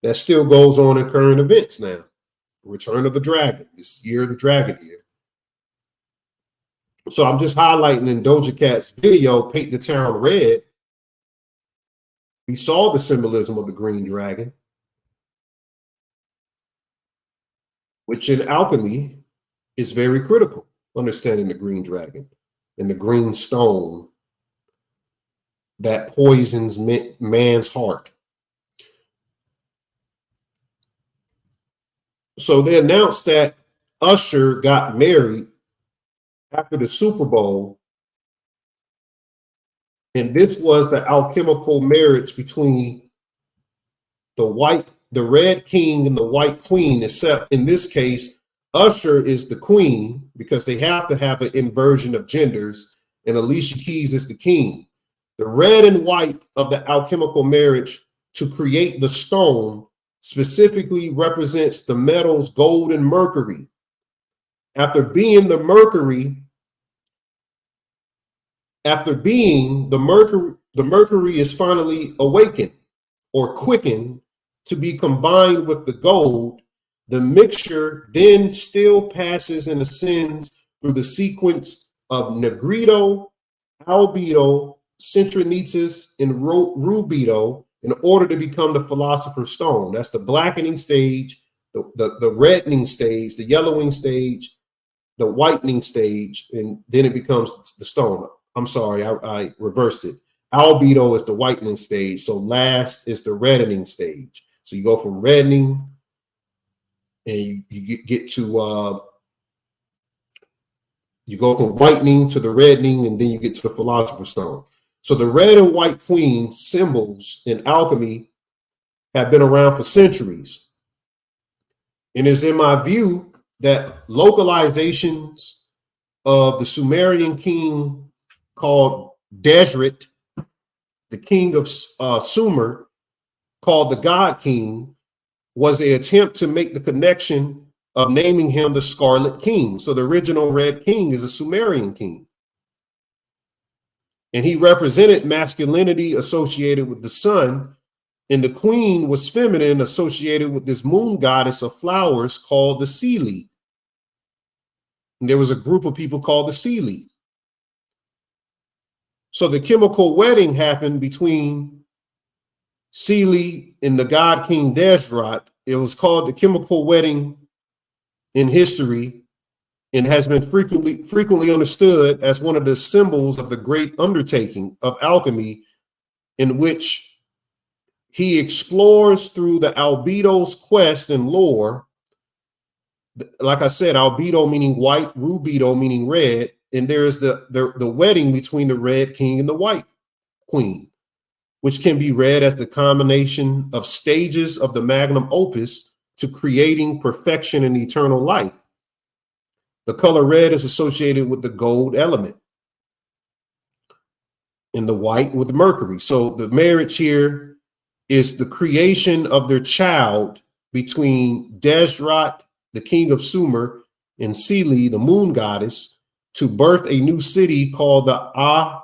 that still goes on in current events now. Return of the Dragon, this year of the dragon year. So I'm just highlighting in Doja Cat's video, Paint the Town Red. We saw the symbolism of the green dragon, which in alchemy is very critical, understanding the green dragon and the green stone that poisons man's heart. So they announced that Usher got married after the Super Bowl, and this was the alchemical marriage between the red king and the white queen, except in this case, Usher is the queen because they have to have an inversion of genders, and Alicia Keys is the king. The red and white of the alchemical marriage to create the stone specifically represents the metals gold and mercury. After being the mercury is finally awakened or quickened to be combined with the gold. The mixture then still passes and ascends through the sequence of negrito, albedo, centronitis, and rubedo in order to become the philosopher's stone. That's the blackening stage, the reddening stage, the yellowing stage, the whitening stage, and then it becomes the stone. I'm sorry, I reversed it. Albedo is the whitening stage, so last is the reddening stage. So you go from reddening, and you get to you go from whitening to the reddening, and then you get to the philosopher's stone. So the red and white queen symbols in alchemy have been around for centuries. And it's in my view that localizations of the Sumerian king called Desret, the king of Sumer, called the God King, was an attempt to make the connection of naming him the Scarlet King. So the original Red King is a Sumerian king. And he represented masculinity associated with the sun, and the queen was feminine associated with this moon goddess of flowers called the Seelie. And there was a group of people called the Seelie. So the chemical wedding happened between Seelie and the god king Desret. It was called the chemical wedding in history and has been frequently understood as one of the symbols of the great undertaking of alchemy, in which he explores through the albedo's quest and lore. Like I said, albedo meaning white, rubedo meaning red, and there's the wedding between the red king and the white queen, which can be read as the combination of stages of the magnum opus to creating perfection and eternal life. The color red is associated with the gold element and the white with mercury. So the marriage here is the creation of their child between Desret, the king of Sumer, and Seelie, the moon goddess, to birth a new city called the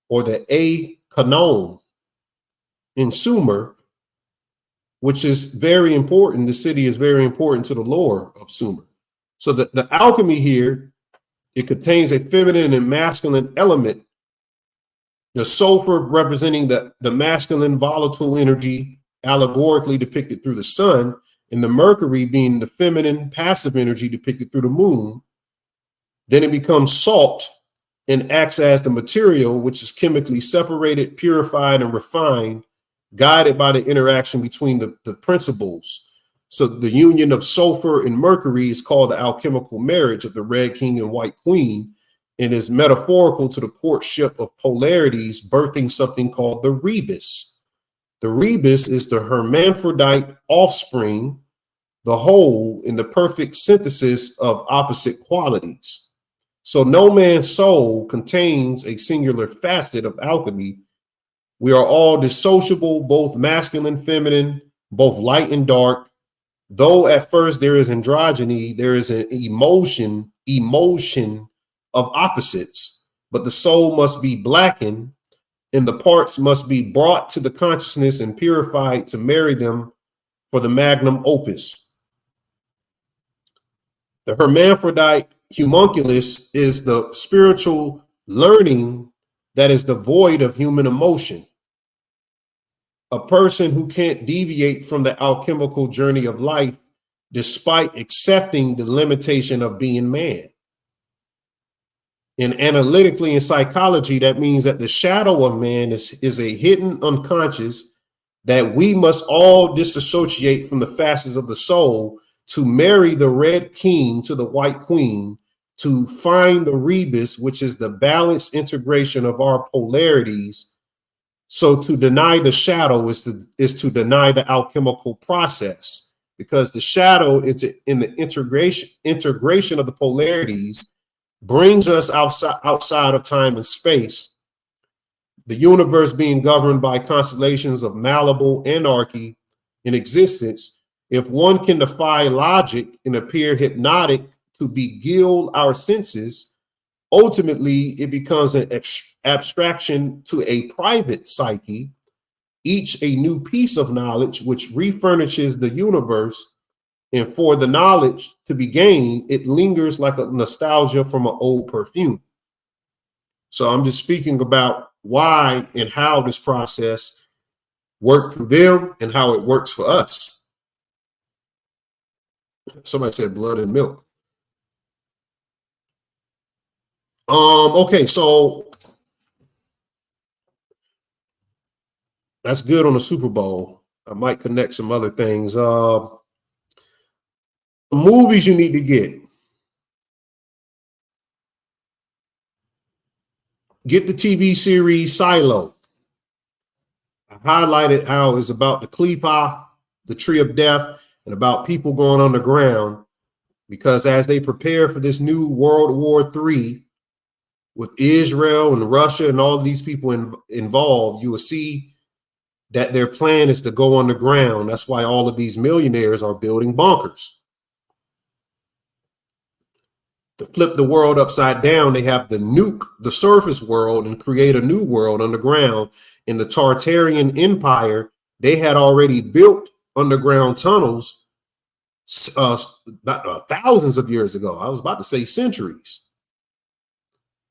or the Kanon in Sumer, which is very important. The city is very important to the lore of Sumer. So the alchemy here, it contains a feminine and masculine element. The sulfur representing the masculine volatile energy, allegorically depicted through the sun, and the mercury being the feminine passive energy depicted through the moon. Then it becomes salt and acts as the material, which is chemically separated, purified, and refined, guided by the interaction between the principles. So the union of sulfur and mercury is called the alchemical marriage of the red king and white queen, and is metaphorical to the courtship of polarities, birthing something called the rebus. The rebus is the hermaphrodite offspring, the whole in the perfect synthesis of opposite qualities. So no man's soul contains a singular facet of alchemy. We are all dissociable, both masculine, feminine, both light and dark. Though at first there is androgyny, there is an emotion of opposites, but the soul must be blackened and the parts must be brought to the consciousness and purified to marry them for the magnum opus. The hermaphrodite homunculus is the spiritual learning that is devoid of human emotion. A person who can't deviate from the alchemical journey of life despite accepting the limitation of being man. And analytically in psychology, that means that the shadow of man is a hidden unconscious that we must all disassociate from the facets of the soul to marry the red king to the white queen, to find the rebus, which is the balanced integration of our polarities. So to deny the shadow is to deny the alchemical process. because the shadow in the integration of the polarities brings us outside of time and space, the universe being governed by constellations of malleable anarchy in existence. If one can defy logic and appear hypnotic to beguile our senses, ultimately it becomes an abstraction to a private psyche, each a new piece of knowledge which refurnishes the universe. And for the knowledge to be gained, it lingers like a nostalgia from an old perfume. So I'm just speaking about why and how this process worked for them and how it works for us. Somebody said blood and milk. Okay, so that's good on the Super Bowl. I might connect some other things. Movies you need to get. Get the TV series Silo. I highlighted how it's about the Qliphoth, the tree of death, and about people going underground, because as they prepare for this new World War III with Israel and Russia and all of these people involved, you will see that their plan is to go underground. That's why all of these millionaires are building bunkers. To flip the world upside down, they have to nuke the surface world and create a new world underground. In the Tartarian Empire, they had already built underground tunnels thousands of years ago. I was about to say centuries.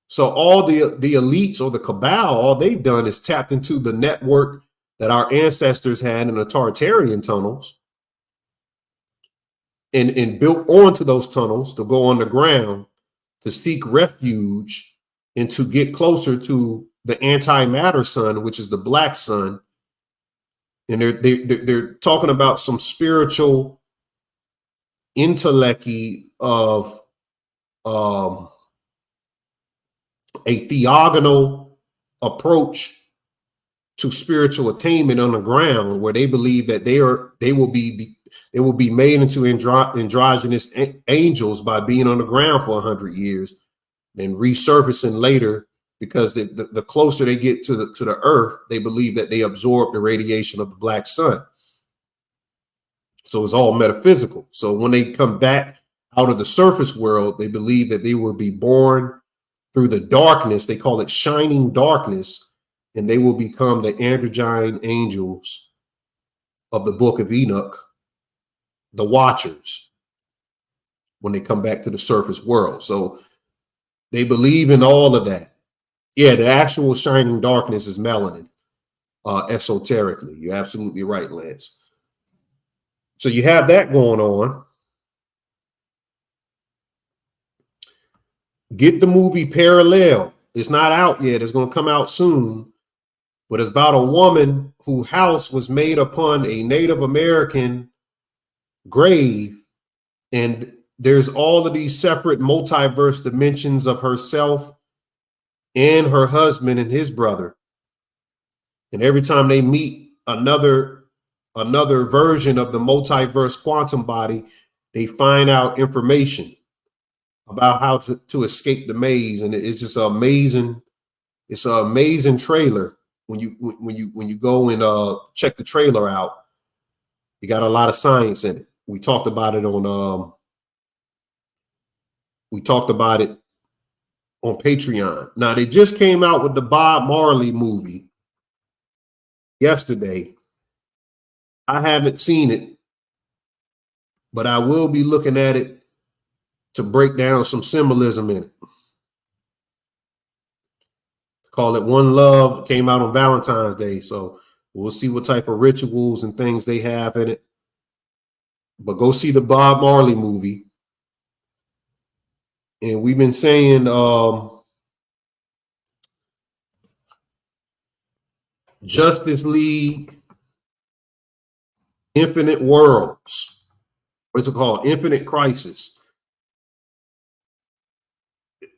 So all the elites or the cabal, all they've done is tapped into the network that our ancestors had in the Tartarian tunnels, and built onto those tunnels to go underground to seek refuge and to get closer to the antimatter sun, which is the black sun. And they're talking about some spiritual intellect-y of a theogonal approach to spiritual attainment underground, where they believe that they will be made into androgynous angels by being on the ground for 100 years and resurfacing later, because the closer they get to the earth, they believe that they absorb the radiation of the black sun. So it's all metaphysical. So when they come back out of the surface world, they believe that they will be born through the darkness. They call it shining darkness, and they will become the androgyne angels of the book of Enoch, the watchers, when they come back to the surface world. So they believe in all of that. Yeah, the actual shining darkness is melanin, esoterically. You're absolutely right, Lance. So you have that going on. Get the movie Parallel. It's not out yet. It's going to come out soon. But it's about a woman whose house was made upon a Native American grave. And there's all of these separate multiverse dimensions of herself and her husband and his brother. And every time they meet another version of the multiverse quantum body, they find out information about how to escape the maze. And it's just amazing. It's an amazing trailer. When you go and check the trailer out, you got a lot of science in it. We talked about it on Patreon. Now they just came out with the Bob Marley movie yesterday. I haven't seen it, but I will be looking at it to break down some symbolism in it. Call it One Love. It came out on Valentine's Day, so we'll see what type of rituals and things they have in it. But go see the Bob Marley movie. And we've been saying Justice League, Infinite Worlds. What's it called? Infinite Crisis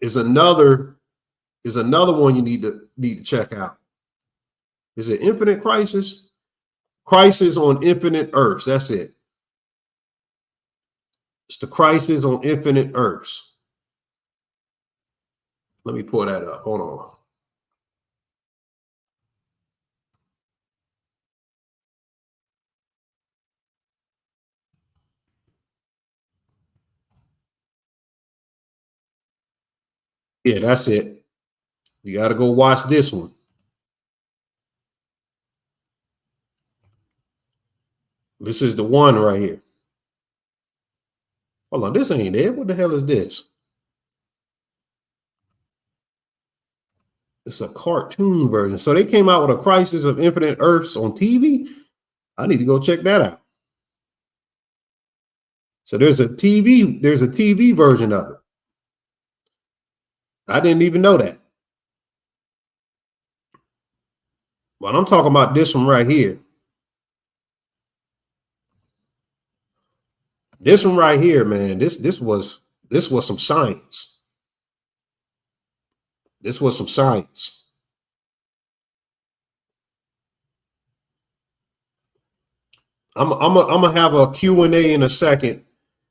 is another one you need to check out. Is it Infinite Crisis? Crisis on Infinite Earths. That's it. the crisis on infinite earths. Let me pull that up. Hold on. Yeah, that's it. You got to go watch this one. This is the one right here. Hold on, this ain't it. What the hell is this? It's a cartoon version. So they came out with a Crisis of Infinite Earths on TV. I need to go check that out. So there's a TV version of it. I didn't even know that. But I'm talking about this one right here. This one right here, man. This was some science. This was some science. I'm gonna have a Q&A in a second,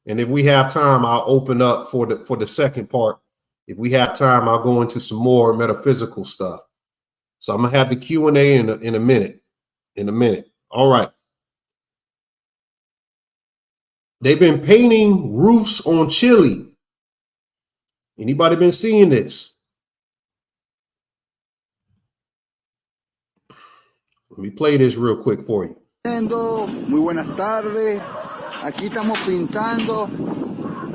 and if we have time, I'll open up for the second part. If we have time, I'll go into some more metaphysical stuff. So I'm gonna have the Q&A in a minute. In a minute. All right. They've been painting roofs on Chile. Anybody been seeing this? Let me play this real quick for you. Muy buenas tardes. Aquí estamos pintando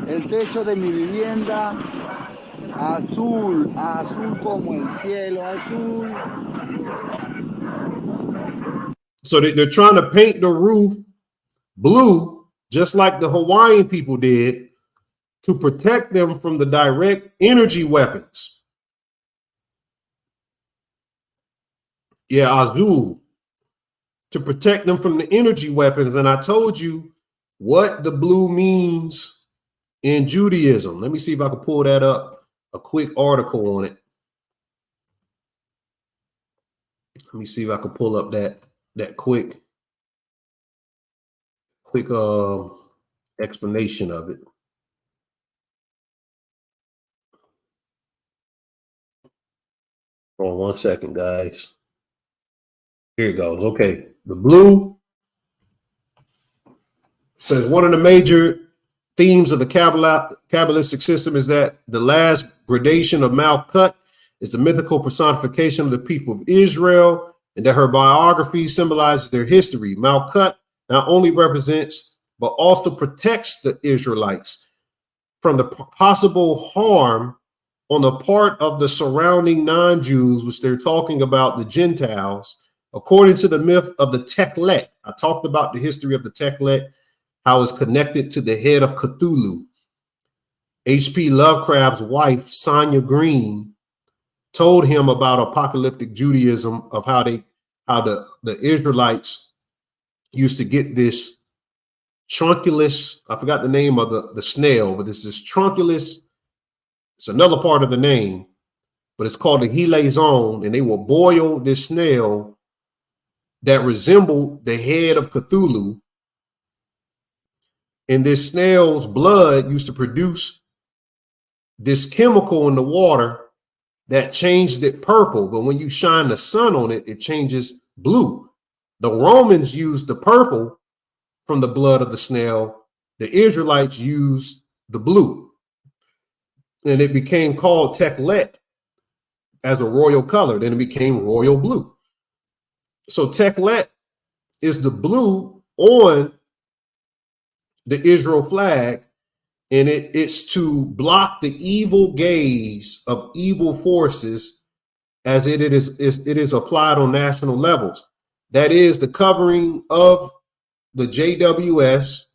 el techo de mi vivienda azul, azul como el cielo, azul. So they're trying to paint the roof blue, just like the Hawaiian people did, to protect them from the direct energy weapons. Yeah, azul. To protect them from the energy weapons. And I told you what the blue means in Judaism. Let me see if I can pull that up, a quick article on it. Let me see if I can pull up that quick explanation of it. Hold on 1 second, guys. Here it goes. Okay. The blue says one of the major themes of the Kabbalistic system is that the last gradation of Malkut is the mythical personification of the people of Israel, and that her biography symbolizes their history. Malkut not only represents, but also protects the Israelites from the possible harm on the part of the surrounding non-Jews, which they're talking about the Gentiles. According to the myth of the Teklet, I talked about the history of the Teklet, how it's connected to the head of Cthulhu. H.P. Lovecraft's wife, Sonia Green, told him about apocalyptic Judaism, of how the Israelites used to get this trunculus. I forgot the name of the snail, but it's this trunculus. It's another part of the name, but it's called the Hilazon, and they will boil this snail that resembled the head of Cthulhu. And this snail's blood used to produce this chemical in the water that changed it purple. But when you shine the sun on it, it changes blue. The Romans used the purple from the blood of the snail. The Israelites used the blue. And it became called Teklet as a royal color. Then it became royal blue. So Teklet is the blue on the Israel flag, and it's to block the evil gaze of evil forces as it is applied on national levels. That is, the covering of the JWS,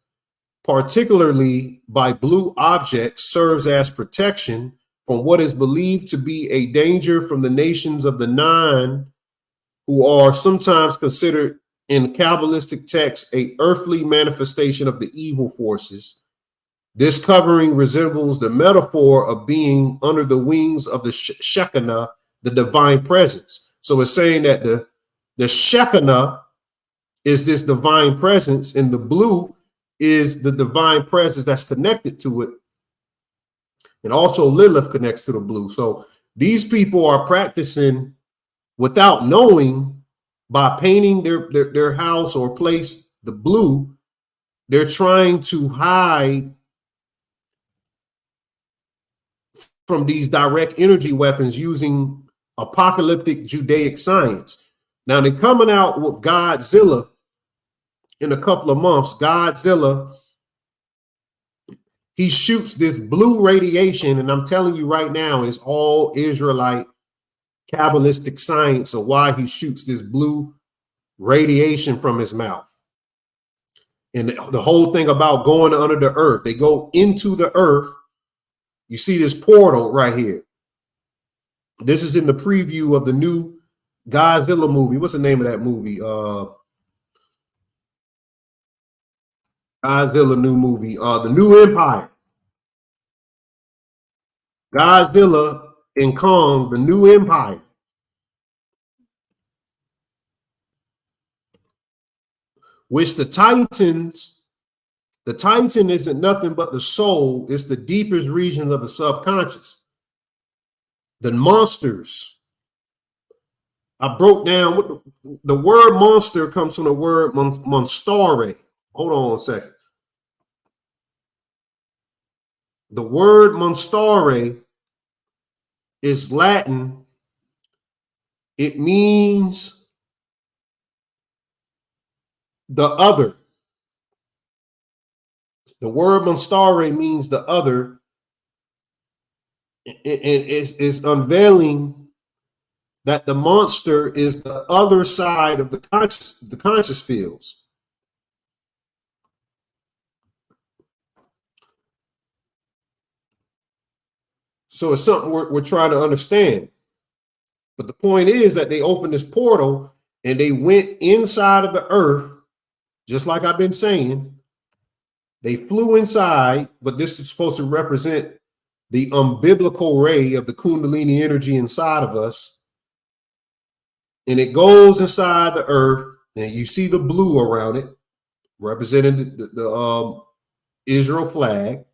particularly by blue objects, serves as protection from what is believed to be a danger from the nations of the Nine, who are sometimes considered in Kabbalistic texts a earthly manifestation of the evil forces. This covering resembles the metaphor of being under the wings of the Shekinah, the divine presence. So it's saying that the Shekinah is this divine presence, and the blue is the divine presence that's connected to it. And also Lilith connects to the blue. So these people are practicing without knowing, by painting their house or place the blue, they're trying to hide from these direct energy weapons using apocalyptic Judaic science. Now they're coming out with Godzilla in a couple of months. Godzilla, he shoots this blue radiation, and I'm telling you right now, it's all Israelite Kabbalistic science of why he shoots this blue radiation from his mouth. And the whole thing about going under the earth, they go into the earth. You see this portal right here. This is in the preview of the new Godzilla movie. What's the name of that movie? Godzilla new movie, The New Empire. Godzilla and Kong, The New Empire. Which the Titan isn't nothing but the soul. It's the deepest regions of the subconscious. The monsters. I broke down what the word monster comes from the word monstare. Hold on a second. The word monstare is Latin. It means the other. The word monstare means the other. And it's unveiling that the monster is the other side of the conscious fields. So it's something we're trying to understand. But the point is that they opened this portal and they went inside of the earth, just like I've been saying. They flew inside, but this is supposed to represent the umbilical ray of the Kundalini energy inside of us. And it goes inside the earth, and you see the blue around it, representing the Israel flag.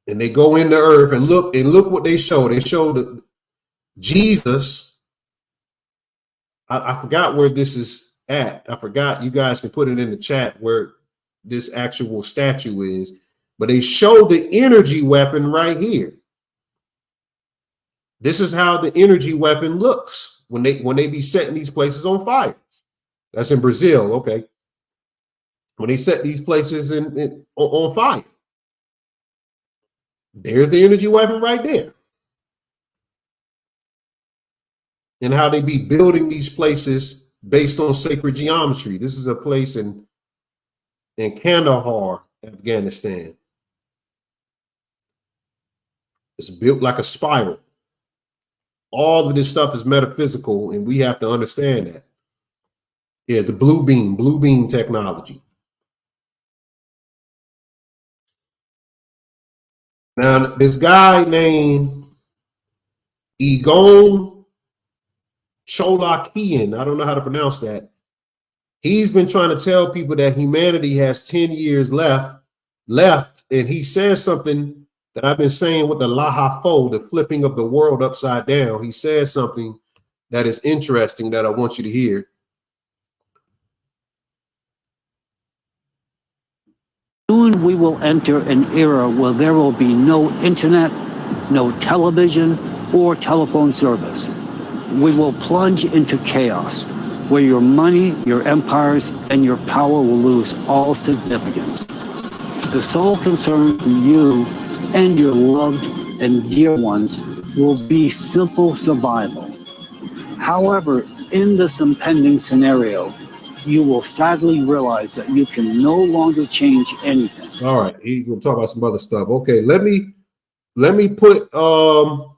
And they go in the earth and look what they show. They show Jesus. I forgot where this is at. I forgot. You guys can put it in the chat where this actual statue is. But they show the energy weapon right here. This is how the energy weapon looks when they be setting these places on fire. That's in Brazil, okay. When they set these places on fire. There's the energy weapon right there. And how they be building these places based on sacred geometry. This is a place in Kandahar, Afghanistan. It's built like a spiral. All of this stuff is metaphysical, and we have to understand that. Yeah, the blue beam technology. Now, this guy named Egon Cholakian, I don't know how to pronounce that. He's been trying to tell people that humanity has 10 years left, and he says something that I've been saying with the Lahafo, the flipping of the world upside down. He says something that is interesting that I want you to hear. Soon we will enter an era where there will be no internet, no television, or telephone service. We will plunge into chaos, where your money, your empires, and your power will lose all significance. The sole concern for you and your loved and dear ones will be simple survival. However, in this impending scenario, you will sadly realize that you can no longer change anything. All right, he's gonna talk about some other stuff. Okay, let me put the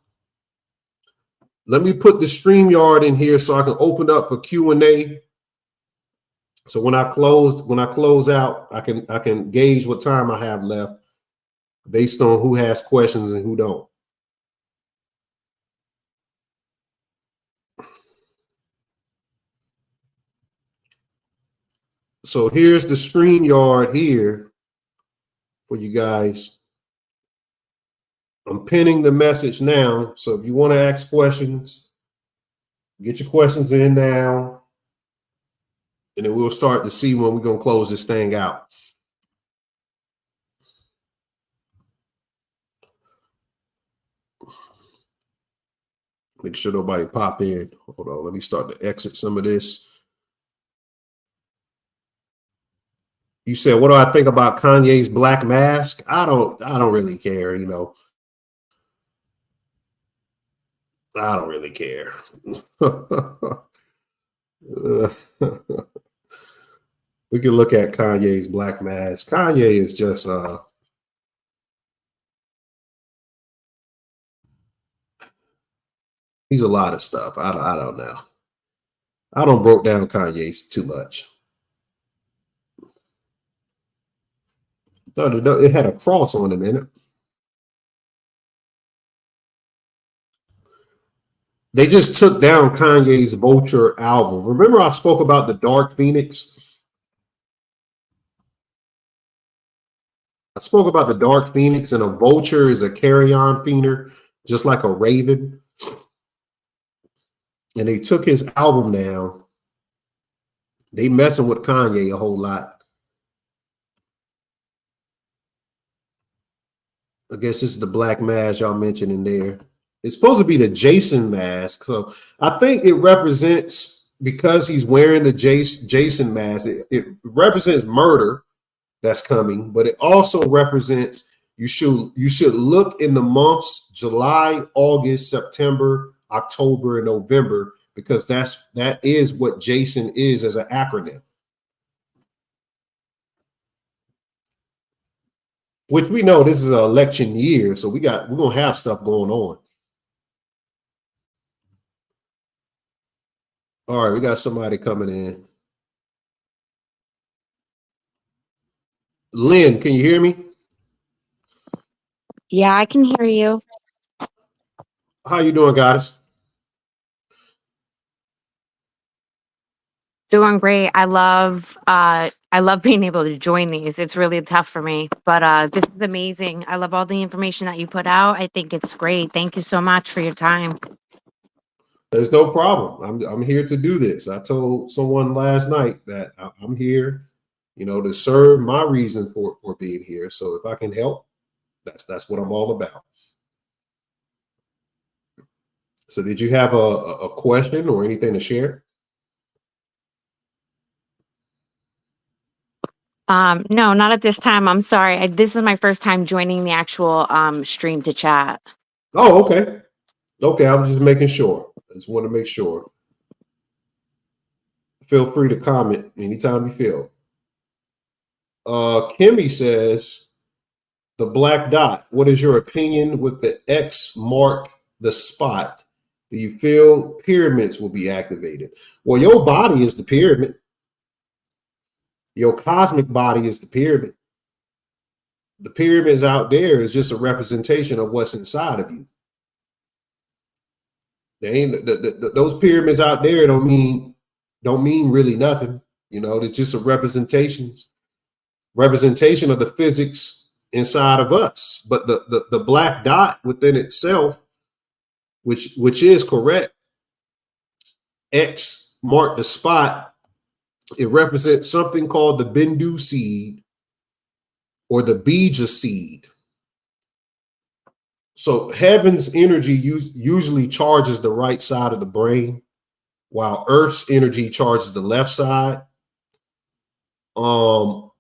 StreamYard in here so I can open up for Q&A. So when I close out, I can gauge what time I have left based on who has questions and who don't. So here's the StreamYard here for you guys. I'm pinning the message now. So if you want to ask questions, get your questions in now. And then we'll start to see when we're going to close this thing out. Make sure nobody pop in. Hold on, let me start to exit some of this. You said, what do I think about Kanye's black mask? I don't really care, you know. I don't really care. We can look at Kanye's black mask. Kanye is just he's a lot of stuff. I don't know. I don't broke down Kanye's too much. No, it had a cross on it, in it. They just took down Kanye's Vulture album. Remember I spoke about the Dark Phoenix? I spoke about the Dark Phoenix, and a vulture is a carrion feeder, just like a raven. And they took his album down. They messing with Kanye a whole lot. I guess this is the black mask y'all mentioned in there. It's supposed to be the Jason mask. So I think it represents, because he's wearing the Jason mask, it represents murder that's coming, but it also represents you should look in the months July, August, September, October, and November, because that is what Jason is as an acronym. Which we know this is an election year, so we're gonna have stuff going on. All right, we got somebody coming in. Lynn, can you hear me? Yeah, I can hear you. How you doing, goddess? Doing great. I love being able to join these. It's really tough for me, but this is amazing. I love all the information that you put out. I think it's great. Thank you so much for your time. There's no problem. I'm here to do this. I told someone last night that I'm here, you know, to serve my reason for being here. So if I can help, that's what I'm all about. So did you have a question or anything to share? No, not at this time. I'm sorry. This is my first time joining the actual stream to chat. Oh, okay. Okay, I was just making sure. I just want to make sure. Feel free to comment anytime you feel. Kimmy says, the black dot, what is your opinion with the X mark the spot? Do you feel pyramids will be activated? Well, your body is the pyramid. Your cosmic body is the pyramid. The pyramids out there is just a representation of what's inside of you. They ain't those pyramids out there don't mean really nothing. You know, it's just a representation of the physics inside of us. But the black dot within itself, which is correct, X mark the spot. It represents something called the Bindu seed or the Bija seed. So heaven's energy usually charges the right side of the brain, while Earth's energy charges the left side. And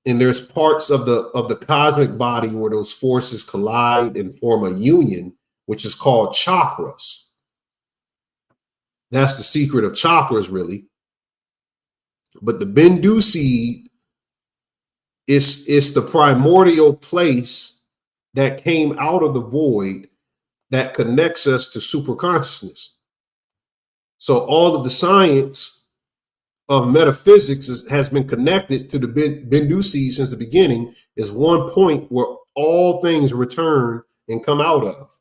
there's parts of the cosmic body where those forces collide and form a union, which is called chakras. That's the secret of chakras, really. But the Bindu seed is the primordial place that came out of the void that connects us to superconsciousness. So all of the science of metaphysics has been connected to the Bindu seed since the beginning, is one point where all things return and come out of.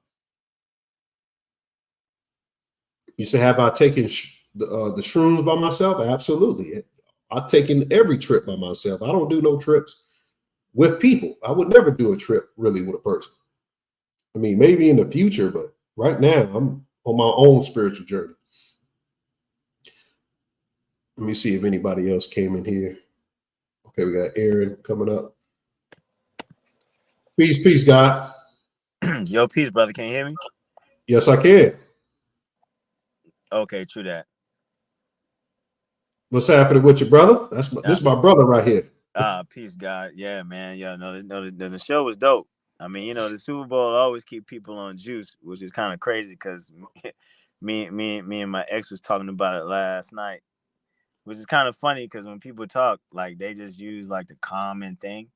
You say, have I taken the shrooms by myself? Absolutely. I've taken every trip by myself. I don't do no trips with people. I would never do a trip really with a person. I mean, maybe in the future, but right now I'm on my own spiritual journey. Let me see if anybody else came in here. Okay, we got Aaron coming up. Peace, God. Yo, peace, brother. Can you hear me? Yes, I can. Okay, true that. What's happening with you, brother? This is my brother right here. Peace, God. Yeah, man. Yeah, no, the show was dope. I mean, you know, the Super Bowl always keep people on juice, which is kind of crazy because me and my ex was talking about it last night, which is kind of funny because when people talk, like they just use like the common thing.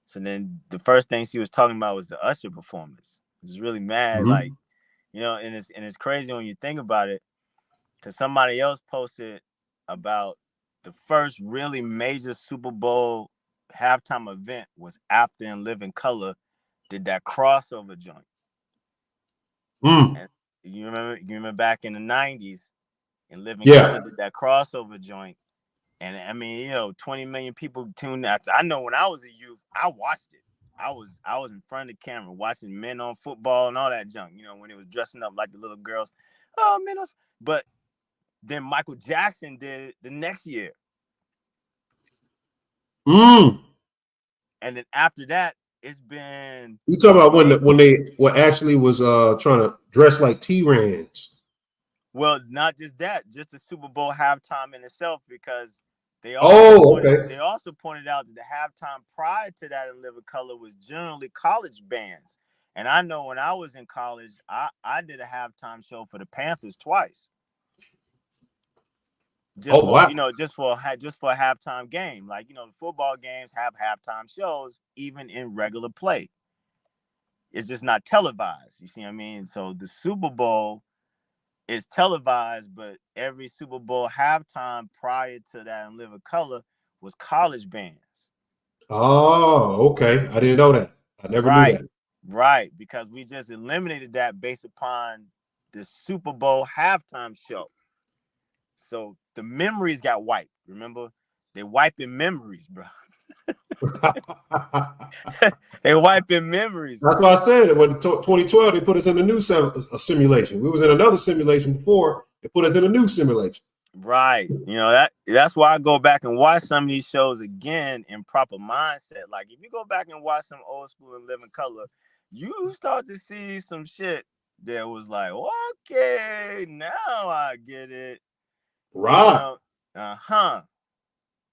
So then the first thing she was talking about was the Usher performance. It was really mad, like, you know, and it's crazy when you think about it, because somebody else posted about the first really major Super Bowl halftime event was after In Living Color did that crossover joint. And you remember back in the 90s, In Living Color did that crossover joint. And I mean, you know, 20 million people tuned out. I know when I was a youth, I watched it. I was in front of the camera watching Men on Football and all that junk, you know, when it was dressing up like the little girls. Oh, men on. But then Michael Jackson did it the next year. And then after that, it's been. You talking about when they actually was trying to dress like T-Rans? Well, not just that, just the Super Bowl halftime in itself, because they also pointed out that the halftime prior to that In Living Color was generally college bands. And I know when I was in college, I did a halftime show for the Panthers twice. You know, just for a halftime game. Like, you know, the football games have halftime shows even in regular play. It's just not televised. You see what I mean? So the Super Bowl is televised, but every Super Bowl halftime prior to that In Living Color was college bands. Oh, okay. I didn't know that. I never knew that. Right, because we just eliminated that based upon the Super Bowl halftime show. So the memories got wiped. Remember, they wiping memories, bro. They wiping memories. That's why I said when 2012 they put us in a new simulation. We was in another simulation before. They put us in a new simulation. Right. You know, that's why I go back and watch some of these shows again in proper mindset. Like if you go back and watch some old school In Living Color, you start to see some shit that was like, okay, now I get it. Right. You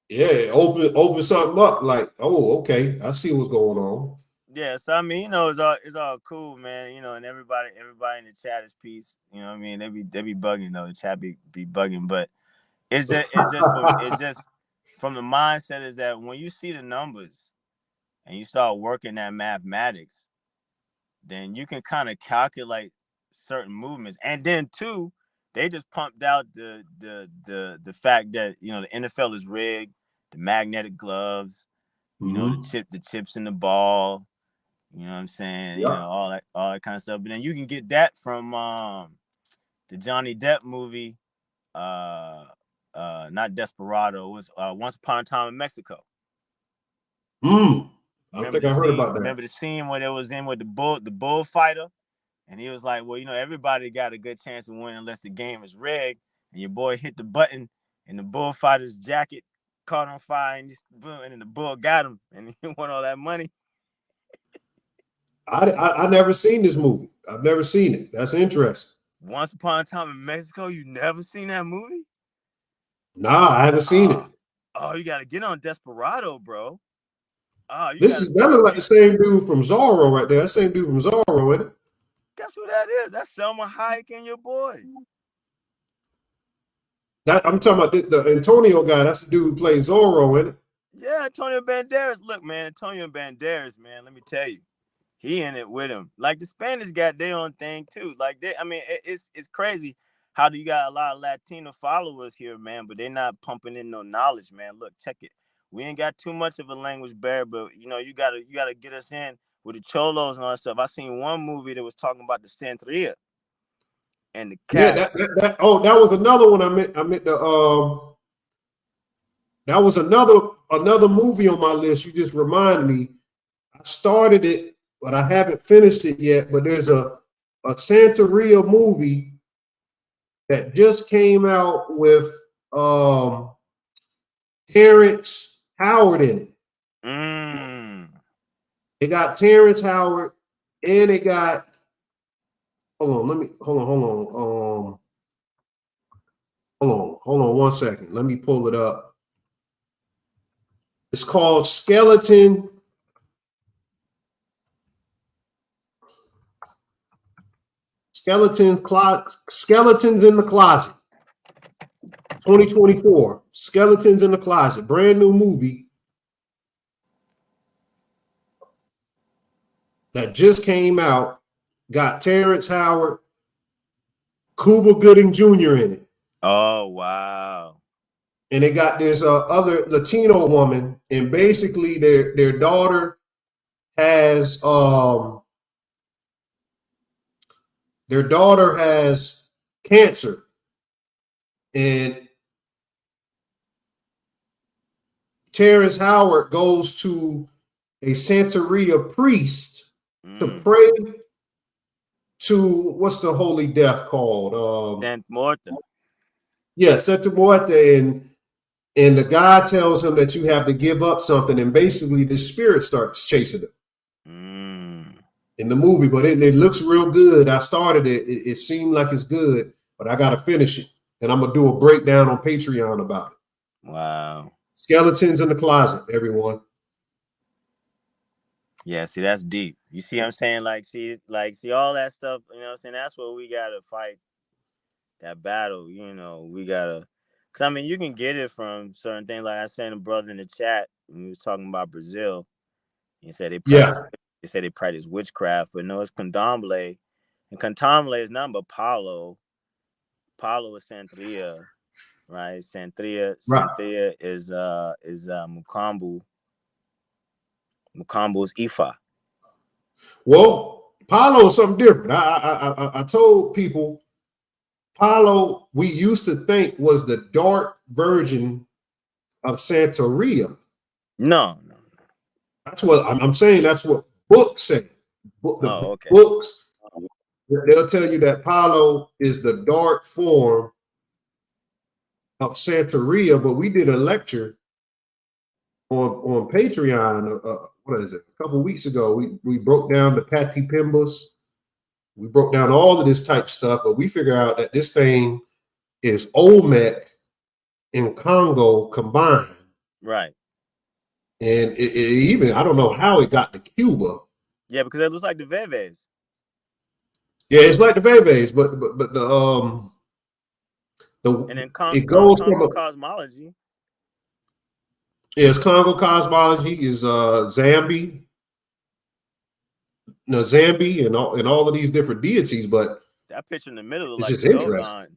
Yeah, open something up like, oh, okay, I see what's going on. Yeah, so I mean, you know, it's all cool, man. You know, and everybody in the chat is peace. You know what I mean? They be bugging though. The chat be bugging, but it's just from the mindset is that when you see the numbers and you start working that mathematics, then you can kind of calculate certain movements. And then too, they just pumped out the fact that, you know, the NFL is rigged, the magnetic gloves, you know, the chips in the ball, you know what I'm saying, you know, all that kind of stuff. But then you can get that from the Johnny Depp movie, not Desperado, it was Once Upon a Time in Mexico. I think I heard about that. Remember the scene where they was in with the bullfighter? And he was like, well, you know, everybody got a good chance of winning unless the game is rigged. And your boy hit the button and the bullfighter's jacket caught on fire and then the bull got him and he won all that money. I never seen this movie. I've never seen it. That's interesting. Once Upon a Time in Mexico, you never seen that movie? Nah, I haven't seen it. Oh, you got to get on Desperado, bro. That looks like the same dude from Zorro right there. That same dude from Zorro, isn't it? Guess who that is? That's Selma Hayek and your boy. I'm talking about the Antonio guy. That's the dude who played Zorro, isn't it? Yeah, Antonio Banderas. Look, man, Antonio Banderas, man, let me tell you. He in it with him. Like the Spanish got their own thing too. Like it's crazy how you got a lot of Latino followers here, man, but they're not pumping in no knowledge, man. Look, check it. We ain't got too much of a language barrier, but you know, you gotta get us in with the cholos and all that stuff. I seen one movie that was talking about the Santeria and the cat. Yeah, that was another one. I meant That was another movie on my list. You just reminded me. I started it, but I haven't finished it yet. But there's a Santeria movie that just came out with Terrence Howard in it. It got Terrence Howard, and it got hold on 1 second. Let me pull it up. It's called Skeletons in the Closet. 2024. Skeletons in the Closet. Brand new movie that just came out. Got Terrence Howard, Cuba Gooding Jr. in it. Oh, wow. And they got this other Latino woman, and basically their daughter has cancer, and Terrence Howard goes to a Santeria priest to pray to, what's the holy death called? Santa Muerte. Yeah, Santa Muerte, and the guy tells him that you have to give up something, and basically the spirit starts chasing him in the movie. But it looks real good. I started it. It seemed like it's good, but I got to finish it, and I'm gonna do a breakdown on Patreon about it. Wow. Skeletons in the Closet, everyone. Yeah, see, that's deep. You see what I'm saying? See all that stuff, you know what I'm saying? That's what we gotta fight, that battle, you know. We gotta, because I mean, you can get it from certain things. Like I said, a brother in the chat, when he was talking about Brazil, he said they practice witchcraft, but no, it's candomblé. And candomblé is nothing but Palo. Palo is Santeria, right? Santeria is Mukambu. Mukambu is Ifa. Well, Palo is something different. I told people Palo, we used to think was the dark version of Santeria. No. That's what I'm saying. That's what books say. Okay. Books, they'll tell you that Palo is the dark form of Santeria, but we did a lecture on Patreon, what is it, a couple of weeks ago. We broke down the Patti Pimbas. We broke down all of this type stuff, but we figured out that this thing is Olmec and Congo combined. Right. And it even, I don't know how it got to Cuba. Yeah, because it looks like the Veves. Yeah, it's like the Veves, but and then it goes Congo from cosmology. Yes, Congo cosmology is Zambi, and all of these different deities, but that picture in the middle it's like just interesting. Dogon.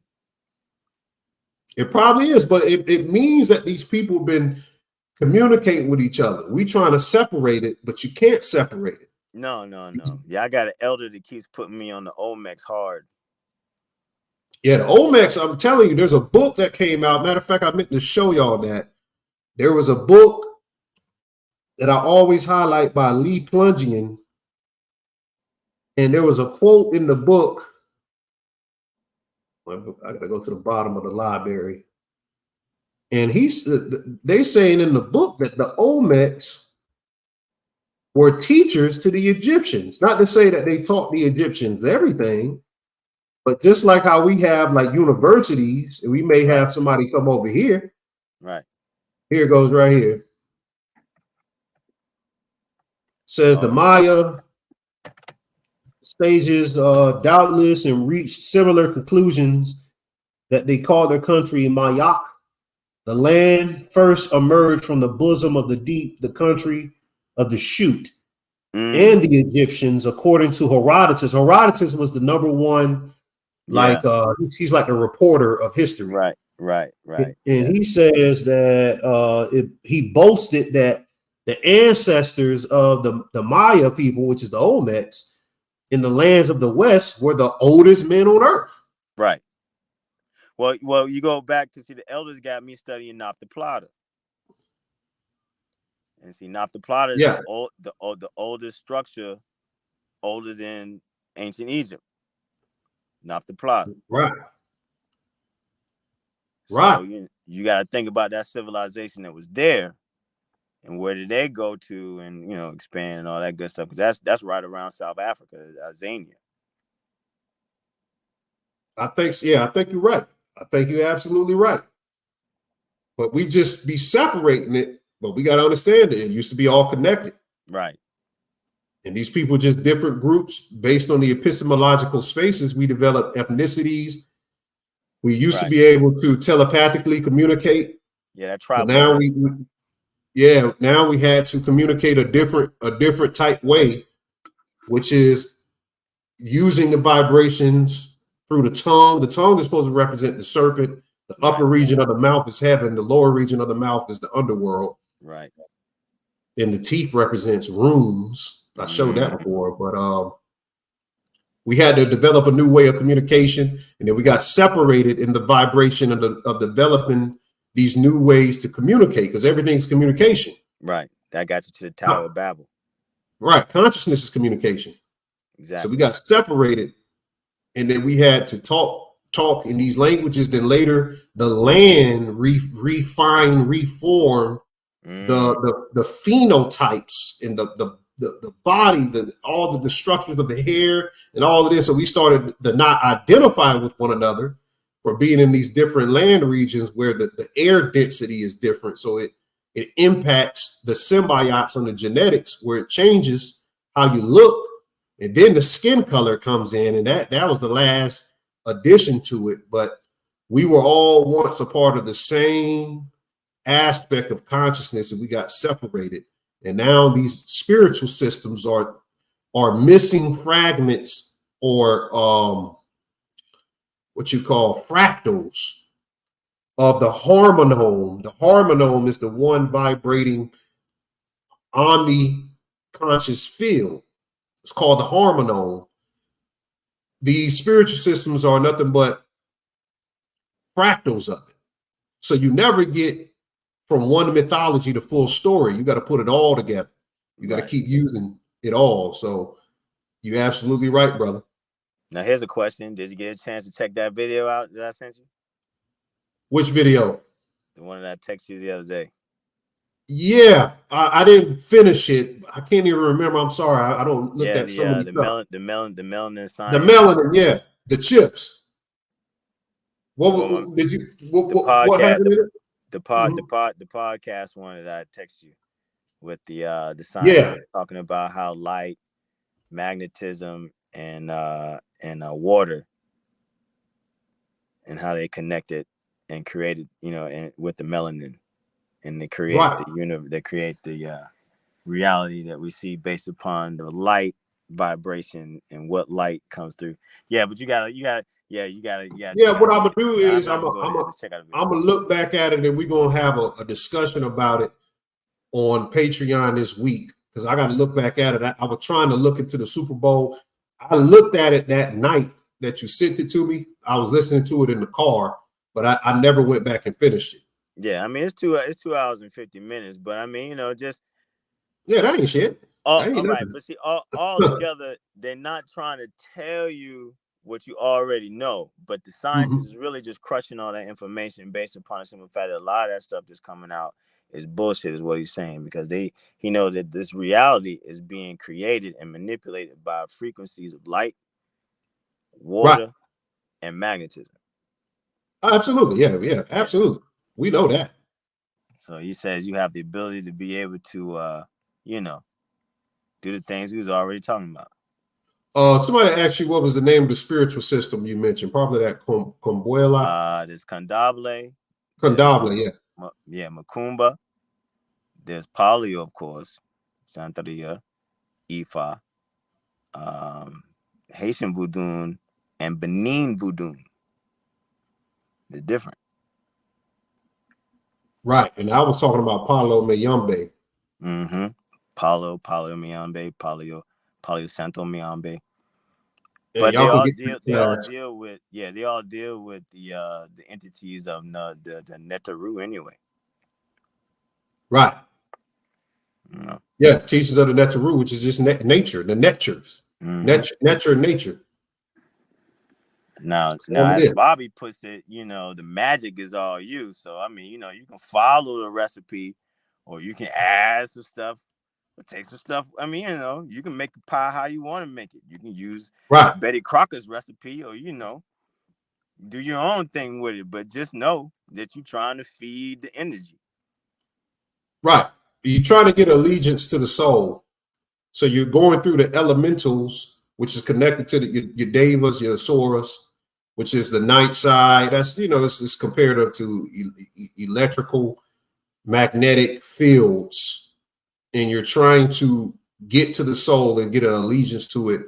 It probably is, but it means that these people have been communicating with each other. We trying to separate it, but you can't separate it. No. Yeah, I got an elder that keeps putting me on the Olmecs hard. Yeah, the Olmecs, I'm telling you, there's a book that came out. Matter of fact, I meant to show y'all that. There was a book that I always highlight by Lee Plungian, and there was a quote in the book. I gotta go to the bottom of the library. And they saying in the book that the Olmecs were teachers to the Egyptians. Not to say that they taught the Egyptians everything, but just like how we have like universities, and we may have somebody come over here. Right. Here it goes right here. Says the Maya stages doubtless and reached similar conclusions that they called their country Mayak. The land first emerged from the bosom of the deep, the country of the Shute, and the Egyptians, according to Herodotus. Herodotus was the number one, he's like a reporter of history. Right. And he says that he boasted that the ancestors of the Maya people, which is the Olmecs, in the lands of the West were the oldest men on earth. Right. Well, you go back to see the elders got me studying Naphtha Plata. And see, Naphtha is Yeah. the oldest structure, older than ancient Egypt. Naphtha. Right. So Right. you got to think about that civilization that was there, and where did they go to, and expand and all that good stuff. Because that's right around South Africa, Zania. I think you're right. I think you're absolutely right. But we just be separating it. But we got to understand it used to be all connected. Right. And these people just different groups based on the epistemological spaces. We developed ethnicities. We used to be able to telepathically communicate. Yeah, that tribal. But now now we had to communicate a different type way, which is using the vibrations through the tongue. The tongue is supposed to represent the serpent. The upper region of the mouth is heaven. The lower region of the mouth is the underworld. Right. And the teeth represents rooms. I showed that before, but we had to develop a new way of communication, and then we got separated in the vibration of developing these new ways to communicate, because everything's communication. Right. That got you to the Tower of Babel. Right. Consciousness is communication. Exactly. So we got separated, and then we had to talk in these languages. Then later, the land reformed the phenotypes and the body, all the structures of the hair and all of this. So we started to not identify with one another for being in these different land regions where the air density is different. So it impacts the symbiotes on the genetics, where it changes how you look. And then the skin color comes in, and that was the last addition to it. But we were all once a part of the same aspect of consciousness, and we got separated. And now these spiritual systems are missing fragments, or what you call fractals of the harmonome. The harmonome is the one vibrating omni-conscious field. It's called the harmonome. These spiritual systems are nothing but fractals of it. So you never get from one mythology to full story. You got to put it all together. You got to keep using it all. So you're absolutely right, brother. Now here's a question. Did you get a chance to check that video out that I sent you? Which video? The one that I texted you the other day. Yeah, I didn't finish it. I can't even remember. I'm sorry. I don't look at some of the melanin sign. The melanin, yeah. The chips. What did you what happened in it? The podcast one that I text you with the science. Yeah. Talking about how light, magnetism, and water, and how they connected and created, and with the melanin, and they create the universe. They create the reality that we see based upon the light vibration and what light comes through. Yeah, but you gotta. Yeah, what I'm gonna do is I'm gonna look back at it, and we're gonna have a discussion about it on Patreon this week, because I got to look back at it. I was trying to look into the Super Bowl. I looked at it that night that you sent it to me. I was listening to it in the car, but I never went back and finished it. Yeah, I mean it's 2 hours and 50 minutes, but I mean that ain't shit. All right, but see, all together, they're not trying to tell you what you already know, but the scientists is really just crushing all that information based upon the simple fact that a lot of that stuff that's coming out is bullshit, is what he's saying, because he know that this reality is being created and manipulated by frequencies of light, water, and magnetism. Absolutely, yeah, absolutely. We know that. So he says you have the ability to be able to, do the things we was already talking about. Somebody asked you what was the name of the spiritual system you mentioned. Probably that Combuela. There's Condable. Yeah. Yeah, Macumba. There's Palio, of course. Santeria, Ifa, Haitian Voodoo, and Benin Voodoo. They're different. Right, and I was talking about Palo Mayombe. Palo Mayombe, Palio Santo Mayombe. Yeah, but they all deal with the entities of the Netaru anyway. Right. No. Yeah, teachings of the Neteru, which is just nature, the natures, nature and nature. Now, All as this. Bobby puts it, you know, the magic is all you. So I mean, you know, you can follow the recipe, or you can add some stuff, or take some stuff. I mean, you know, you can make a pie how you want to make it. You can use Right. Betty Crocker's recipe, or you know, do your own thing with it. But just know that you're trying to feed the energy. Right. You're trying to get allegiance to the soul. So you're going through the elementals, which is connected to your devas, your asuras, which is the night side. That's, you know, it's comparative to electrical, magnetic fields. And you're trying to get to the soul and get an allegiance to it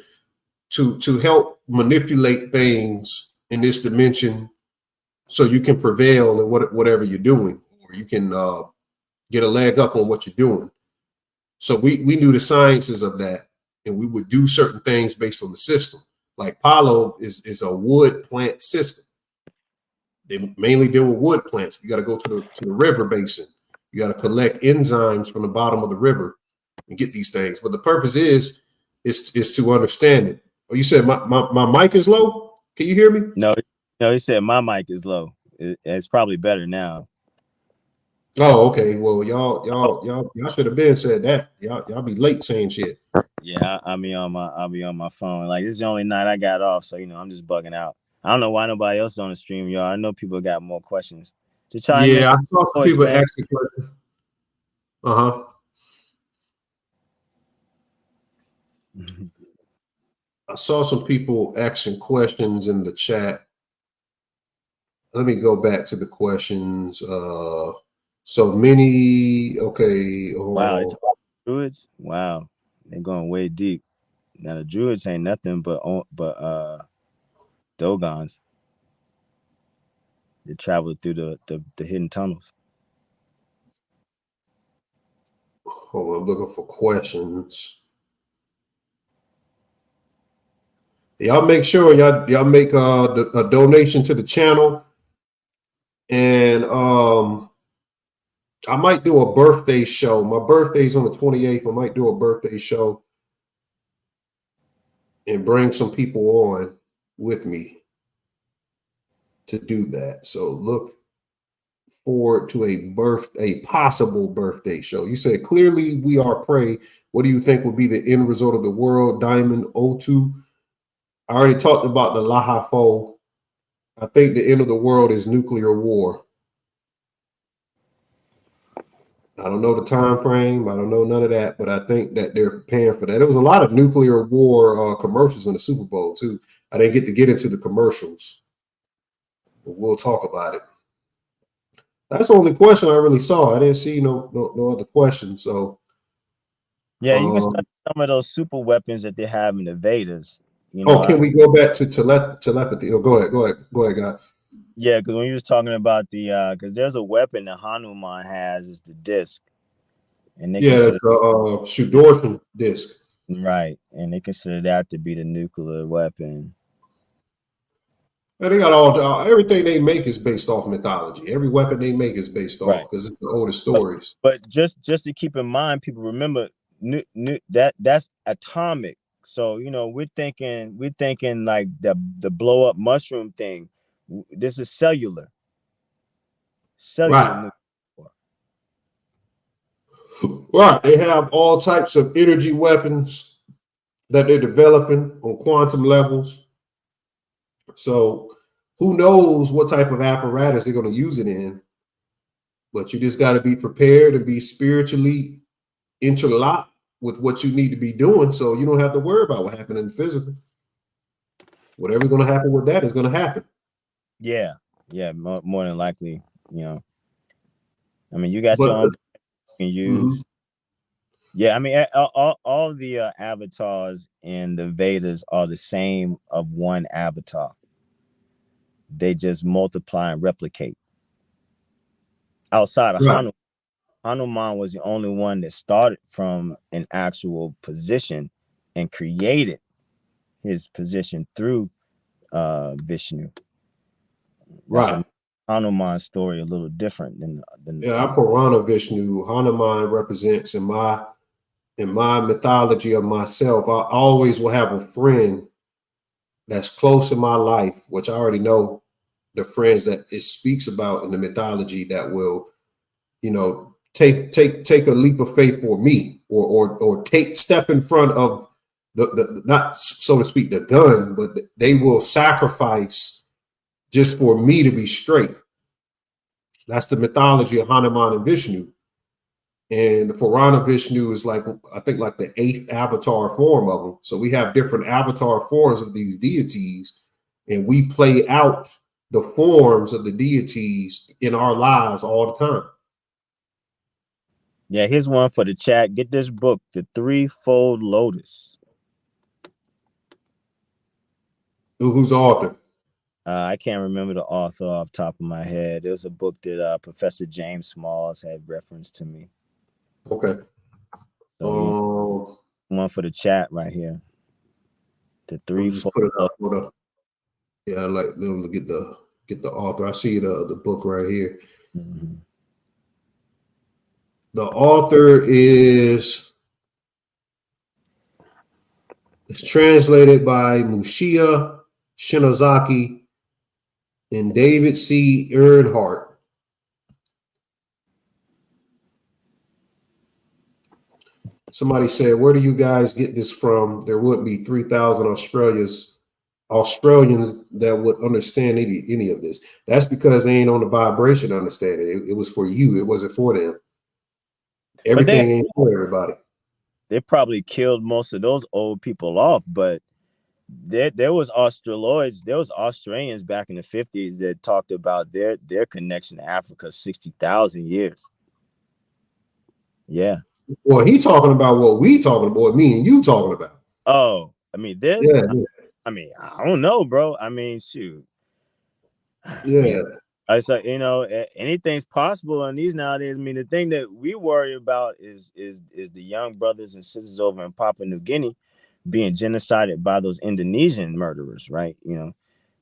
to help manipulate things in this dimension so you can prevail in whatever you're doing, or you can get a leg up on what you're doing. So we knew the sciences of that, and we would do certain things based on the system. Like Palo is a wood plant system. They mainly deal with wood plants. You got to go to the river basin. You got to collect enzymes from the bottom of the river and get these things. But the purpose is to understand it. Oh, you said my mic is low? Can you hear me? No, he said my mic is low. It's probably better now. Oh, okay. Well, y'all should have been said that. Y'all be late saying shit. Yeah, I'll be on my phone. Like, this is the only night I got off, so you know I'm just bugging out. I don't know why nobody else is on the stream, y'all. I know people got more questions. To chime in, Yeah, I saw some people man. asking questions. I saw some people asking questions in the chat. Let me go back to the questions. So many. Okay. Wow, druids. Wow, they're going way deep. Now the druids ain't nothing but Dogons. They travel through the hidden tunnels. Hold on, I'm looking for questions. Y'all make sure y'all make a donation to the channel, and I might do a birthday show. My birthday's on the 28th. I might do a birthday show and bring some people on with me to do that. So look forward to a possible birthday show. You said clearly we are prey. What do you think will be the end result of the world? Diamond O2. I already talked about the Lahafo. I think the end of the world is nuclear war. I don't know the time frame. I don't know none of that, but I think that they're preparing for that. There was a lot of nuclear war commercials in the Super Bowl too. I didn't get into the commercials, but we'll talk about it. That's the only question I really saw. I didn't see no other questions. So yeah, you can study some of those super weapons that they have in the Vedas. You know, can we go back to telepathy? Oh, go ahead, guys. Yeah, because when you was talking about the because there's a weapon that Hanuman has, is the disc, and they it's the Sudarshan disc, right? And they consider that to be the nuclear weapon. And they got everything they make is based off mythology. Every weapon they make is based off because it's the oldest stories. But just to keep in mind, people remember that's atomic. So you know we're thinking like the blow up mushroom thing. This is cellular. Right. Right. They have all types of energy weapons that they're developing on quantum levels. So who knows what type of apparatus they're going to use it in? But you just got to be prepared and be spiritually interlocked with what you need to be doing, so you don't have to worry about what happened in the physical. Whatever's going to happen with that is going to happen. Yeah, more than likely. You know, I mean, you got your own you can use. Yeah, I mean, all the avatars in the Vedas are the same of one avatar. They just multiply and replicate. Outside of Hanuman was the only one that started from an actual position and created his position through Vishnu. Right. Hanuman's story a little different than Yeah, I'm Purana Vishnu. Hanuman represents in my mythology of myself. I always will have a friend that's close in my life, which I already know the friends that it speaks about in the mythology that will, you know, take a leap of faith for me, or take step in front of the not so to speak the gun, but they will sacrifice just for me to be straight. That's the mythology of Hanuman and Vishnu. And the Purana Vishnu is like, I think, like the 8th avatar form of them. So we have different avatar forms of these deities, and we play out the forms of the deities in our lives all the time. Yeah, here's one for the chat. Get this book, The Threefold Lotus. Who's the author? I can't remember the author off the top of my head. It was a book that Professor James Smalls had referenced to me. Okay. So one for the chat right here. The Threefold. Yeah, I like them to get the author. I see the book right here. Mm-hmm. The author is translated by Mushiya Shinozaki and David C. Earnhardt. Somebody said, where do you guys get this from? There would be 3,000 Australians that would understand any of this. That's because they ain't on the vibration understanding. It was for you. It wasn't for them. Everything ain't for everybody. They probably killed most of those old people off, but there was Australoids, there was Australians back in the 50s that talked about their connection to Africa 60,000 years. Yeah. Well, he talking about what we talking about, what me and you talking about. Oh, I mean, this. Yeah. I mean, I don't know, bro. I mean, shoot. Yeah. I said, you know, anything's possible in these nowadays. I mean, the thing that we worry about is the young brothers and sisters over in Papua New Guinea being genocided by those Indonesian murderers, right? You know,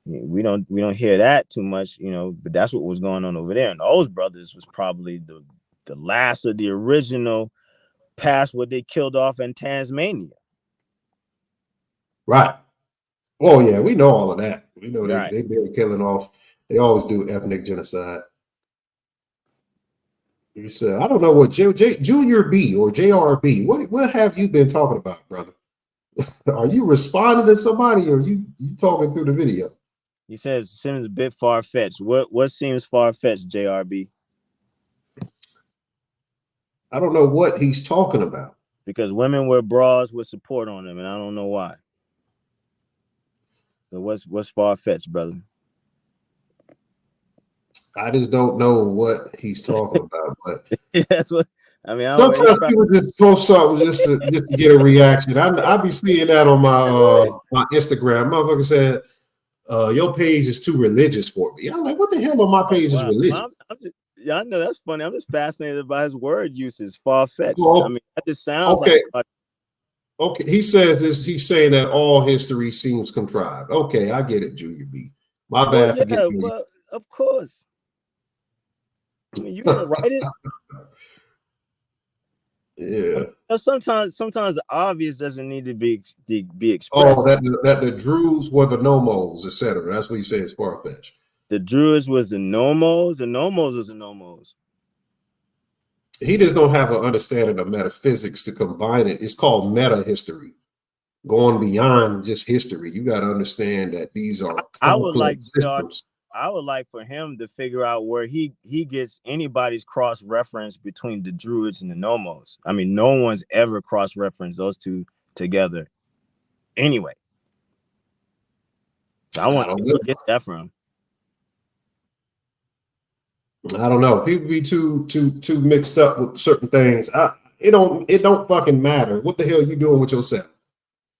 we don't hear that too much, you know, but that's what was going on over there. And those brothers was probably the last of the original past what they killed off in Tasmania. Right. Oh yeah, we know all of that. We know Right. they've been killing off. They always do ethnic genocide. You said, I don't know what Junior B or JRB. What have you been talking about, brother? Are you responding to somebody, or you talking through the video? He says it seems a bit far-fetched. What seems far-fetched, JRB? I don't know what he's talking about. Because women wear bras with support on them, and I don't know why. So what's far-fetched, brother? I just don't know what he's talking about. But that's what I mean. Sometimes people just post something just to get a reaction. I be seeing that on my Instagram. Motherfucker said, your page is too religious for me. I'm like, what the hell on my page is religious? I know that's funny. I'm just fascinated by his word uses, far-fetched. Well, I mean, that just sounds okay. like. Okay, he says this. He's saying that all history seems contrived. Okay, I get it, Junior B. My bad. Yeah, well, of course. I mean, you gonna write it? Yeah. Sometimes the obvious doesn't need to be expressed. Oh, that the Druids were the Nomos, etc. That's what he says. Far-fetched. The Druids was the Nomos. The Nomos was the Nomos. He just don't have an understanding of metaphysics to combine it. It's called meta history, going beyond just history. You got to understand that these are complex systems. I would like for him to figure out where he gets anybody's cross reference between the Druids and the Nomos. I mean, no one's ever cross referenced those two together. Anyway, so I want to get that from. I don't know. People be too mixed up with certain things. It don't fucking matter. What the hell are you doing with yourself?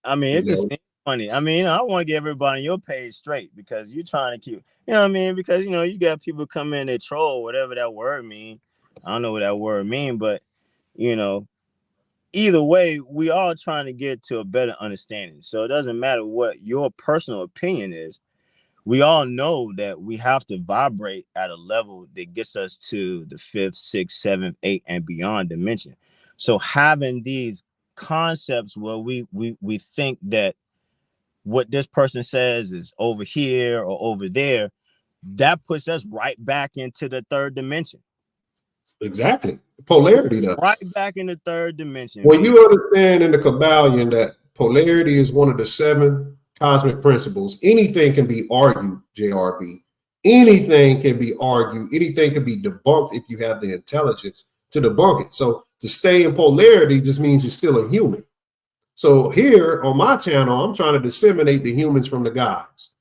I mean, it's just funny. I mean, I want to get everybody on your page straight because you're trying to keep, you know what I mean? Because, you know, you got people come in, they troll, whatever that word mean. I don't know what that word mean, but, you know, either way, we all trying to get to a better understanding. So it doesn't matter what your personal opinion is. we all know that we have to vibrate at a level that gets us to the 5th, 6th, 7th, 8th, and beyond dimension. So having these concepts where we think that what this person says is over here or over there, that puts us right back into the 3rd dimension. Exactly. Polarity does. Right back in the 3rd dimension. When you understand in the Kabbalion that polarity is one of the 7 cosmic principles, anything can be argued, JRB. Anything can be argued. Anything can be debunked if you have the intelligence to debunk it. So to stay in polarity just means you're still a human. So here on my channel, I'm trying to disseminate the humans from the gods.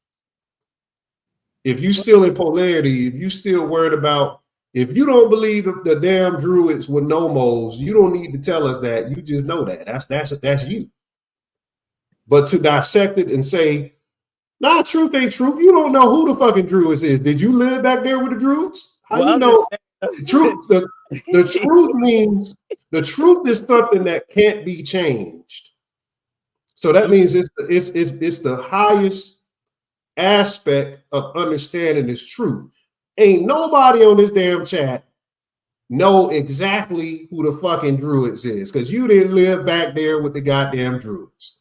If you still in polarity, if you still worried about, if you don't believe the damn druids with nomos, you don't need to tell us that. You just know that. That's you. But to dissect it and say, nah, truth ain't truth. You don't know who the fucking druids is. Did you live back there with the druids? How you know? Truth, the truth means the truth is something that can't be changed. So that means it's the highest aspect of understanding this truth. Ain't nobody on this damn chat know exactly who the fucking druids is, because you didn't live back there with the goddamn druids.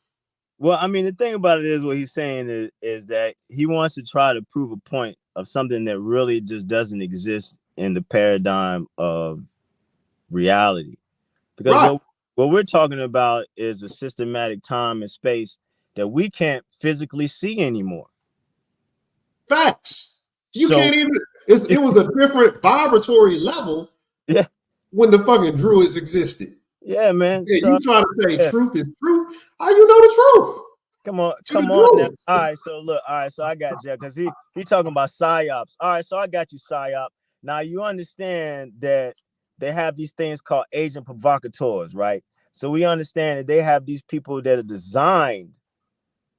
Well, I mean, the thing about it is what he's saying is that he wants to try to prove a point of something that really just doesn't exist in the paradigm of reality. Because what we're talking about is a systematic time and space that we can't physically see anymore. Facts. You can't even, it was a different vibratory level when the fucking druids existed. Yeah, man. Yeah, so, you trying to say truth is truth? How you know the truth? Come on now. All right, so look, so I got Jeff, because he talking about psyops. All right, so I got you, psyop. Now you understand that they have these things called agent provocateurs, right? So we understand that they have these people that are designed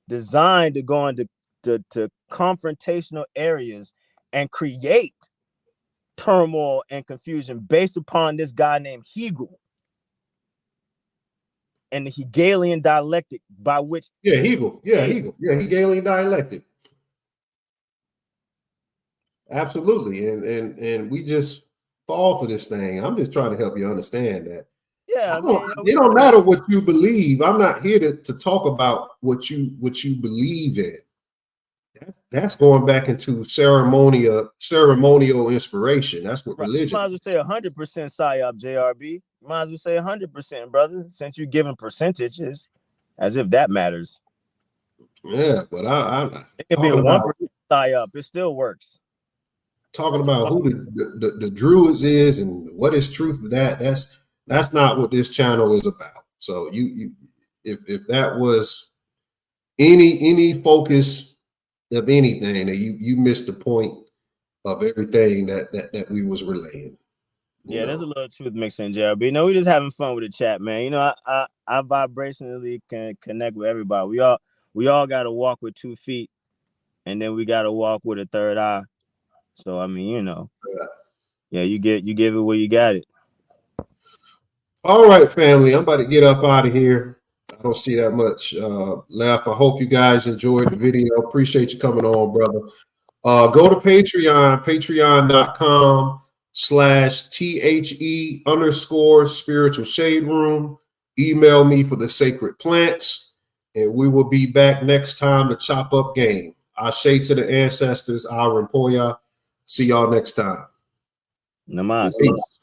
to go into to confrontational areas and create turmoil and confusion based upon this guy named Hegel and the Hegelian dialectic by which Hegel. Hegelian dialectic. Absolutely. And we just fall for this thing. I'm just trying to help you understand that. Yeah, it don't matter what you believe. I'm not here to talk about what you believe in. That's going back into ceremonial inspiration. That's what religion. You might as well say 100% psyop, JRB. You might as well say 100%, brother, since you're giving percentages, as if that matters. Yeah, but it could be a 1% psyop. It still works. Talking about who the druids is and what is truth of that. That's not what this channel is about. So if that was any focus of anything, that you missed the point of everything that we was relaying. Yeah, there's a little truth mixing, JRB. No, we just having fun with the chat, man. You know, I vibrationally can connect with everybody. We all got to walk with 2 feet, and then we got to walk with a 3rd eye. So I mean, you know, you give it where you got it. All right, family, I'm about to get up out of here. I don't see that much left. I hope you guys enjoyed the video. Appreciate you coming on, brother. Go to Patreon, patreon.com/THE_spiritual shade room. Email me for the sacred plants, and we will be back next time to chop up game. Ashe to the ancestors, Aaron Poya. See y'all next time. Namaste. Peace.